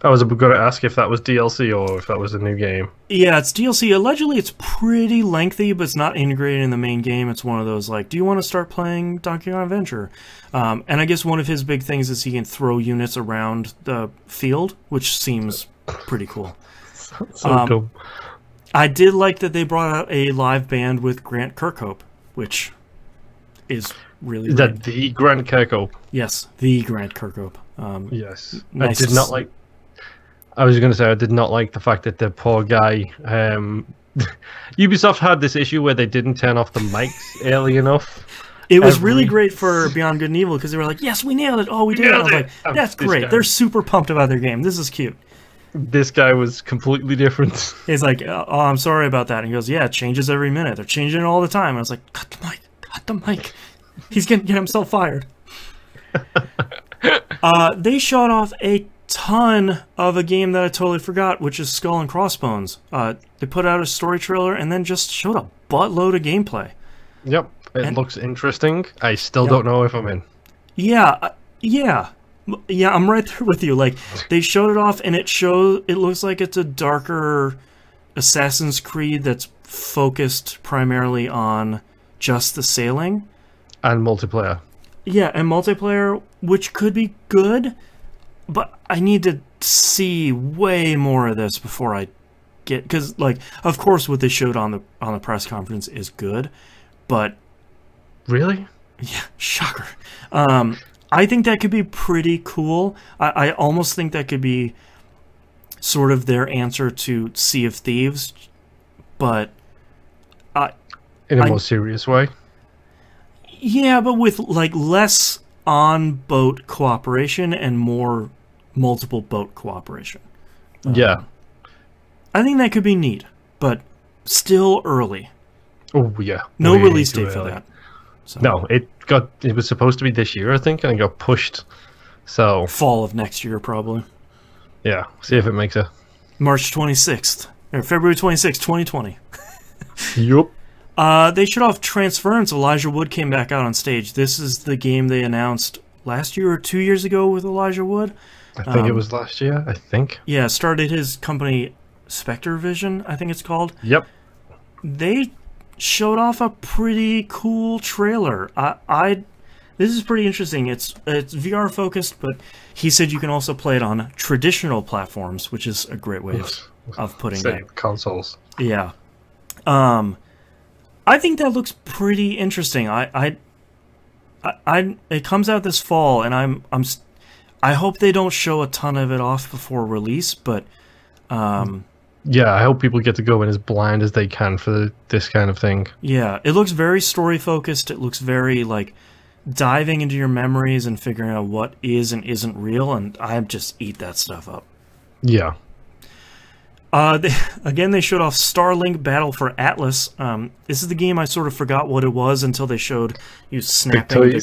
I was going to ask if that was DLC or if that was a new game. Yeah, it's DLC. Allegedly, it's pretty lengthy, but it's not integrated in the main game. It's one of those, like, do you want to start playing Donkey Kong Adventure? And I guess one of his big things is he can throw units around the field, which seems pretty cool. So cool. I did like that they brought out a live band with Grant Kirkhope, which is really Is that the Grant Kirkhope? Yes, the Grant Kirkhope. Yes. Nice. I did not like... I was going to say, I did not like the fact that the poor guy... Ubisoft had this issue where they didn't turn off the mics early enough. It was really great for Beyond Good and Evil, because they were like, yes, we nailed it. Oh, we did it. I was like, that's great. They're super pumped about their game. This is cute. This guy was completely different. He's like, oh, I'm sorry about that. And he goes, yeah, it changes every minute. They're changing it all the time. And I was like, cut the mic. Cut the mic. He's going to get himself fired. They showed off a ton of a game that I totally forgot, which is Skull and Crossbones. They put out a story trailer and then just showed a buttload of gameplay. Yep, it looks interesting. I still don't know if I'm in. Yeah, I'm right there with you. Like, they showed it off, and it looks like it's a darker Assassin's Creed that's focused primarily on just the sailing. And multiplayer. Yeah, and multiplayer, which could be good, but I need to see way more of this before I get... Because, like, of course what they showed on the press conference is good, but... Really? Yeah, shocker. I think that could be pretty cool. I almost think that could be sort of their answer to Sea of Thieves, but... in a more serious way? Yeah, but with, like, less on-boat cooperation and more multiple boat cooperation. Yeah. I think that could be neat, but still early. Oh, yeah. No release date for that. So. No, it was supposed to be this year, I think, and it got pushed. So fall of next year, probably. Yeah, see if it makes it. March 26th, or February 26th, 2020. Yup. They showed off Transference. Elijah Wood came back out on stage. This is the game they announced last year or 2 years ago with Elijah Wood. I think it was last year, I think. Yeah, started his company Spectre Vision, I think it's called. Yep. They showed off a pretty cool trailer. This is pretty interesting. It's VR focused, but he said you can also play it on traditional platforms, which is a great way of putting it. Consoles. Yeah. I think that looks pretty interesting. It comes out this fall, and I hope they don't show a ton of it off before release, but yeah, I hope people get to go in as blind as they can for this kind of thing. Yeah, it looks very story focused. It looks very like diving into your memories and figuring out what is and isn't real, and I just eat that stuff up. Yeah. They showed off Starlink Battle for Atlas. This is the game I sort of forgot what it was until they showed you snapping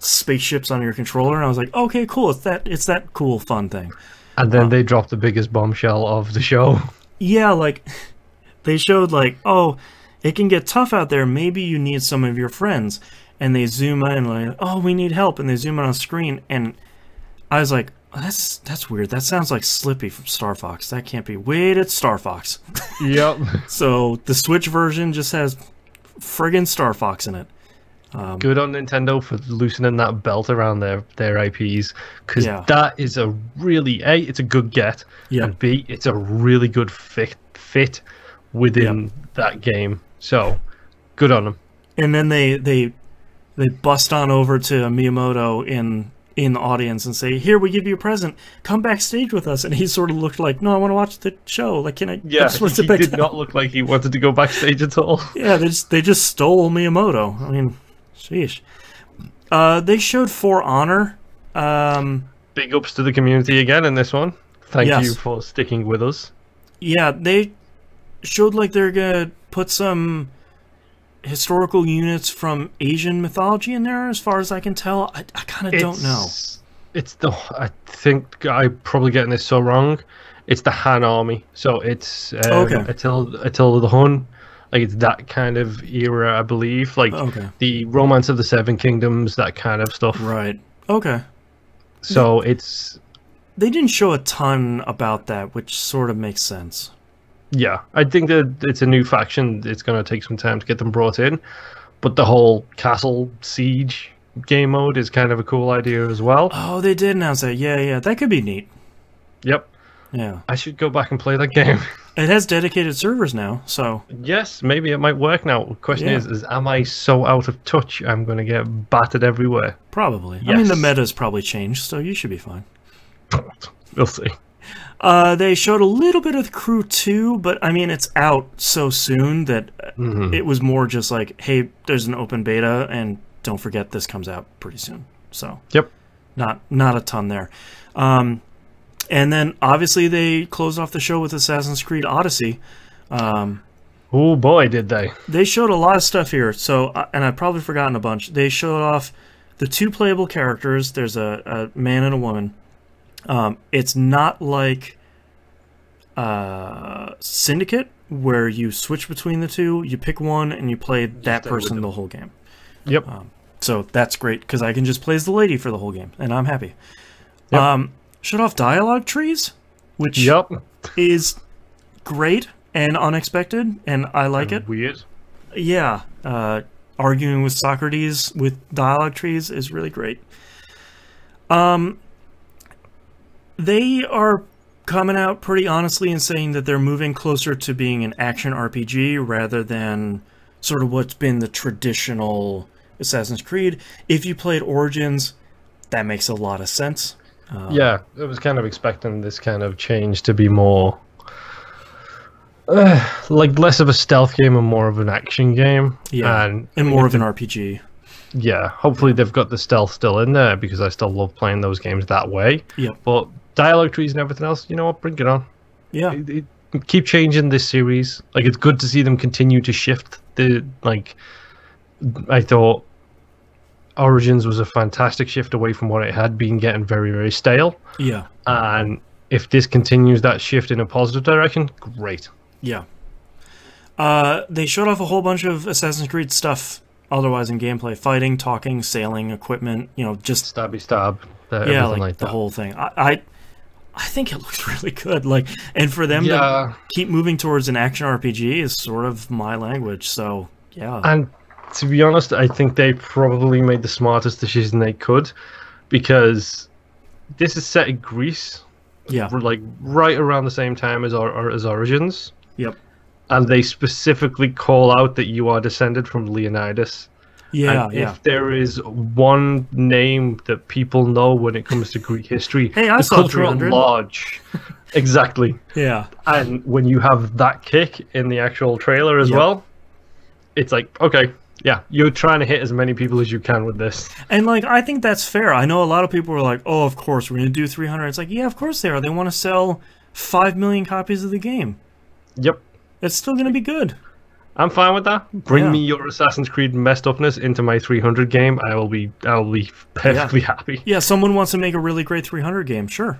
spaceships on your controller, and I was like, okay, cool, it's that cool, fun thing. And then they dropped the biggest bombshell of the show. Yeah, like, they showed, like, oh, it can get tough out there, maybe you need some of your friends. And they zoom in, like, oh, we need help, and they zoom in on screen, and I was like, oh, that's weird. That sounds like Slippy from Star Fox. That can't be. Wait, it's Star Fox. Yep. So the Switch version just has friggin' Star Fox in it. Good on Nintendo for loosening that belt around their IPs, because that is a really A, it's a good get, and B, it's a really good fit within that game. So good on them. And then they bust on over to Miyamoto in in the audience and say, "Here, we give you a present. Come backstage with us." And he sort of looked like, "No, I want to watch the show. Like, can I?" Yeah, I just want to he sit back did down. not look like he wanted to go backstage at all. Yeah, they just stole Miyamoto. I mean, sheesh. They showed For Honor. Big ups to the community again in this one. Thank Yes. you for sticking with us. Yeah, they showed like they're gonna put some historical units from Asian mythology in there, as far as I can tell. I kind of don't know. I think I'm probably getting this so wrong. It's the Han army, so it's Okay. Attila the Hun. Like, it's that kind of era, I believe. Like Okay. the Romance of the Seven Kingdoms, that kind of stuff. Right. Okay. So it's They didn't show a ton about that, which sort of makes sense. yeah. I think that it's a new faction. It's going to take some time to get them brought in, but the whole castle siege game mode is kind of a cool idea as well. Oh, they did announce that. Yeah, that could be neat. Yep. Yeah. I should go back and play that game. It has dedicated servers now, so Yes, maybe it might work now. The question Yeah. is am I so out of touch I'm going to get battered everywhere? probably. I Yes. mean, the meta's probably changed, so you should be fine. We'll see. They showed a little bit of Crew 2, but I mean, it's out so soon that it was more just like, hey, there's an open beta, and don't forget this comes out pretty soon. So, Yep. not a ton there. And then, obviously, they closed off the show with Assassin's Creed Odyssey. Oh boy, did they. They showed a lot of stuff here, so, and I've probably forgotten a bunch. They showed off the 2 playable characters. There's a man and a woman. It's not like Syndicate, where you switch between the two, you pick one, and you play that stay with person them. the whole game. Yep. So that's great, because I can just play as the lady for the whole game, and I'm happy. Yep. Showed off dialogue trees, which Yep. is great and unexpected, and I like it. Weird. Yeah, arguing with Socrates with dialogue trees is really great. They are coming out pretty honestly and saying that they're moving closer to being an action RPG rather than sort of what's been the traditional Assassin's Creed. If you played Origins, that makes a lot of sense. Yeah, I was kind of expecting this kind of change to be more like less of a stealth game and more of an action game. Yeah, and more of an RPG. Yeah, hopefully they've got the stealth still in there, because I still love playing those games that way. Yep. But dialogue trees and everything else, you know what, bring it on. Yeah. Keep changing this series. Like, it's good to see them continue to shift the, like, I thought Origins was a fantastic shift away from what it had been getting very, very stale. Yeah. And if this continues that shift in a positive direction, great. Yeah. They showed off a whole bunch of Assassin's Creed stuff otherwise in gameplay. Fighting, talking, sailing, equipment, just... Stabby stab. Yeah, everything like the that. whole thing. I think it looks really good. Like, and for them to keep moving towards an action RPG is sort of my language, so, yeah. And to be honest, I think they probably made the smartest decision they could, because this is set in Greece. Yeah. Like right around the same time as Origins. Yep. And they specifically call out that you are descended from Leonidas. Yeah, and yeah. if there is one name that people know when it comes to Greek history, Hey, I the saw culture at 300. large. Exactly. Yeah. And when you have that kick in the actual trailer as Yep. well, it's like, okay, yeah, you're trying to hit as many people as you can with this. And, like, I think that's fair. I know a lot of people are like, oh, of course, we're going to do 300. It's like, yeah, of course they are. They want to sell 5 million copies of the game. Yep. It's still going to be good. I'm fine with that. Bring Yeah. me your Assassin's Creed messed upness into my 300 game. I will be perfectly happy. Yeah, someone wants to make a really great 300 game. Sure.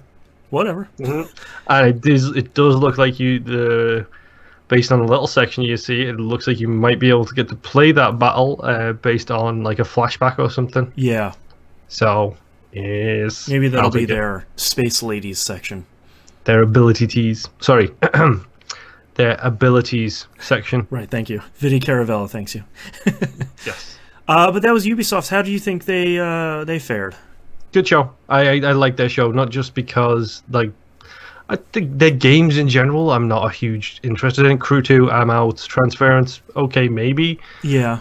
Whatever. And it does look like based on the little section you see, it looks like you might be able to get to play that battle based on like a flashback or something. Yeah. So, yes. Maybe that'll I'll be take it. their Space Ladies section. Their abilities. Sorry. Their abilities section. Right, thank you. Vidi Caravella thanks you. Yes. But that was Ubisoft. How do you think they fared? Good show. I like their show, not just because, like, I think their games in general I'm not a huge interested in. Crew 2, I'm out. Transference, okay, maybe. Yeah.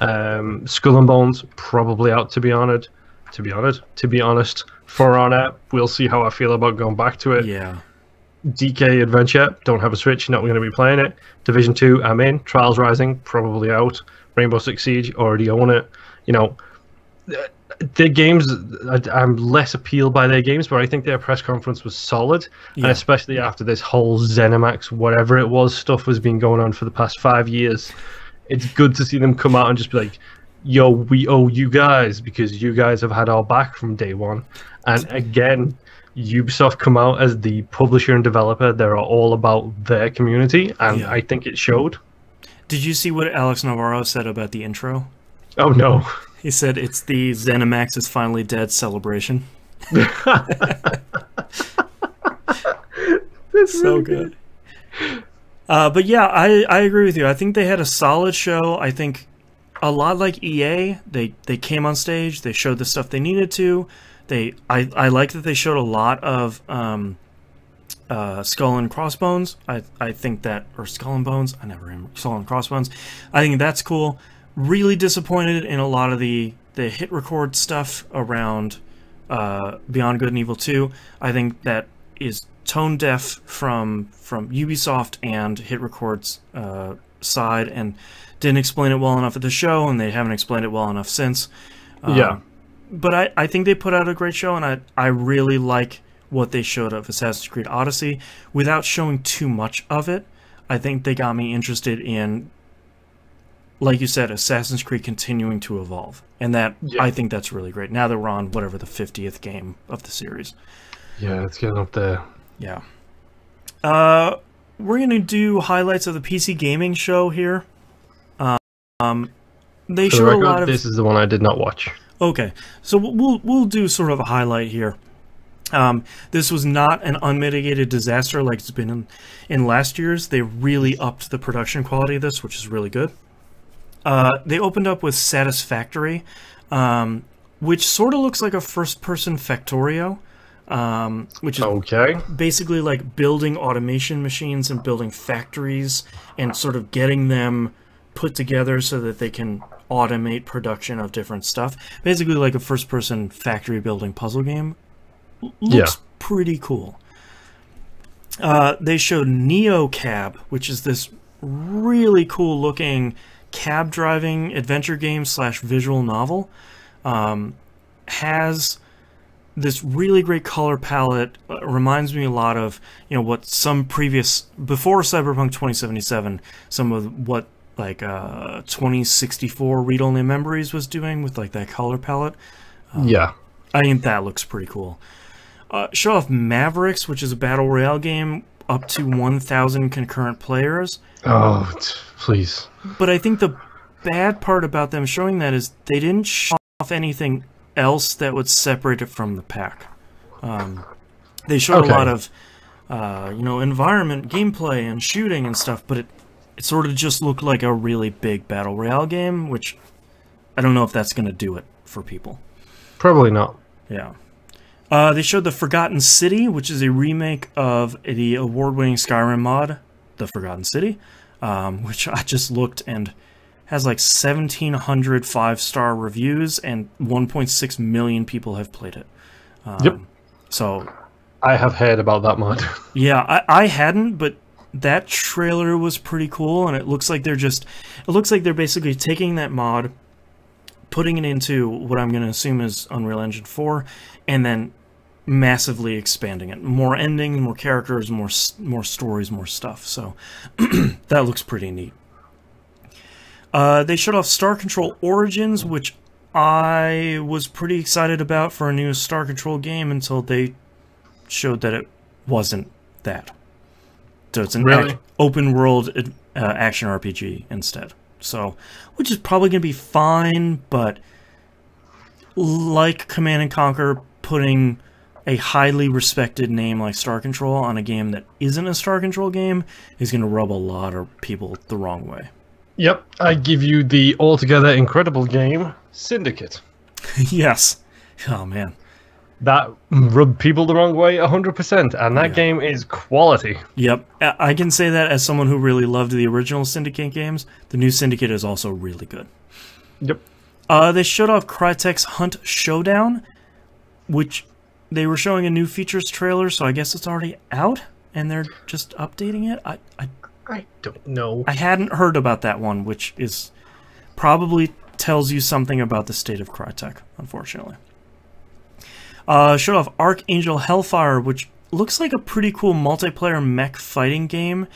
Skull and Bones, probably out, to be honest. to be honest. For Honor, we'll see how I feel about going back to it. Yeah. DK Adventure, don't have a Switch, not going to be playing it. Division 2, I'm in. Trials Rising, probably out. Rainbow Six Siege, already own it. You know, their games, I'm less appealed by their games, but I think their press conference was solid. Yeah. And especially after this whole ZeniMax, whatever it was, stuff has been going on for the past 5 years. It's good to see them come out and just be like, yo, we owe you guys because you guys have had our back from day one. And again, Ubisoft come out as the publisher and developer. They're all about their community, and I think it showed. Did you see what Alex Navarro said about the intro? Oh, no. He said it's the ZeniMax is finally dead celebration. So good. But yeah, I agree with you. I think they had a solid show. I think a lot like EA, they came on stage, they showed the stuff they needed to. I like that they showed a lot of Skull and Crossbones. I think that, or Skull and Bones. I never remember. Skull and Crossbones. I think that's cool. Really disappointed in a lot of the hit record stuff around Beyond Good and Evil 2. I think that is tone deaf from Ubisoft and hit record's side, and didn't explain it well enough at the show, and they haven't explained it well enough since. But I think they put out a great show, and I really like what they showed of Assassin's Creed Odyssey. Without showing too much of it, I think they got me interested in, like you said, Assassin's Creed continuing to evolve. And that I think that's really great. Now that we're on, whatever, the 50th game of the series. Yeah, it's getting up there. Yeah. We're going to do highlights of the PC gaming show here. They showed a lot of... This is the one I did not watch. Okay, so we'll do sort of a highlight here. This was not an unmitigated disaster like it's been in last year's. They really upped the production quality of this, which is really good. They opened up with Satisfactory, which sort of looks like a first-person Factorio, which is basically like building automation machines and building factories and sort of getting them put together so that they can automate production of different stuff. Basically like a first-person factory building puzzle game. Looks pretty cool. They showed Neo Cab, which is this really cool-looking cab driving adventure game / visual novel. Has this really great color palette. Reminds me a lot of, you know, what some previous, before Cyberpunk 2077, some of what like 2064 Read Only Memories was doing with like that color palette. I think that looks pretty cool. Show off Mavericks, which is a battle royale game up to 1,000 concurrent players. Oh, please. But I think the bad part about them showing that is they didn't show off anything else that would separate it from the pack. They showed a lot of you know, environment, gameplay, and shooting and stuff, but it sort of just looked like a really big battle royale game, which I don't know if that's going to do it for people. Probably not. Yeah. They showed The Forgotten City, which is a remake of the award-winning Skyrim mod, The Forgotten City, which I just looked and has like 1,700 5-star reviews and 1.6 million people have played it. So I have heard about that mod. Yeah, I hadn't, but that trailer was pretty cool, and it looks like they're basically taking that mod, putting it into what I'm going to assume is Unreal Engine 4, and then massively expanding it. More endings, more characters, more stories, more stuff. So that looks pretty neat. They showed off Star Control Origins, which I was pretty excited about for a new Star Control game until they showed that it wasn't that. So it's an open world action RPG instead. So, which is probably going to be fine, but like Command & Conquer, putting a highly respected name like Star Control on a game that isn't a Star Control game is going to rub a lot of people the wrong way. Yep, I give you the altogether incredible game, Syndicate. Yes. Oh, man. That rubbed people the wrong way 100%, and that game is quality. Yep, I can say that as someone who really loved the original Syndicate games. The new Syndicate is also really good. Yep. They showed off Crytek's Hunt Showdown, which they were showing a new features trailer, so I guess it's already out, and they're just updating it. I don't know. I hadn't heard about that one, which is probably tells you something about the state of Crytek, unfortunately. Showed off Archangel Hellfire, which looks like a pretty cool multiplayer mech fighting game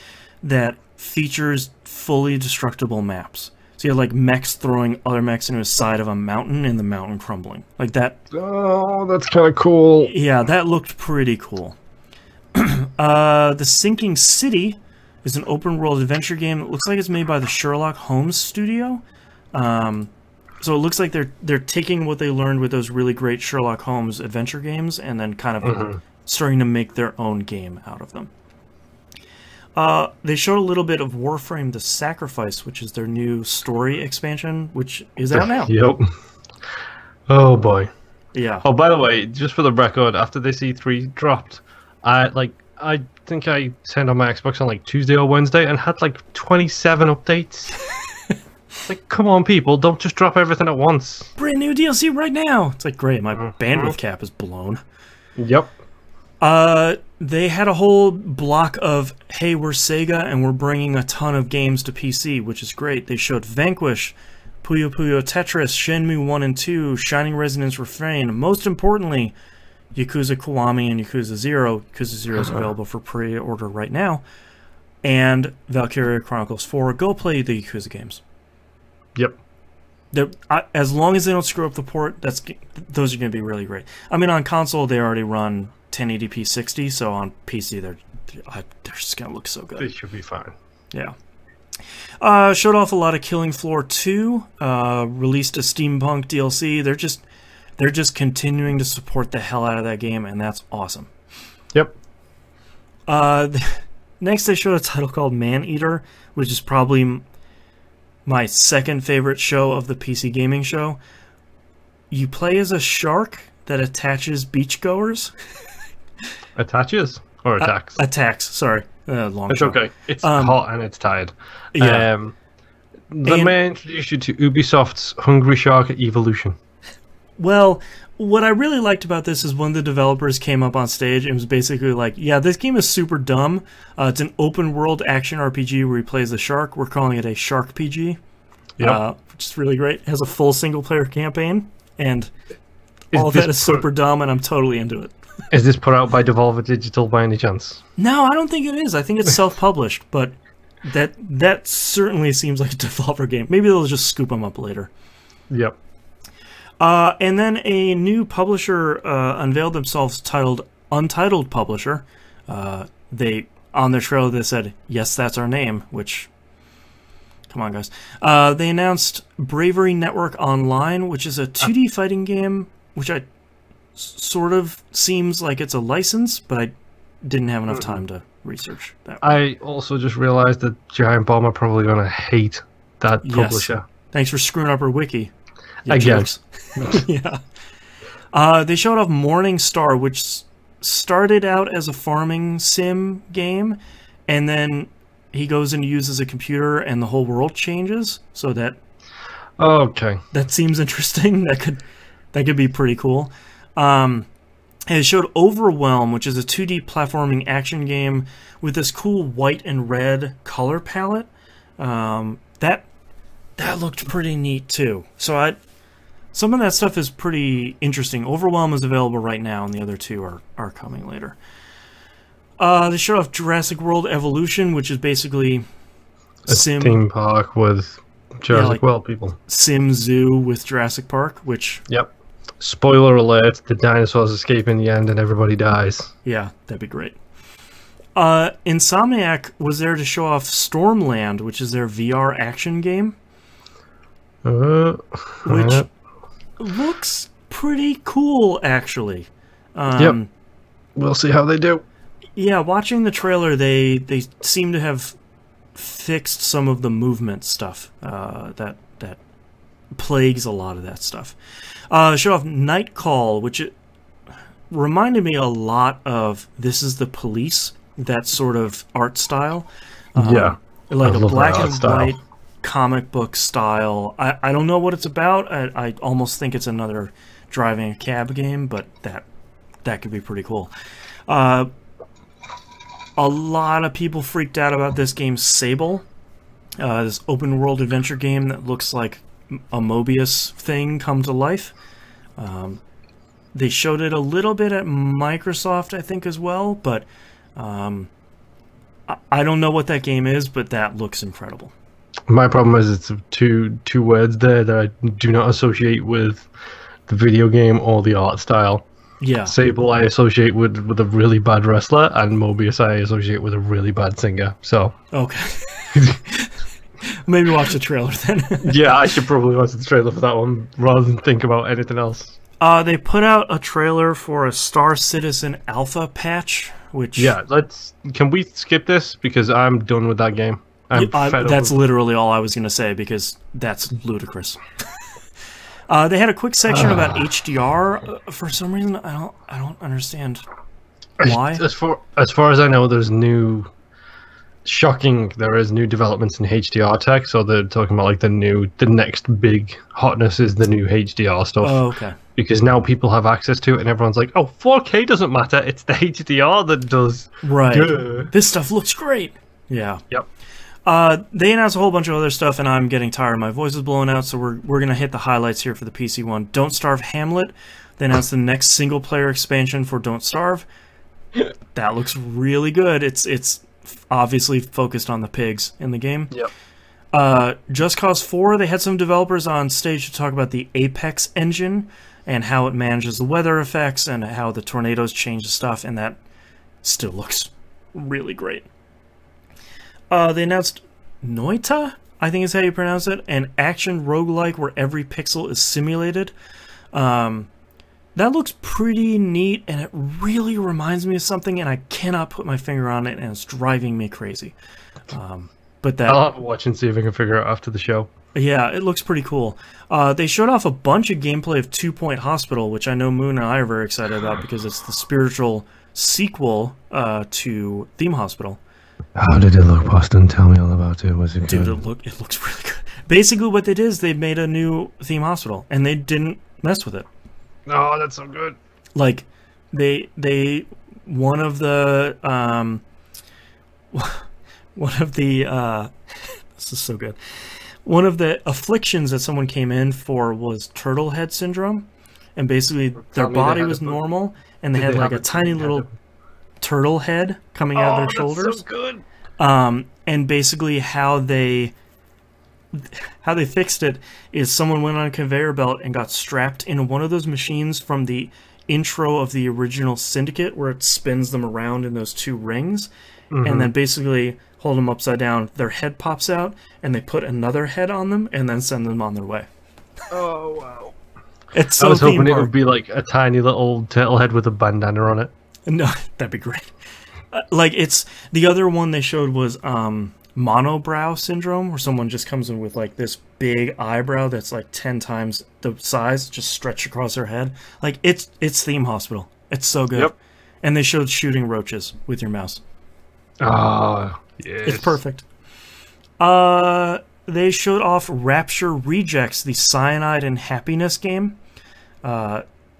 that features fully destructible maps. So you have like mechs throwing other mechs into the side of a mountain and the mountain crumbling. Like that. Oh, that's kind of cool. Yeah, that looked pretty cool. The Sinking City is an open world adventure game. It looks like it's made by the Sherlock Holmes studio. So it looks like they're taking what they learned with those really great Sherlock Holmes adventure games and then kind of starting to make their own game out of them. They showed a little bit of Warframe The Sacrifice, which is their new story expansion, which is out now. Yep. Oh boy. Yeah. Oh, by the way, just for the record, after this E3 dropped, I think I turned on my Xbox on like Tuesday or Wednesday and had like 27 updates. Like, come on, people, don't just drop everything at once. Brand new DLC right now. It's like, great, my bandwidth cap is blown. Yep. They had a whole block of, hey, we're Sega and we're bringing a ton of games to PC, which is great. They showed Vanquish, Puyo Puyo Tetris, Shenmue 1 and 2, Shining Resonance Refrain, most importantly, Yakuza Kiwami and Yakuza 0. Yakuza 0 is available for pre-order right now. And Valkyria Chronicles 4. Go play the Yakuza games. Yep. As long as they don't screw up the port, those are going to be really great. I mean, on console, they already run 1080p 60, so on PC, they're just going to look so good. They should be fine. Yeah. Showed off a lot of Killing Floor 2. Released a steampunk DLC. They're just continuing to support the hell out of that game, and that's awesome. Yep. Next, they showed a title called Maneater, which is probably my second favorite show of the PC gaming show. You play as a shark that attaches beachgoers. Attaches? Or attacks? Attacks, sorry. Long it's show. Okay. It's hot and it's tired. Yeah. Let me introduce you to Ubisoft's Hungry Shark Evolution. Well, what I really liked about this is when the developers came up on stage and was basically like, yeah, this game is super dumb. It's an open-world action RPG where he plays the shark. We're calling it a Shark PG, which is really great. It has a full single-player campaign, and all of that is super dumb, and I'm totally into it. Is this put out by Devolver Digital by any chance? No, I don't think it is. I think it's self-published, but that certainly seems like a Devolver game. Maybe they'll just scoop them up later. Yep. And then a new publisher unveiled themselves titled Untitled Publisher. On their trailer they said, yes, that's our name, which, come on guys. They announced Bravery Network Online, which is a 2D fighting game, which sort of seems like it's a license, but I didn't have enough time to research that one. I also just realized that Giant Bomb are probably going to hate that publisher. Thanks for screwing up our wiki. I guess. Yeah. They showed off Morning Star, which started out as a farming sim game, and then he goes and uses a computer, and the whole world changes. So that seems interesting. That could be pretty cool. And it showed Overwhelm, which is a 2D platforming action game with this cool white and red color palette. That looked pretty neat too. So some of that stuff is pretty interesting. Overwhelm is available right now, and the other two are coming later. They showed off Jurassic World Evolution, which is basically a theme park with Jurassic World people. Sim Zoo with Jurassic Park, which... Yep. Spoiler alert, the dinosaurs escape in the end and everybody dies. Yeah, that'd be great. Insomniac was there to show off Stormland, which is their VR action game. Which looks pretty cool, actually. Yep. We'll see how they do. Yeah, watching the trailer, they seem to have fixed some of the movement stuff that plagues a lot of that stuff. Show off Night Call, which reminded me a lot of This Is the Police, that sort of art style. Yeah. Like a black and white comic book style. I don't know what it's about. I almost think it's another driving a cab game, but that could be pretty cool. A lot of people freaked out about this game, Sable. This open world adventure game that looks like a Mobius thing come to life. They showed it a little bit at Microsoft, I think, as well, but I don't know what that game is, but that looks incredible. My problem is it's two words there that I do not associate with the video game or the art style. Yeah. Sable I associate with a really bad wrestler, and Mobius I associate with a really bad singer. So okay. Maybe watch the trailer then. Yeah, I should probably watch the trailer for that one rather than think about anything else. They put out a trailer for a Star Citizen Alpha patch, which... Yeah, can we skip this? Because I'm done with that game. That's literally all I was going to say, because that's ludicrous. They had a quick section about HDR. For some reason, I don't understand why. As far as I know, there's new... Shocking, there is new developments in HDR tech, so they're talking about like the next big hotness is the new HDR stuff. Oh, okay. Because now people have access to it, and everyone's like, "Oh, 4K doesn't matter; it's the HDR that does." Right. Duh. This stuff looks great. Yeah. Yep. They announced a whole bunch of other stuff, and I'm getting tired. My voice is blowing out, so we're gonna hit the highlights here for the PC one. Don't Starve Hamlet. They announced the next single player expansion for Don't Starve. That looks really good. It's obviously focused on the pigs in the game. Yep. Just Cause 4, they had some developers on stage to talk about the Apex engine and how it manages the weather effects and how the tornadoes change the stuff, and that still looks really great. They announced Noita, I think is how you pronounce it, an action roguelike where every pixel is simulated. That looks pretty neat, and it really reminds me of something, and I cannot put my finger on it, and it's driving me crazy. But that, I'll have to watch and see if I can figure it out after the show. Yeah, it looks pretty cool. They showed off a bunch of gameplay of 2 Point Hospital, which I know Moon and I are very excited about because it's the spiritual sequel to Theme Hospital. How did it look, Boston? Tell me all about it. Was it good? Dude, it looks really good. Basically, what they did is they made a new Theme Hospital, and they didn't mess with it. Oh, that's so good. Like, one of the this is so good. One of the afflictions that someone came in for was turtle head syndrome, and basically their body was normal, and they had like a tiny little turtle head coming out of their shoulders. That's so good. And basically how they fixed it is someone went on a conveyor belt and got strapped in one of those machines from the intro of the original Syndicate, where it spins them around in those two rings, and then basically hold them upside down. Their head pops out, and they put another head on them, and then send them on their way. Oh, wow. It's so I was hoping theme it would be like a tiny little turtle head with a bandana on it. No, that'd be great. Like, it's the other one they showed was monobrow syndrome, where someone just comes in with like this big eyebrow that's like 10 times the size, just stretched across their head. Like, it's Theme Hospital. It's so good. Yep. And they showed shooting roaches with your mouse. Ah, yes. It's perfect. They showed off Rapture Rejects, the Cyanide and Happiness game.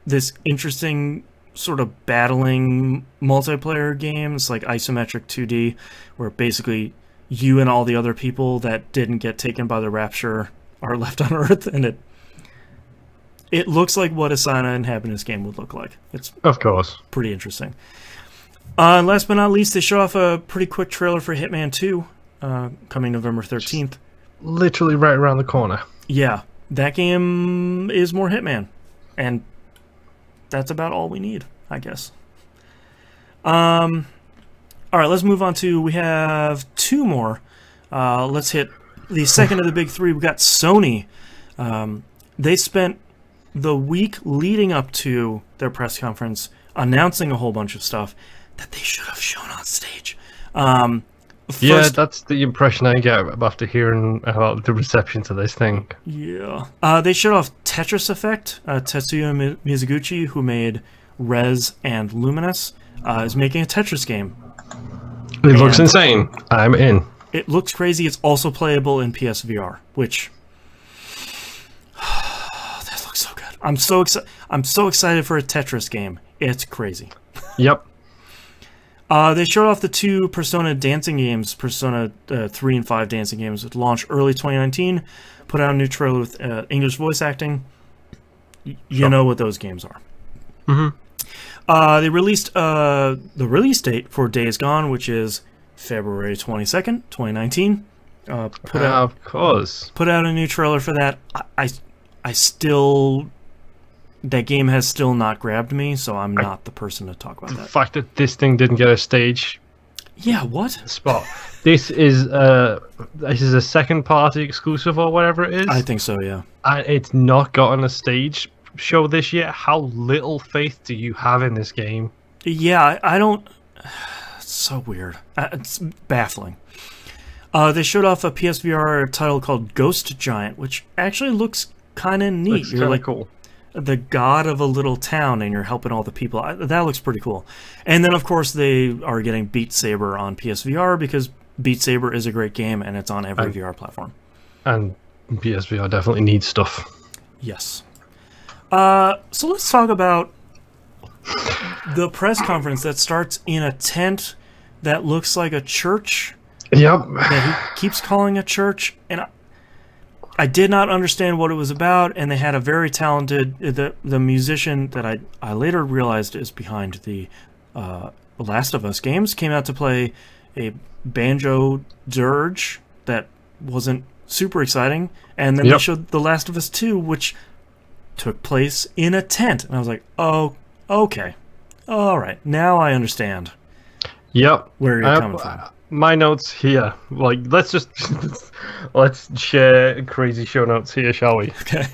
This interesting sort of battling multiplayer game. It's like isometric 2D, where basically you and all the other people that didn't get taken by the Rapture are left on Earth, and it looks like what a Cyanide and Happiness game would look like. It's of course pretty interesting. Last but not least, they show off a pretty quick trailer for Hitman 2, coming November 13th. Literally right around the corner. Yeah, that game is more Hitman, and that's about all we need, I guess. All right, let's move on to, we have two more. Let's hit the second of the big three. We got Sony. They spent the week leading up to their press conference announcing a whole bunch of stuff that they should have shown on stage. Yeah, that's the impression I get after hearing about the reception to this thing. Yeah. They showed off Tetris Effect. Tetsuya Mizuguchi, who made Rez and Luminous, is making a Tetris game. It looks insane. I'm in. it looks crazy. It's also playable in PSVR, which that looks so good. I'm so excited for a Tetris game. It's crazy. Yep. They showed off the 2 Persona dancing games, Persona 3 and 5 dancing games, that launched early 2019. Put out a new trailer with English voice acting. You know what those games are. Mm-hmm. They released the release date for Days Gone, which is February 22nd, 2019. Of course. Put out a new trailer for that. I still... That game has still not grabbed me, so I'm not the person to talk about that. The fact that this thing didn't get a stage... Yeah, what? Spot. This is a second-party exclusive or whatever it is. I think so, yeah. And it's not gotten a stage show this year. How little faith do you have in this game? Yeah, I don't... It's so weird. It's baffling. They showed off a PSVR title called Ghost Giant, which actually looks kind of neat. Looks kind of cool. The god of a little town, and you're helping all the people. That looks pretty cool. And then, of course, they are getting Beat Saber on PSVR, because Beat Saber is a great game, and it's on every VR platform. And PSVR definitely needs stuff. Yes. So let's talk about the press conference that starts in a tent that looks like a church. Yep. That he keeps calling a church, and I did not understand what it was about, and they had a very talented... The musician that I later realized is behind the Last of Us games came out to play a banjo dirge that wasn't super exciting, and then they showed The Last of Us 2, which took place in a tent, and I was like, oh, okay. All right, now I understand. Yep. Where you're coming from. My notes here. Like, let's share crazy show notes here, shall we? Okay.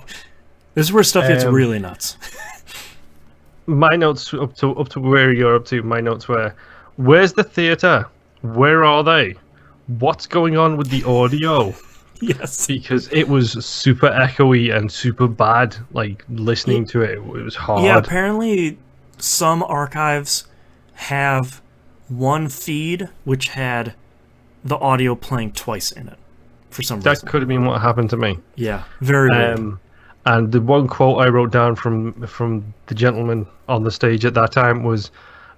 This is where stuff gets really nuts. My notes up to where you're up to. My notes were: where's the theater? Where are they? What's going on with the audio? Yes. Because it was super echoey and super bad. Like, listening to it was hard. Yeah. Apparently, some archives have one feed which had the audio playing twice in it for some reason. That could have been what happened to me. Yeah, very weird. And the one quote I wrote down from the gentleman on the stage at that time was,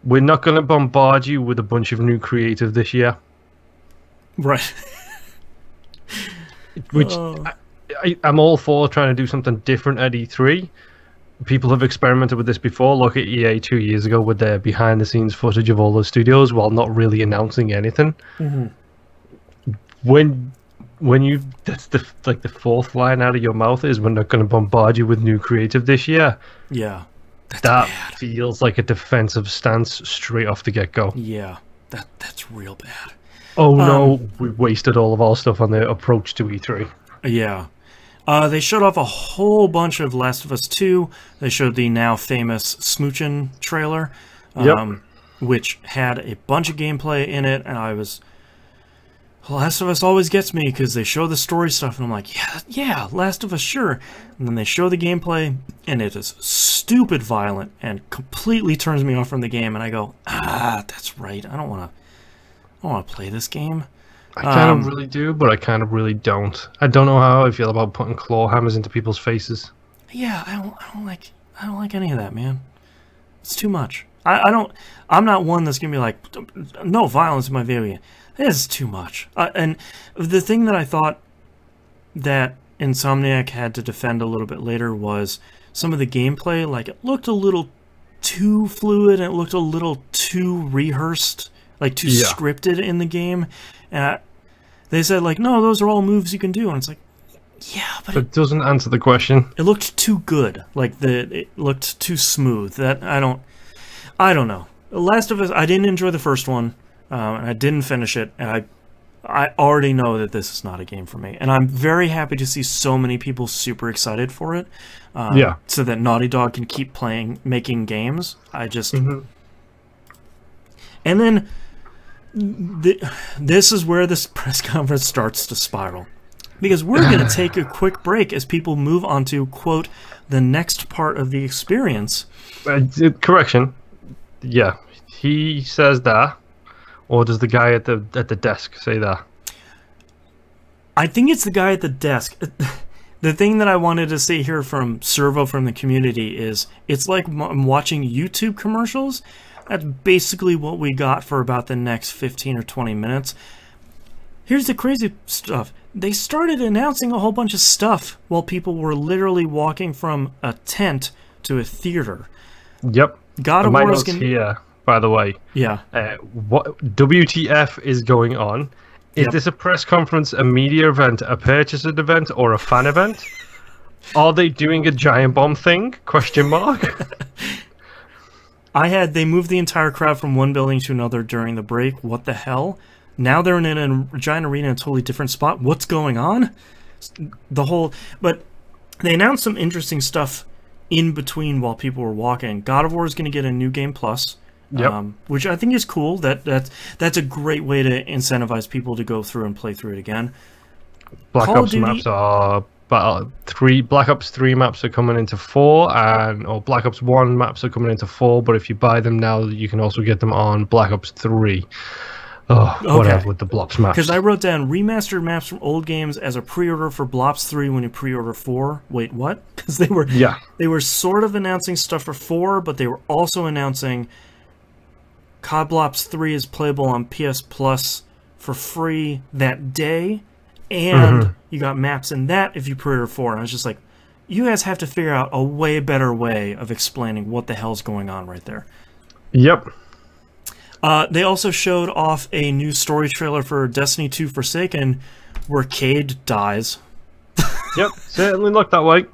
"We're not going to bombard you with a bunch of new creative this year." Right. Which I'm all for trying to do something different at E3. People have experimented with this before. Look at EA 2 years ago with their behind-the-scenes footage of all the studios while not really announcing anything. Mm-hmm. When you that's the fourth line out of your mouth is, "We're not going to bombard you with new creative this year." Yeah, that feels like a defensive stance straight off the get-go. Yeah, that's real bad. Oh no, we wasted all of our stuff on the approach to E3. Yeah. They showed off a whole bunch of Last of Us 2. They showed the now famous Smoochin' trailer, which had a bunch of gameplay in it, and I was... Last of Us always gets me, because they show the story stuff, and I'm like, yeah, Last of Us, sure. And then they show the gameplay, and it is stupid violent, and completely turns me off from the game, and I go, that's right, I don't want to play this game. I kind of really do, but I kind of really don't. I don't know how I feel about putting claw hammers into people's faces. Yeah, I don't like any of that, man. It's too much. I'm not one that's gonna be like, no violence in my video game. This is too much. And the thing that I thought that Insomniac had to defend a little bit later was some of the gameplay. Like, it looked a little too fluid, and it looked a little too rehearsed, like too scripted in the game. And they said, like, no, those are all moves you can do. And it's like, yeah, but it doesn't answer the question. It looked too good. Like, it looked too smooth. That I don't know. Last of Us, I didn't enjoy the first one, and I didn't finish it. And I already know that this is not a game for me. And I'm very happy to see so many people super excited for it. So that Naughty Dog can keep making games. I just... Mm-hmm. And then... This is where this press conference starts to spiral, because we're going to take a quick break as people move on to, quote, the next part of the experience. Correction. Yeah, he says that, or does the guy at the desk say that? I think it's the guy at the desk. The thing that I wanted to say here from Servo from the community is it's like I'm watching YouTube commercials. That's basically what we got for about the next 15 or 20 minutes. Here's the crazy stuff. They started announcing a whole bunch of stuff while people were literally walking from a tent to a theater. Yep. God of War is here, by the way. Yeah. What WTF is going on? Is this a press conference, a media event, a purchaser event, or a fan event? Are they doing a giant bomb thing? Question mark. They moved the entire crowd from one building to another during the break. What the hell? Now they're in a giant arena in a totally different spot. What's going on? But they announced some interesting stuff in between while people were walking. God of War is going to get a new game plus. Yep. Which I think is cool. That's a great way to incentivize people to go through and play through it again. Black Ops maps are Black Ops 3 maps are coming into 4, or Black Ops 1 maps are coming into 4. But if you buy them now, you can also get them on Black Ops 3. Oh, okay. Whatever with the Blops maps. Because I wrote down remastered maps from old games as a pre-order for Blops 3 when you pre-order 4. Wait, what? Because they were sort of announcing stuff for 4, but they were also announcing COD Blops 3 is playable on PS Plus for free that day, and you got maps in that if you pre-order 4. And I was just like, you guys have to figure out a way better way of explaining what the hell's going on right there. Yep. They also showed off a new story trailer for Destiny 2 Forsaken, where Cade dies. Yep, certainly looked that way.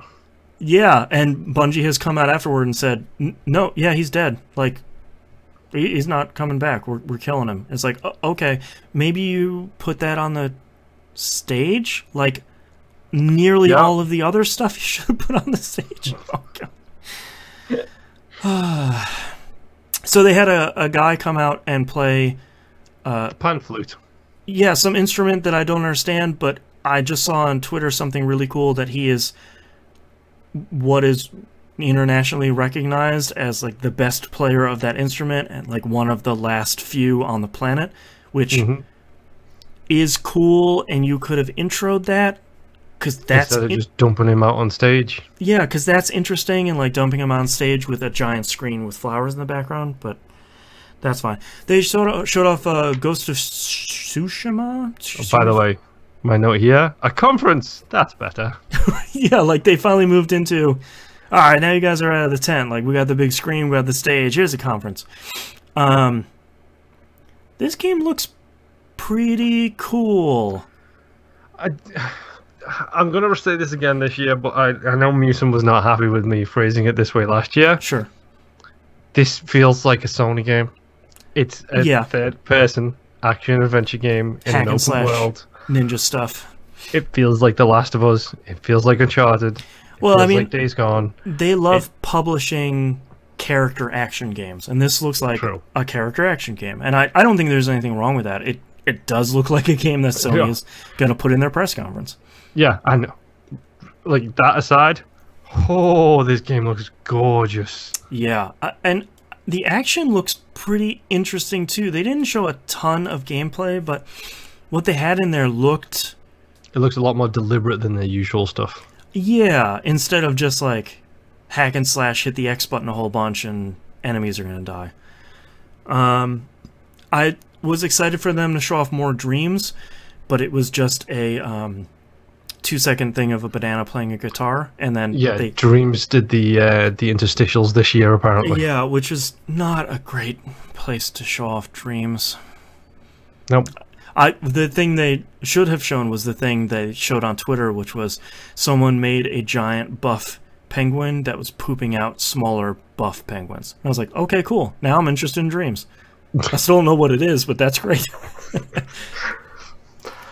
Yeah, and Bungie has come out afterward and said, no, yeah, he's dead. Like, he's not coming back. We're killing him. It's like, okay, maybe you put that on the stage? Like, nearly all of the other stuff you should have put on the stage. Oh, God. So they had a guy come out and play... pan flute. Yeah, some instrument that I don't understand, but I just saw on Twitter something really cool that he is what is internationally recognized as like the best player of that instrument and like one of the last few on the planet, which is cool, and you could have introed that because that's instead of just dumping him out on stage. Yeah, because that's interesting, and like dumping him on stage with a giant screen with flowers in the background, but that's fine. They showed off Ghost of Tsushima. Oh, by the way, my note here, a conference. That's better. Yeah, like they finally moved into, all right, now you guys are out of the tent. Like, we got the big screen, we got the stage. Here's a conference. This game looks pretty cool. I'm going to say this again this year, but I know Musin was not happy with me phrasing it this way last year. Sure. This feels like a Sony game. It's a third-person action-adventure game in an open world. Ninja stuff. It feels like The Last of Us. It feels like Uncharted. Well, I mean, like Days Gone. They love publishing character action games, and this looks like a character action game. And I don't think there's anything wrong with that. It does look like a game that Sony is going to put in their press conference. Yeah, I know. Like, that aside, oh, this game looks gorgeous. Yeah, and the action looks pretty interesting, too. They didn't show a ton of gameplay, but what they had in there looked... It looks a lot more deliberate than their usual stuff. Yeah, instead of just, like, hack and slash, hit the X button a whole bunch, and enemies are going to die. I was excited for them to show off more Dreams, but it was just a 2-second thing of a banana playing a guitar, and then Dreams did the interstitials this year apparently. Yeah, which is not a great place to show off Dreams. Nope. The thing they should have shown was the thing they showed on Twitter, which was someone made a giant buff penguin that was pooping out smaller buff penguins. And I was like, okay, cool. Now I'm interested in Dreams. I still don't know what it is, but that's great.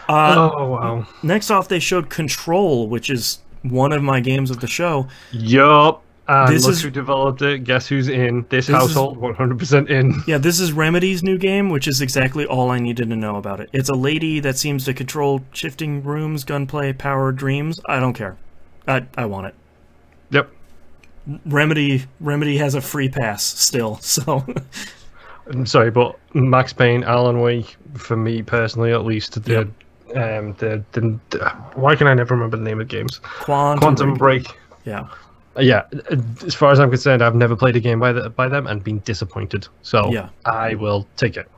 Oh, wow. Next off, they showed Control, which is one of my games of the show. Yup. And look who developed it. Guess who's in this household? 100% in. Yeah, this is Remedy's new game, which is exactly all I needed to know about it. It's a lady that seems to control shifting rooms, gunplay, power, dreams. I don't care. I want it. Yep. Remedy has a free pass still, so... I'm sorry, but Max Payne, Alan Wake, for me personally at least, Why can I never remember the name of the games? Quantum Break. Yeah. Yeah, as far as I'm concerned, I've never played a game by them and been disappointed. So Yeah. I will take it.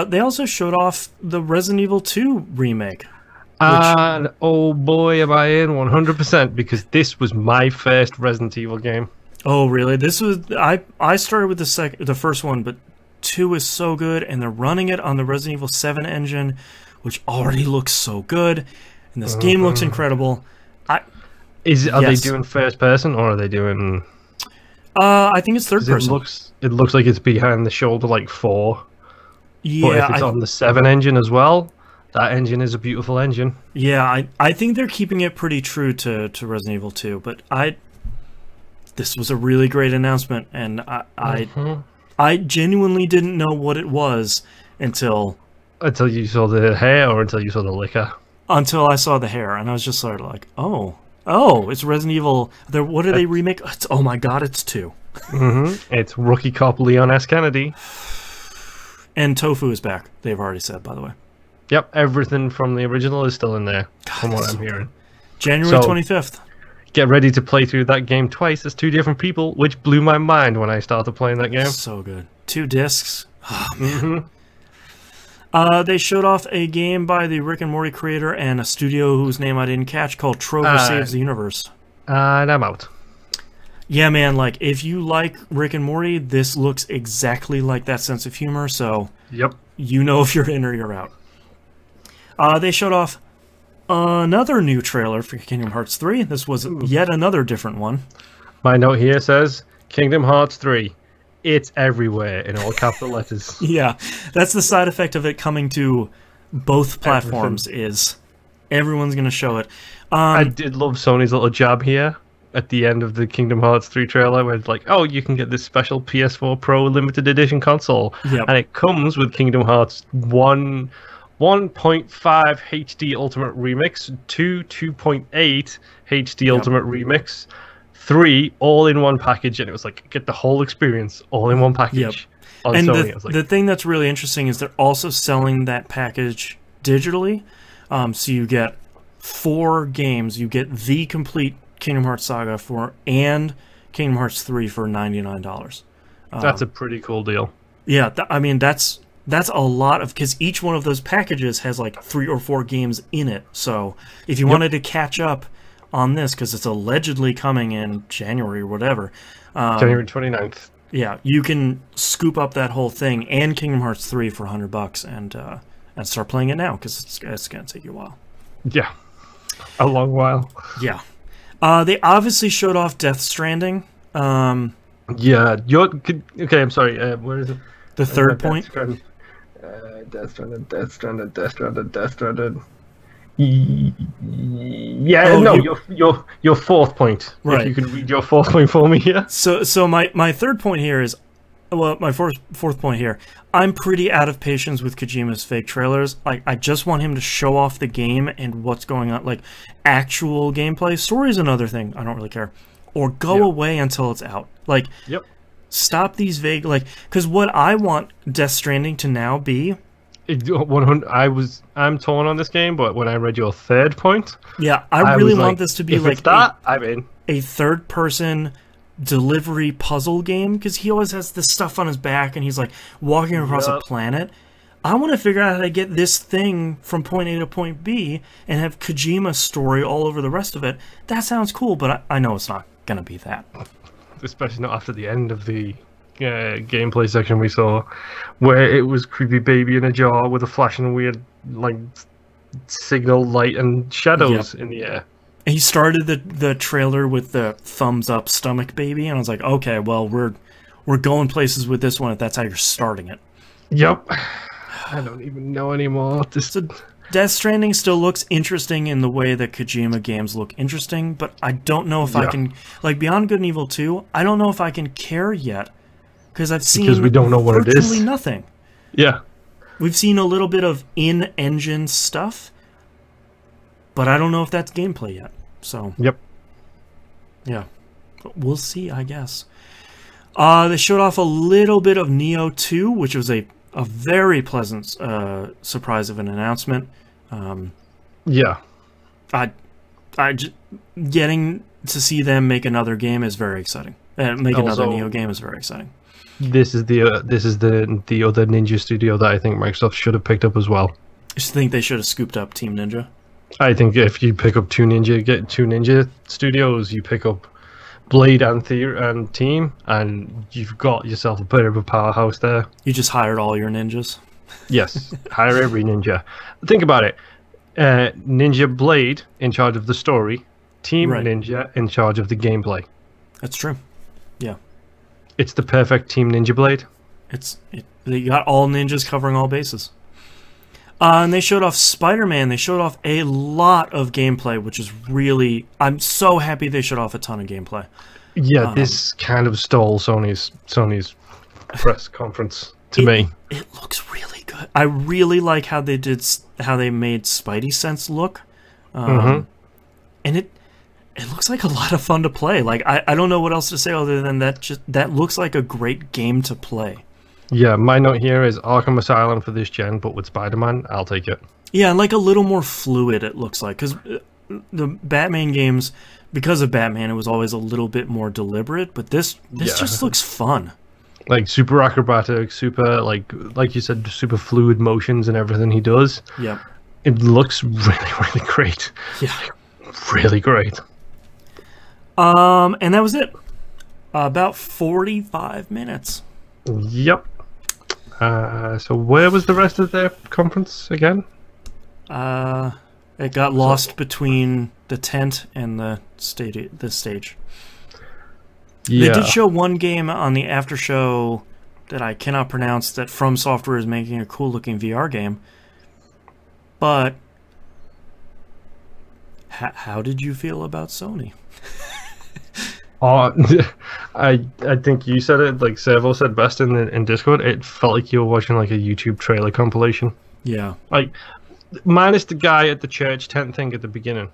They also showed off the Resident Evil 2 remake. And oh boy, am I in 100% because this was my first Resident Evil game. Oh really? This was I started with the first one, but 2 is so good, and they're running it on the Resident Evil 7 engine, which already looks so good, and this game looks incredible. Are they doing first person or are they doing? I think it's third person. It looks like it's behind the shoulder like 4. Yeah, but if it's on the 7 engine as well, that engine is a beautiful engine. Yeah, I think they're keeping it pretty true to Resident Evil 2, but this was a really great announcement, and I genuinely didn't know what it was until you saw the hair or until you saw the liquor. Until I saw the hair, and I was just sort of like, oh, it's Resident Evil. What do they remake? Oh my god, it's 2. It's rookie cop Leon S. Kennedy. And Tofu is back, they've already said, by the way. Yep, everything from the original is still in there, from what I'm hearing. January 25th. Get ready to play through that game twice as 2 different people, which blew my mind when I started playing that game. So good. 2 discs. Oh, man. They showed off a game by the Rick and Morty creator and a studio whose name I didn't catch called Trover Saves the Universe. And I'm out. Yeah, man, like, if you like Rick and Morty, this looks exactly like that sense of humor, so yep, you know if you're in or you're out. They showed off another new trailer for Kingdom Hearts 3. This was yet another different one. My note here says, Kingdom Hearts 3. It's everywhere in all capital letters. Yeah, that's the side effect of it coming to both platforms is everyone's going to show it. I did love Sony's little jab here at the end of the Kingdom Hearts 3 trailer where it's like, oh, you can get this special PS4 Pro limited edition console. Yep. And it comes with Kingdom Hearts 1.5 HD Ultimate Remix, 2.8 HD Ultimate Remix, 3 all in one package, and it was like, get the whole experience all in one package. On and Sony. The thing that's really interesting is they're also selling that package digitally. So you get 4 games. You get the complete Kingdom Hearts Saga and Kingdom Hearts 3 for $99. That's a pretty cool deal. Yeah, I mean, that's a lot of, because each one of those packages has like 3 or 4 games in it. So if you wanted to catch up on this, because it's allegedly coming in January or whatever. January 29th. Yeah, you can scoop up that whole thing and Kingdom Hearts 3 for $100 and start playing it now, because it's going to take you a while. Yeah, a long while. Yeah. They obviously showed off Death Stranding. Yeah, okay, I'm sorry, where is it? The third point? Death Stranded. Yeah, your fourth point. Right. If you could read your fourth point for me here. So my third point here is, well, my fourth point here, I'm pretty out of patience with Kojima's fake trailers. Like, I just want him to show off the game and what's going on, like actual gameplay. Story's another thing, I don't really care. Or go away until it's out. Like, stop these vague, like, because what I want Death Stranding to now be. I'm torn on this game, but when I read your third point, I really want this to be like I'm in a third-person delivery puzzle game, because he always has this stuff on his back and he's like walking across a planet. I want to figure out how to get this thing from point A to point B and have Kojima's story all over the rest of it. That sounds cool, but I know it's not going to be that. Especially not after the end of the gameplay section we saw, where it was creepy baby in a jar with a flashing weird like signal light and shadows in the air. He started the trailer with the thumbs up stomach baby, and I was like, okay, well, we're going places with this one if that's how you're starting it. Yep. I don't even know anymore. So Death Stranding still looks interesting in the way that Kojima games look interesting, but I don't know if I can, like Beyond Good and Evil 2, I don't know if I can care yet, because we don't know what it is. Virtually nothing. Yeah. We've seen a little bit of in-engine stuff, but I don't know if that's gameplay yet. So yeah, but we'll see, I guess. They showed off a little bit of Neo 2, which was a very pleasant surprise of an announcement. Yeah. Getting to see them make another game is very exciting. Make another Neo game is very exciting. This is the other Ninja studio that I think Microsoft should have picked up as well. You think they should have scooped up Team Ninja? I think if you pick up two Ninja studios, you pick up Blade and Team, and you've got yourself a bit of a powerhouse there. You just hired all your ninjas? Yes, hire every ninja. Think about it. Ninja Blade in charge of the story, Team Ninja in charge of the gameplay. That's true. Yeah. It's the perfect Team Ninja Blade. They got all ninjas covering all bases. And they showed off Spider-Man. They showed off a lot of gameplay, which is really... I'm so happy they showed off a ton of gameplay. Yeah, this kind of stole Sony's press conference to me. It looks really good. I really like how they made Spidey Sense look. And it looks like a lot of fun to play. Like I don't know what else to say other than that looks like a great game to play. Yeah, my note here is Arkham Asylum for this gen, but with Spider-Man, I'll take it. Yeah, and like a little more fluid, it looks like, because the Batman games, because of Batman, it was always a little bit more deliberate. But this just looks fun. Like super acrobatic, super like you said, super fluid motions and everything he does. Yeah, it looks really, really great. Yeah, really great. And that was it. About 45 minutes. Yep. So where was the rest of their conference again? It got lost between the tent and the stage. Yeah. They did show one game on the after show that I cannot pronounce that From Software is making a cool looking VR game. But how did you feel about Sony? I think you said it, like Servo said best in Discord. It felt like you were watching like a YouTube trailer compilation. Yeah. Like, minus the guy at the church tent thing at the beginning,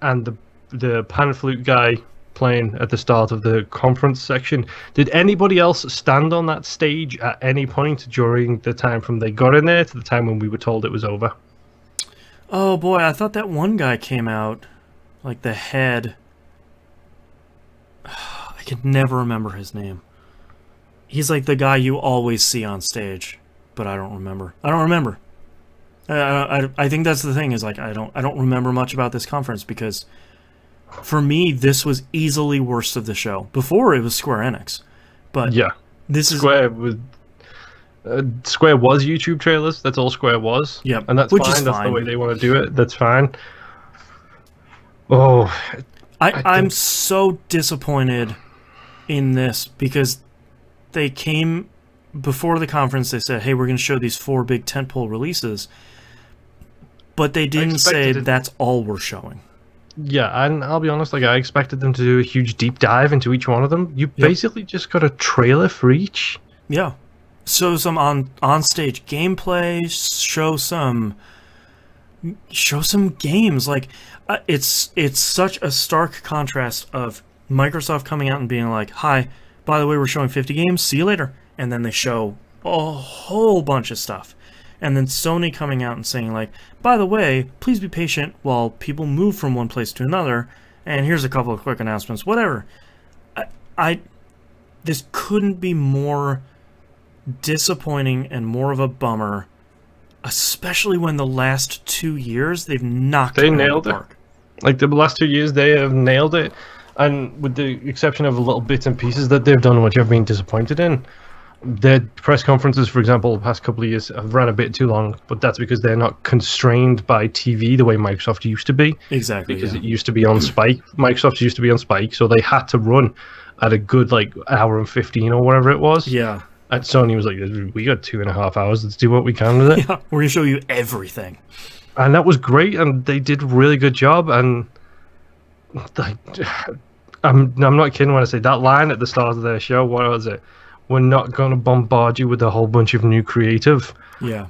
and the pan flute guy playing at the start of the conference section. Did anybody else stand on that stage at any point during the time from they got in there to the time when we were told it was over? Oh boy, I thought that one guy came out, like the head. I can never remember his name. He's like the guy you always see on stage, but I don't remember. I think that's the thing, is like I don't remember much about this conference, because for me this was easily worst of the show. Before it was Square Enix, but yeah, this Square was YouTube trailers. That's all Square was. Yeah, and that's fine. That's the way they want to do it. That's fine. Oh, I'm so disappointed in this, because they came before the conference. They said, "Hey, we're going to show these 4 big tentpole releases," but they didn't say that's all we're showing. Yeah, and I'll be honest, like I expected them to do a huge deep dive into each one of them. You basically just got a trailer for each. Yeah, so some on stage gameplay, show some games. Like it's such a stark contrast of Microsoft coming out and being like, "Hi, by the way, we're showing 50 games. See you later," and then they show a whole bunch of stuff. And then Sony coming out and saying like, "By the way, please be patient while people move from one place to another, and here's a couple of quick announcements," whatever. This couldn't be more disappointing and more of a bummer, especially when the last 2 years they've knocked it out of the park. Like the last 2 years, they have nailed it, and with the exception of little bits and pieces that they've done, which I've been disappointed in. Their press conferences, for example, the past couple of years have ran a bit too long, but that's because they're not constrained by TV the way Microsoft used to be. Exactly. Because it used to be on Spike. Microsoft used to be on Spike, so they had to run at a good like hour and 15 or whatever it was. Yeah. And Sony was like, "We got 2.5 hours. Let's do what we can with it." Yeah, we're gonna show you everything. And that was great, and they did a really good job. And like, I'm not kidding when I say that line at the start of their show. What was it? "We're not going to bombard you with a whole bunch of new creative." Yeah.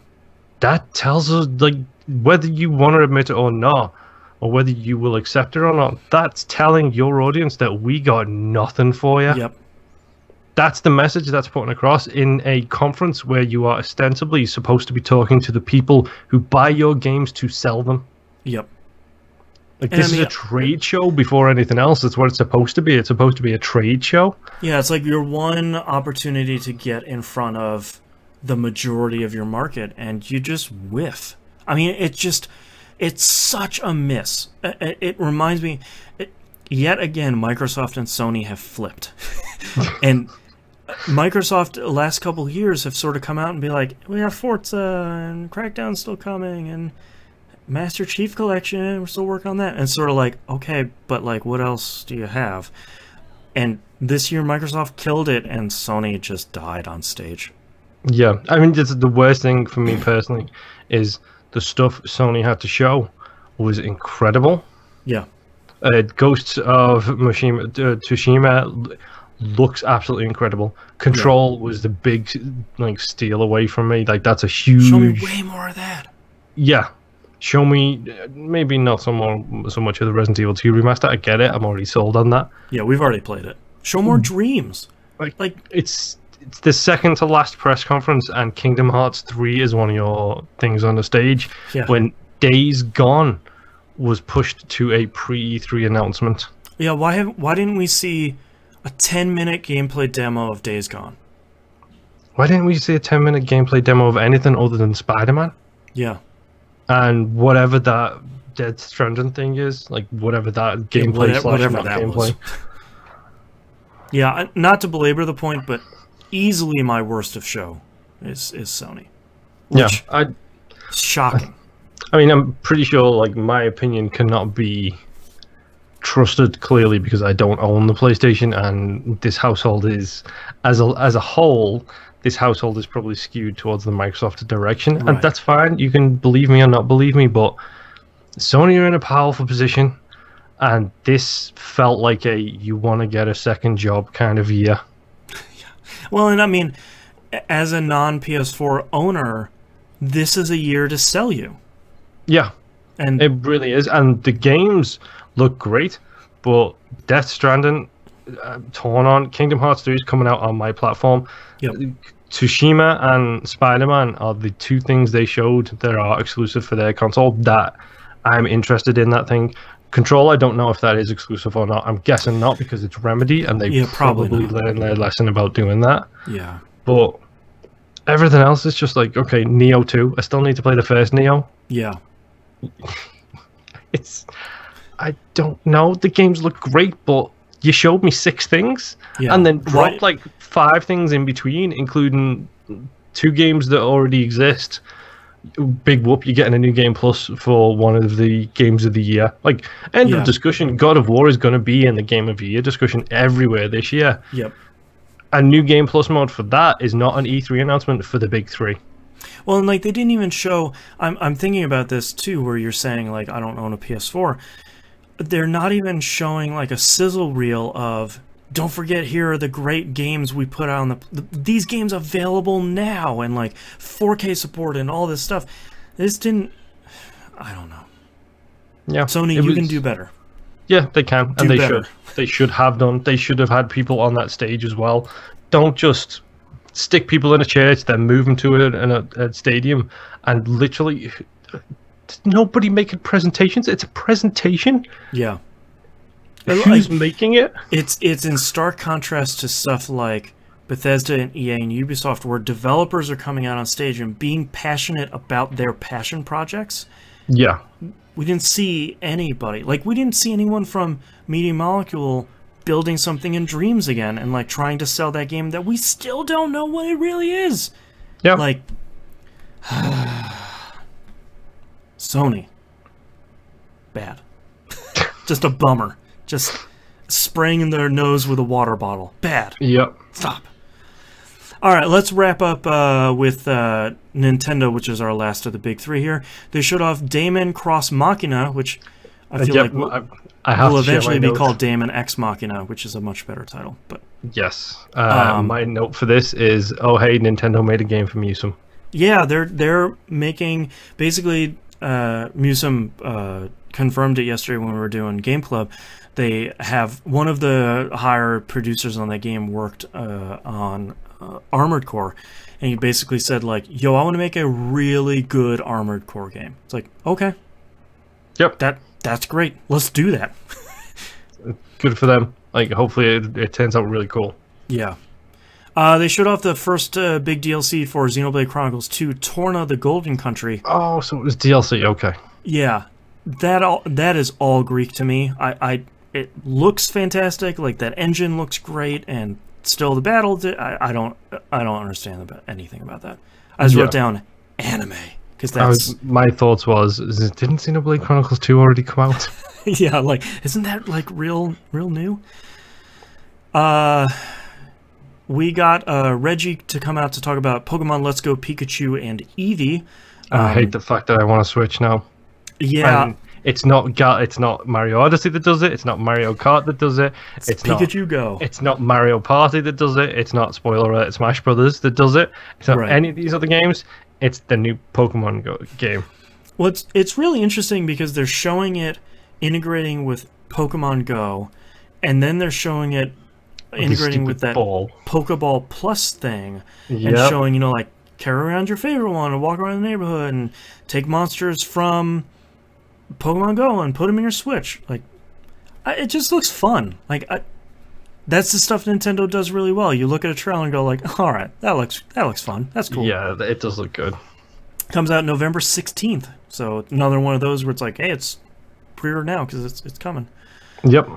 That tells us, like, whether you want to admit it or not, or whether you will accept it or not, that's telling your audience that we got nothing for you. Yep. that's the message that's putting across in a conference where you are ostensibly supposed to be talking to the people who buy your games to sell them. Yep. Like, this is a trade show before anything else. That's what it's supposed to be. It's supposed to be a trade show. Yeah, it's like your one opportunity to get in front of the majority of your market, and you just whiff. I mean, it's such a miss. It reminds me, yet again, Microsoft and Sony have flipped. And Microsoft, the last couple of years, have sort of come out and be like, we have Forza, and Crackdown's still coming, and Master Chief Collection, we're still working on that. And it's sort of like, okay, but like, what else do you have? And this year, Microsoft killed it, and Sony just died on stage. Yeah, I mean, the worst thing for me personally is the stuff Sony had to show was incredible. Yeah. Ghosts of Tsushima looks absolutely incredible. Control was the big like steal away from me. Like, that's a huge... Show me way more of that. Yeah. Show me, maybe not so much of the Resident Evil 2 remaster. I get it. I'm already sold on that. Yeah, we've already played it. Show more Dreams. Like it's the second to last press conference, and Kingdom Hearts 3 is one of your things on the stage. Yeah. When Days Gone was pushed to a pre-E3 announcement. Yeah, why didn't we see a 10-minute gameplay demo of Days Gone? Why didn't we see a 10-minute gameplay demo of anything other than Spider-Man? Yeah. And whatever that Death Stranding thing is, like whatever that gameplay whatever that gameplay was. Yeah, not to belabor the point, but easily my worst of show is Sony. Which, yeah, shocking. I mean, I'm pretty sure like my opinion cannot be trusted clearly because I don't own the PlayStation, and this household is as a whole. This household is probably skewed towards the Microsoft direction, right. And that's fine. You can believe me or not believe me, but Sony are in a powerful position, and this felt like a you want to get a second job kind of year. Well, and I mean, as a non-PS4 owner, this is a year to sell you. Yeah, and it really is, and the games look great, but Death Stranding, torn on. Kingdom Hearts 3 is coming out on my platform. Yep. Tsushima and Spider-Man are the two things they showed that are exclusive for their console that I'm interested in. That thing. Control, I don't know if that is exclusive or not. I'm guessing not because it's Remedy, and they probably learned their lesson about doing that. Yeah. But everything else is just like, okay, Neo 2. I still need to play the first Neo. Yeah. I don't know. The games look great, but you showed me 6 things, and then dropped like 5 things in between, including 2 games that already exist. Big whoop, you're getting a new game plus for one of the games of the year. Like, end of discussion. God of War is going to be in the game of the year discussion everywhere this year. Yep. A new game plus mode for that is not an E3 announcement for the big 3. Well, and like they didn't even show. I'm thinking about this too, where you're saying like I don't own a PS4. They're not even showing like a sizzle reel of, don't forget, here are the great games we put out on these games available now, and like 4K support and all this stuff. This didn't, I don't know. Yeah. Sony, you can do better. Yeah, they can, and they should have done. They should have had people on that stage as well. Don't just stick people in a church, then move them to a stadium, and literally... Nobody making presentations. It's a presentation. Yeah. Who's making it? It's in stark contrast to stuff like Bethesda and EA and Ubisoft, where developers are coming out on stage and being passionate about their passion projects. Yeah. We didn't see anybody. Like, we didn't see anyone from Media Molecule building something in Dreams again and like trying to sell that game that we still don't know what it really is. Yeah. Like... Sony. Bad. Just a bummer. Just spraying in their nose with a water bottle. Bad. Yep. Stop. Alright, let's wrap up with Nintendo, which is our last of the big 3 here. They showed off Daemon Cross Machina, which I feel like will eventually be called Daemon X Machina, which is a much better title. But yes. My note for this is, oh hey, Nintendo made a game for Musum. Yeah, they're making basically Musum confirmed it yesterday when we were doing Game Club. they have one of the higher producers on that game worked on Armored Core, and he basically said like, "Yo, I want to make a really good Armored Core game." It's like, okay, yep, that's great. Let's do that. Good for them. Like, hopefully it turns out really cool. Yeah. They showed off the first big DLC for Xenoblade Chronicles 2, Torna the Golden Country. Oh, so it was DLC, okay. Yeah. That is all Greek to me. It looks fantastic, like that engine looks great, and still the battle I don't understand anything about that. I just wrote down anime, because that's my thoughts didn't Xenoblade Chronicles 2 already come out? Yeah, like, isn't that like real new? We got Reggie to come out to talk about Pokemon Let's Go Pikachu and Eevee. I hate the fact that I want to Switch now. Yeah. And it's not Mario Odyssey that does it. It's not Mario Kart that does it. It's Pikachu Go. It's not Mario Party that does it. It's not, spoiler alert, Smash Brothers that does it. It's not any of these other games. It's the new Pokemon Go game. Well, it's really interesting because they're showing it integrating with Pokemon Go, and then they're showing it integrating with that Pokeball Plus thing, and showing, you know, like, carry around your favorite one and walk around the neighborhood and take monsters from Pokemon Go and put them in your Switch. Like, it just looks fun. Like, that's the stuff Nintendo does really well. You look at a trailer and go like, all right, that looks fun. That's cool. Yeah, it does look good. Comes out November 16th. So another one of those where it's like, hey, it's pre-order now because it's coming. Yep.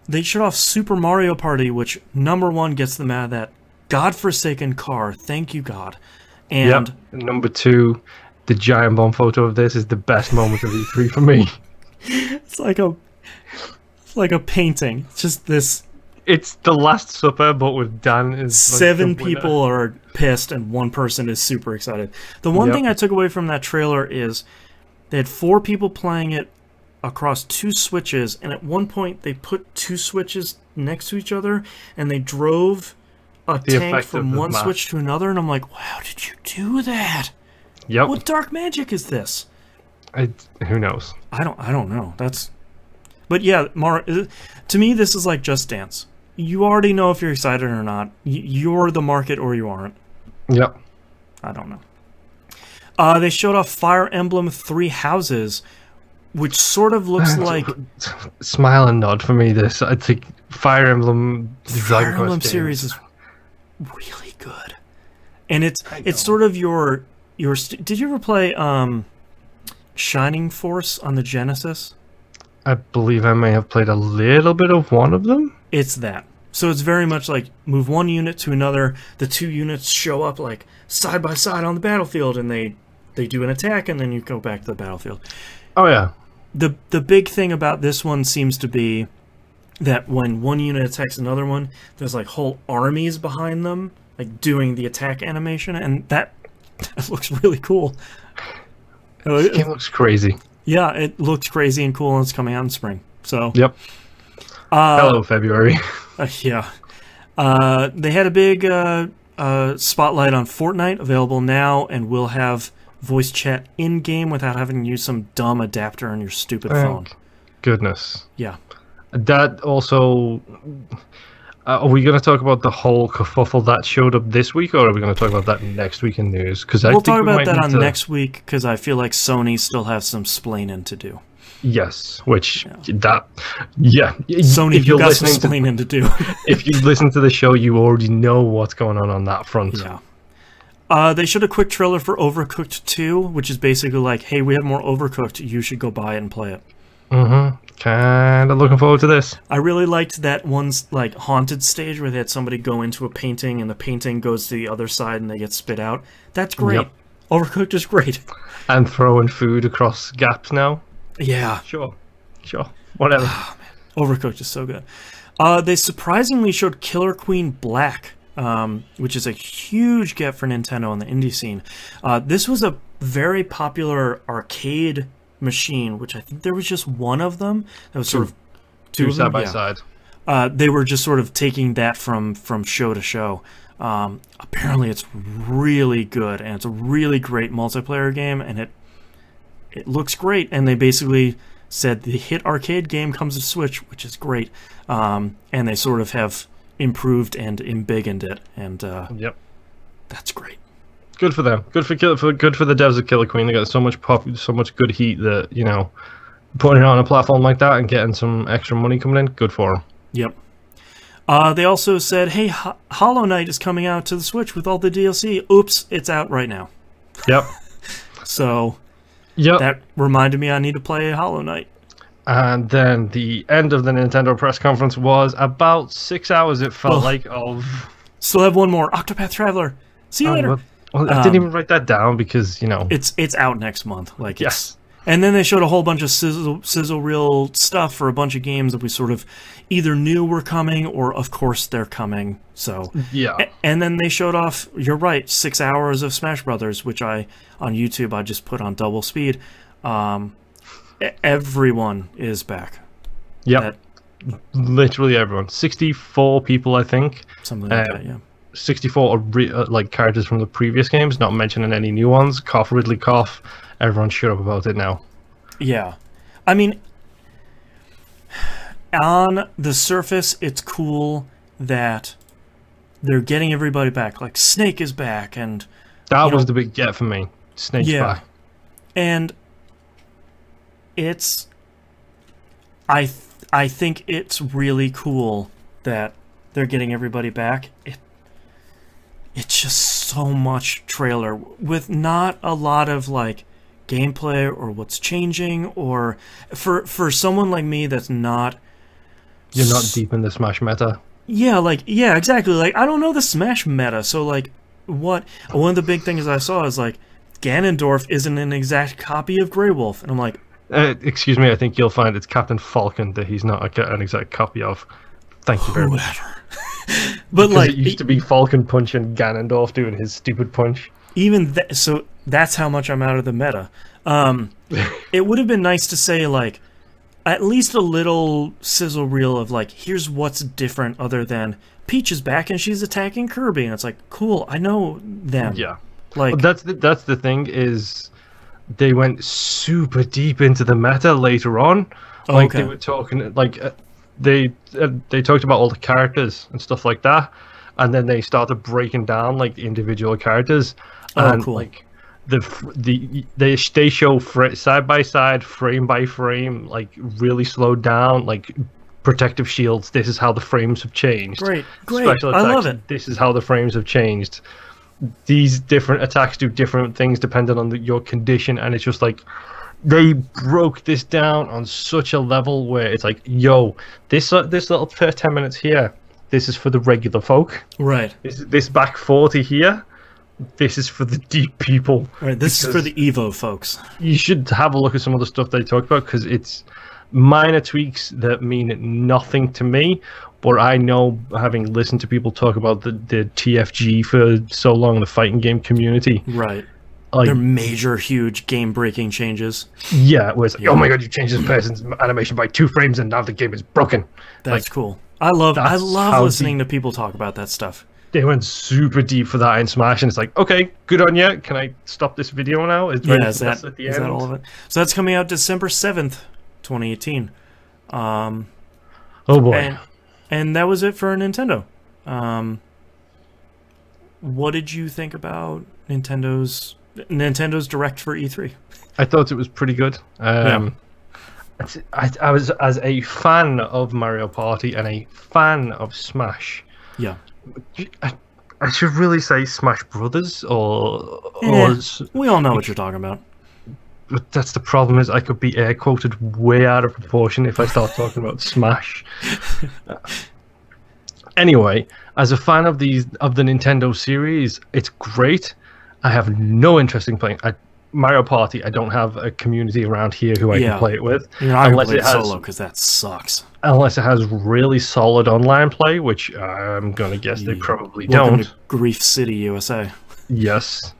They showed off Super Mario Party, which number one gets them out of that godforsaken car. Thank you, God. And number two, the giant bomb photo of this is the best moment of E3 for me. It's like a painting. It's just this. It's the Last Supper, but with Dan as 7 people are pissed and 1 person is super excited. The one thing I took away from that trailer is they had 4 people playing it across 2 switches, and at one point they put 2 switches next to each other, and they drove a tank from one switch to another, and I'm like, wow, did you do that? Yep. What dark magic is this? Who knows? I don't know. But yeah, to me, this is like Just Dance. You already know if you're excited or not. You're the market or you aren't. Yep. I don't know. They showed off Fire Emblem 3 Houses, which sort of looks like... Smile and nod for me, this. I think Fire Emblem... The Fire Emblem series is really good. And it's sort of your... Did you ever play Shining Force on the Genesis? I believe I may have played a little bit of one of them. It's that. So it's very much like move one unit to another. The 2 units show up like side by side on the battlefield, and they do an attack, and then you go back to the battlefield. Oh yeah. The big thing about this one seems to be that when one unit attacks another one, there's like whole armies behind them, like doing the attack animation, and that looks really cool. This game looks crazy. Yeah, it looks crazy and cool, and it's coming out in spring. So. Yep. Hello, February. Yeah. They had a big spotlight on Fortnite, available now, and will have voice chat in-game without having to use some dumb adapter on your stupid phone. Goodness. Yeah. That also... are we going to talk about the whole kerfuffle that showed up this week, or are we going to talk about that next week in news? We'll talk about that on next week, because I feel like Sony still has some splaining to do. Yes, which Sony, if got some splaining to do. If you listen to the show, you already know what's going on that front. Yeah. They showed a quick trailer for Overcooked 2, which is basically like, hey, we have more Overcooked, you should go buy it and play it. Mm-hmm. Kind of looking forward to this. I really liked that one's like haunted stage where they had somebody go into a painting and the painting goes to the other side and they get spit out. That's great. Yep. Overcooked is great. And throwing food across gaps now. Yeah. Sure. Whatever. Oh, man. Overcooked is so good. They surprisingly showed Killer Queen Black, which is a huge get for Nintendo on the indie scene. This was a very popular arcade machine, which I think there was just one of them. That was sort of two side by side. They were just sort of taking that from show to show. Apparently it's really good, and it's a really great multiplayer game, and it looks great. And they basically said the hit arcade game comes to Switch, which is great. And they sort of have improved and embiggened it, and yep, that's great. Good for them. Good for the devs of Killer Queen. They got so much so much good heat that, you know, putting it on a platform like that and getting some extra money coming in, good for them. Yep. They also said, hey, Hollow Knight is coming out to the Switch with all the DLC. Oops, it's out right now. Yep. So, yep, that reminded me I need to play Hollow Knight. And then the end of the Nintendo press conference was about 6 hours, it felt like, of... Still have one more. Octopath Traveler. See you later. Well, I didn't even write that down because, you know... It's out next month. Like, yes. And then they showed a whole bunch of sizzle reel stuff for a bunch of games that we sort of either knew were coming or, of course, they're coming. So yeah. And then they showed off, you're right, 6 hours of Smash Brothers, which on YouTube I just put on double speed. Everyone is back. Yep. Literally everyone. 64 people, I think. Something like that, yeah. 64 like characters from the previous games, not mentioning any new ones. Cough, Ridley, cough. Everyone's shut up about it now. Yeah. I mean, on the surface, it's cool that they're getting everybody back. Like, Snake is back, and... That was the big get for me. Snake's back. And it's... I think it's really cool that they're getting everybody back. It's just so much trailer with not a lot of, like, gameplay or what's changing, or for someone like me that's not... You're not deep in the Smash meta. Yeah, exactly. Like, I don't know the Smash meta, so, like, one of the big things I saw is, like, Ganondorf isn't an exact copy of Grey Wolf, and I'm like... excuse me, I think you'll find it's Captain Falcon that he's not an exact copy of. Thank you very much. But, like... it used to be Falcon Punch and Ganondorf doing his stupid punch. Even so, that's how much I'm out of the meta. It would have been nice to say, like, at least a little sizzle reel of, like, here's what's different other than Peach is back and she's attacking Kirby, and it's like, cool, I know them. Yeah, like, that's the thing is, they went super deep into the meta later on. Like, they were talking, like, they talked about all the characters and stuff like that, and then they started breaking down, like, the individual characters. And, cool. Like, they show side by side, frame by frame, like, really slowed down, like, protective shields. This is how the frames have changed. Great. Special attacks, I love it. This is how the frames have changed. These different attacks do different things depending on your condition, and it's just like they broke this down on such a level where it's like, yo, this little first 10 minutes here, this is for the regular folk. Right. This back 40 here, this is for the deep people. Right, this is for the Evo folks. You should have a look at some of the stuff they talked about, because it's minor tweaks that mean nothing to me, but I know, having listened to people talk about the TFG for so long, the fighting game community. Right. Like, they're major, huge, game-breaking changes. Yeah, where it's like, oh my god, you changed this person's animation by 2 frames and now the game is broken. That's cool. I love listening to people talk about that stuff. They went super deep for that in Smash, and it's like, okay, good on you. Can I stop this video now? Is that all of it? So that's coming out December 7th, 2018. Oh boy. And that was it for Nintendo. What did you think about Nintendo's Direct for E3? I thought it was pretty good. I was, as a fan of Mario Party and a fan of Smash. Yeah. I should really say Smash Brothers or we all know what you're talking about. But that's the problem, is I could be air quoted way out of proportion if I start talking about Smash. Anyway, as a fan of the Nintendo series, it's great. I have no interest in playing Mario Party. I don't have a community around here who I can play it with. You're not going to play it solo, because that sucks. Unless it has really solid online play, which I'm going to guess they probably Welcome don't. To Grief City, USA. Yes.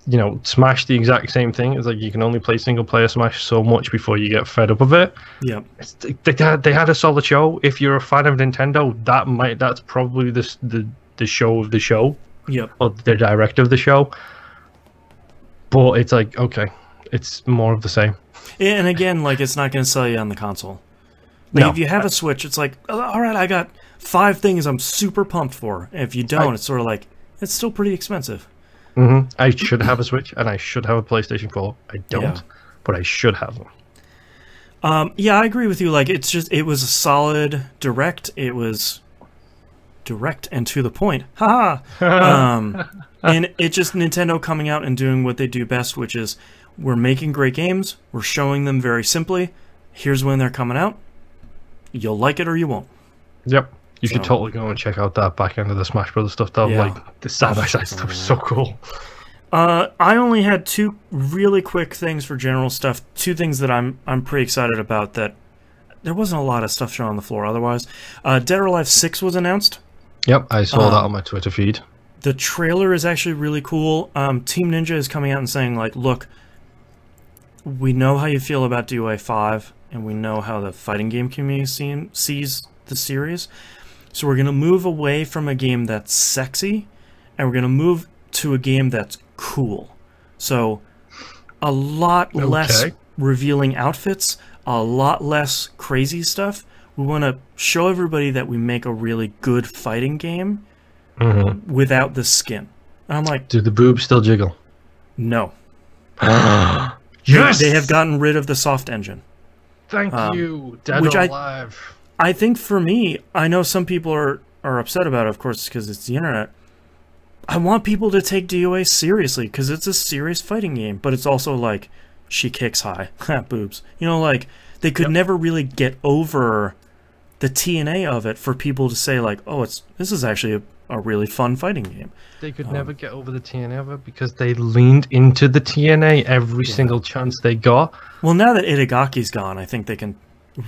You know, Smash, the exact same thing. It's like you can only play single player Smash so much before you get fed up of it. Yep. They had a solid show. If you're a fan of Nintendo, that's probably the show of the show. Yep. Or the director of the show. But it's like, okay, it's more of the same. And again, like, it's not going to sell you on the console. Like, No. if you have a Switch, it's like, all right, I got 5 things I'm super pumped for. And if you don't, it's sort of like, it's still pretty expensive. I should have a Switch, and I should have a PlayStation 4. I don't, but I should have them. Yeah, I agree with you. Like, it was a solid direct. It was direct and to the point. Haha. And it's just Nintendo coming out and doing what they do best, which is we're making great games. We're showing them very simply. Here's when they're coming out. You'll like it or you won't. Yep. You should totally go and check out that back end of the Smash Brothers stuff, though. Yeah. Like, the side-by-side stuff is so cool. I only had 2 really quick things for general stuff. 2 things that I'm pretty excited about that there wasn't a lot of stuff shown on the floor otherwise. Dead or Alive 6 was announced. Yep, I saw that on my Twitter feed. The trailer is actually really cool. Team Ninja is coming out and saying, like, look, we know how you feel about DOA 5, and we know how the fighting game community sees the series. So we're going to move away from a game that's sexy, and we're going to move to a game that's cool. So a lot less revealing outfits, a lot less crazy stuff. We want to show everybody that we make a really good fighting game without the skin. And I'm like, do the boobs still jiggle? No. Yes! They have gotten rid of the soft engine. Thank you, Dead or Alive. I think for me, I know some people are upset about it, of course, because it's the internet. I want people to take DOA seriously, because it's a serious fighting game, but it's also like, she kicks high. Boobs. You know, like, they could never really get over the TNA of it for people to say, like, oh, this is actually a really fun fighting game. They could never get over the TNA of it because they leaned into the TNA every single chance they got. Well, now that Itagaki's gone, I think they can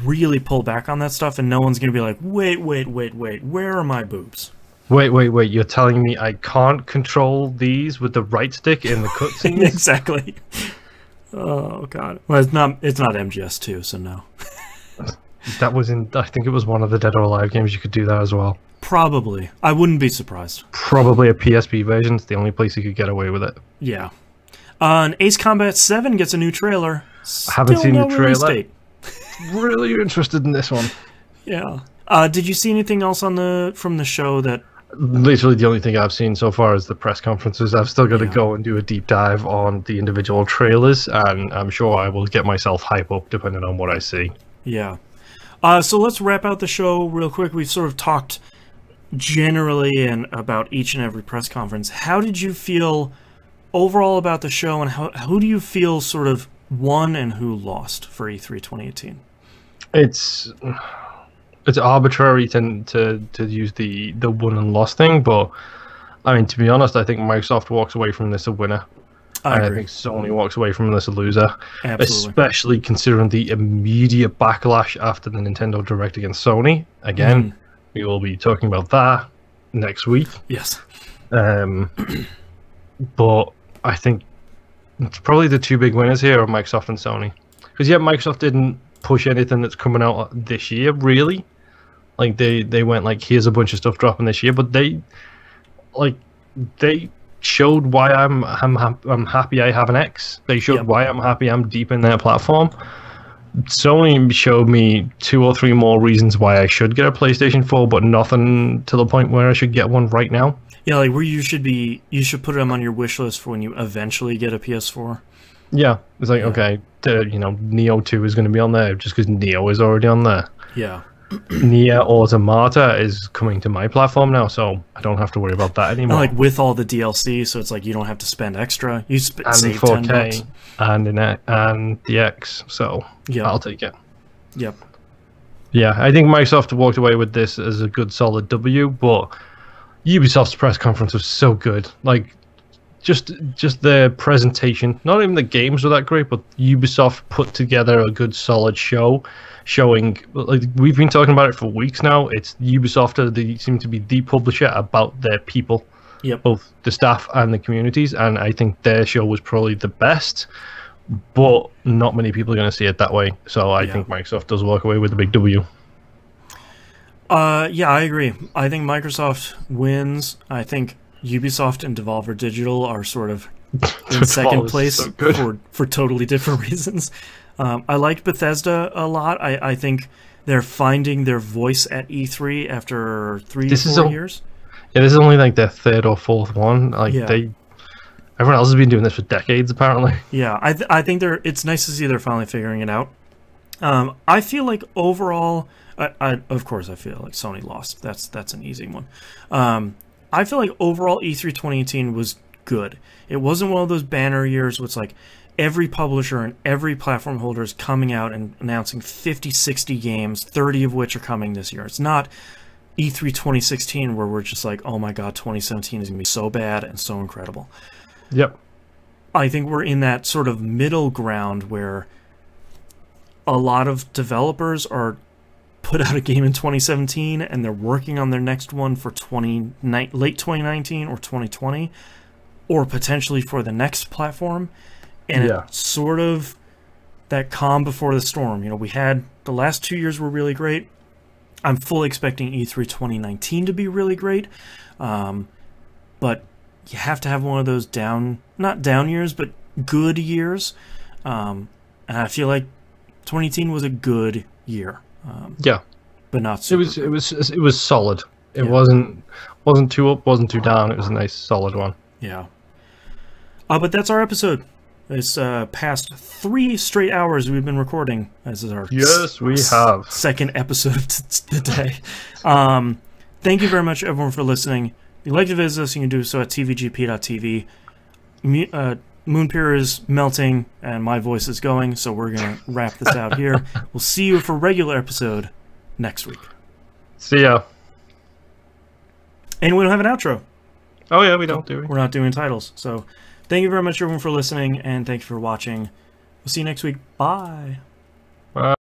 really pull back on that stuff, and no one's going to be like, wait, where are my boobs? Wait, you're telling me I can't control these with the right stick in the cutscenes? Exactly. Oh, God. Well, it's not MGS2, so no. That was I think it was one of the Dead or Alive games you could do that as well. Probably. I wouldn't be surprised. Probably a PSP version. It's the only place you could get away with it. Yeah. And Ace Combat 7 gets a new trailer. I haven't seen the trailer. Really interested in this one. Yeah. Did you see anything else from the show that... Literally the only thing I've seen so far is the press conferences. I've still got to go and do a deep dive on the individual trailers, and I'm sure I will get myself hype up depending on what I see. Yeah. So let's wrap out the show real quick. We've sort of talked generally and about each and every press conference. How did you feel overall about the show, and who do you feel sort of won and who lost for E3 2018? It's arbitrary to use the won and lost thing, but I mean, to be honest, I think Microsoft walks away from this a winner. I think Sony walks away from this a loser. Absolutely. Especially considering the immediate backlash after the Nintendo Direct against Sony. Again, we will be talking about that next week. Yes. But I think it's probably the 2 big winners here are Microsoft and Sony. Because Microsoft didn't push anything that's coming out this year, really. Like, they went like, here's a bunch of stuff dropping this year, but they showed why I'm happy I have an X. They showed why I'm happy I'm deep in their platform. Sony showed me 2 or 3 more reasons why I should get a PlayStation 4, but nothing to the point where I should get one right now. Yeah, like where you should put them on your wish list for when you eventually get a PS4. Yeah, it's like, okay, Neo 2 is going to be on there just because Neo is already on there. Yeah. Nier Automata is coming to my platform now, so I don't have to worry about that anymore. Like with all the DLC, so it's like you don't have to spend extra. You save 4K $10 and the X, so I'll take it. Yep. Yeah, I think Microsoft walked away with this as a good solid W, but Ubisoft's press conference was so good. Like, just their presentation, not even the games were that great, but Ubisoft put together a good solid show, showing, like, we've been talking about it for weeks now. It's Ubisoft, they seem to be the publisher about their people, both the staff and the communities, and I think their show was probably the best, but not many people are going to see it that way, so I think Microsoft does walk away with a big W. Yeah, I agree. I think Microsoft wins. I think Ubisoft and Devolver Digital are sort of in second place for totally different reasons. I liked Bethesda a lot. I think they're finding their voice at E3 after 3-4 years. Yeah, this is only like their third or fourth one. Like everyone else has been doing this for decades, apparently. Yeah, I think it's nice to see they're finally figuring it out. I feel like overall, of course, I feel like Sony lost. That's an easy one. I feel like overall E3 2018 was good. It wasn't one of those banner years where it's like every publisher and every platform holder is coming out and announcing 50, 60 games, 30 of which are coming this year. It's not E3 2016 where we're just like, oh my god, 2017 is going to be so bad and so incredible. Yep. I think we're in that sort of middle ground where a lot of developers are put out a game in 2017 and they're working on their next one for late 2019 or 2020, or potentially for the next platform. And it's sort of that calm before the storm. You know, we had the last 2 years were really great. I'm fully expecting E3 2019 to be really great. But you have to have one of those not down years, but good years. And I feel like 2018 was a good year. But not super it was solid. It wasn't too up, wasn't too down. It was a nice solid one. Yeah. But that's our episode. It's past 3 straight hours we've been recording. This is our second episode of the day. Thank you very much, everyone, for listening. If you'd like to visit us, you can do so at tvgp.tv. Moonpier is melting, and my voice is going, so we're going to wrap this out here. We'll see you for a regular episode next week. See ya. And we don't have an outro. Oh, yeah, we don't, do we? We're not doing titles. So thank you very much, everyone, for listening, and thank you for watching. We'll see you next week. Bye. Bye.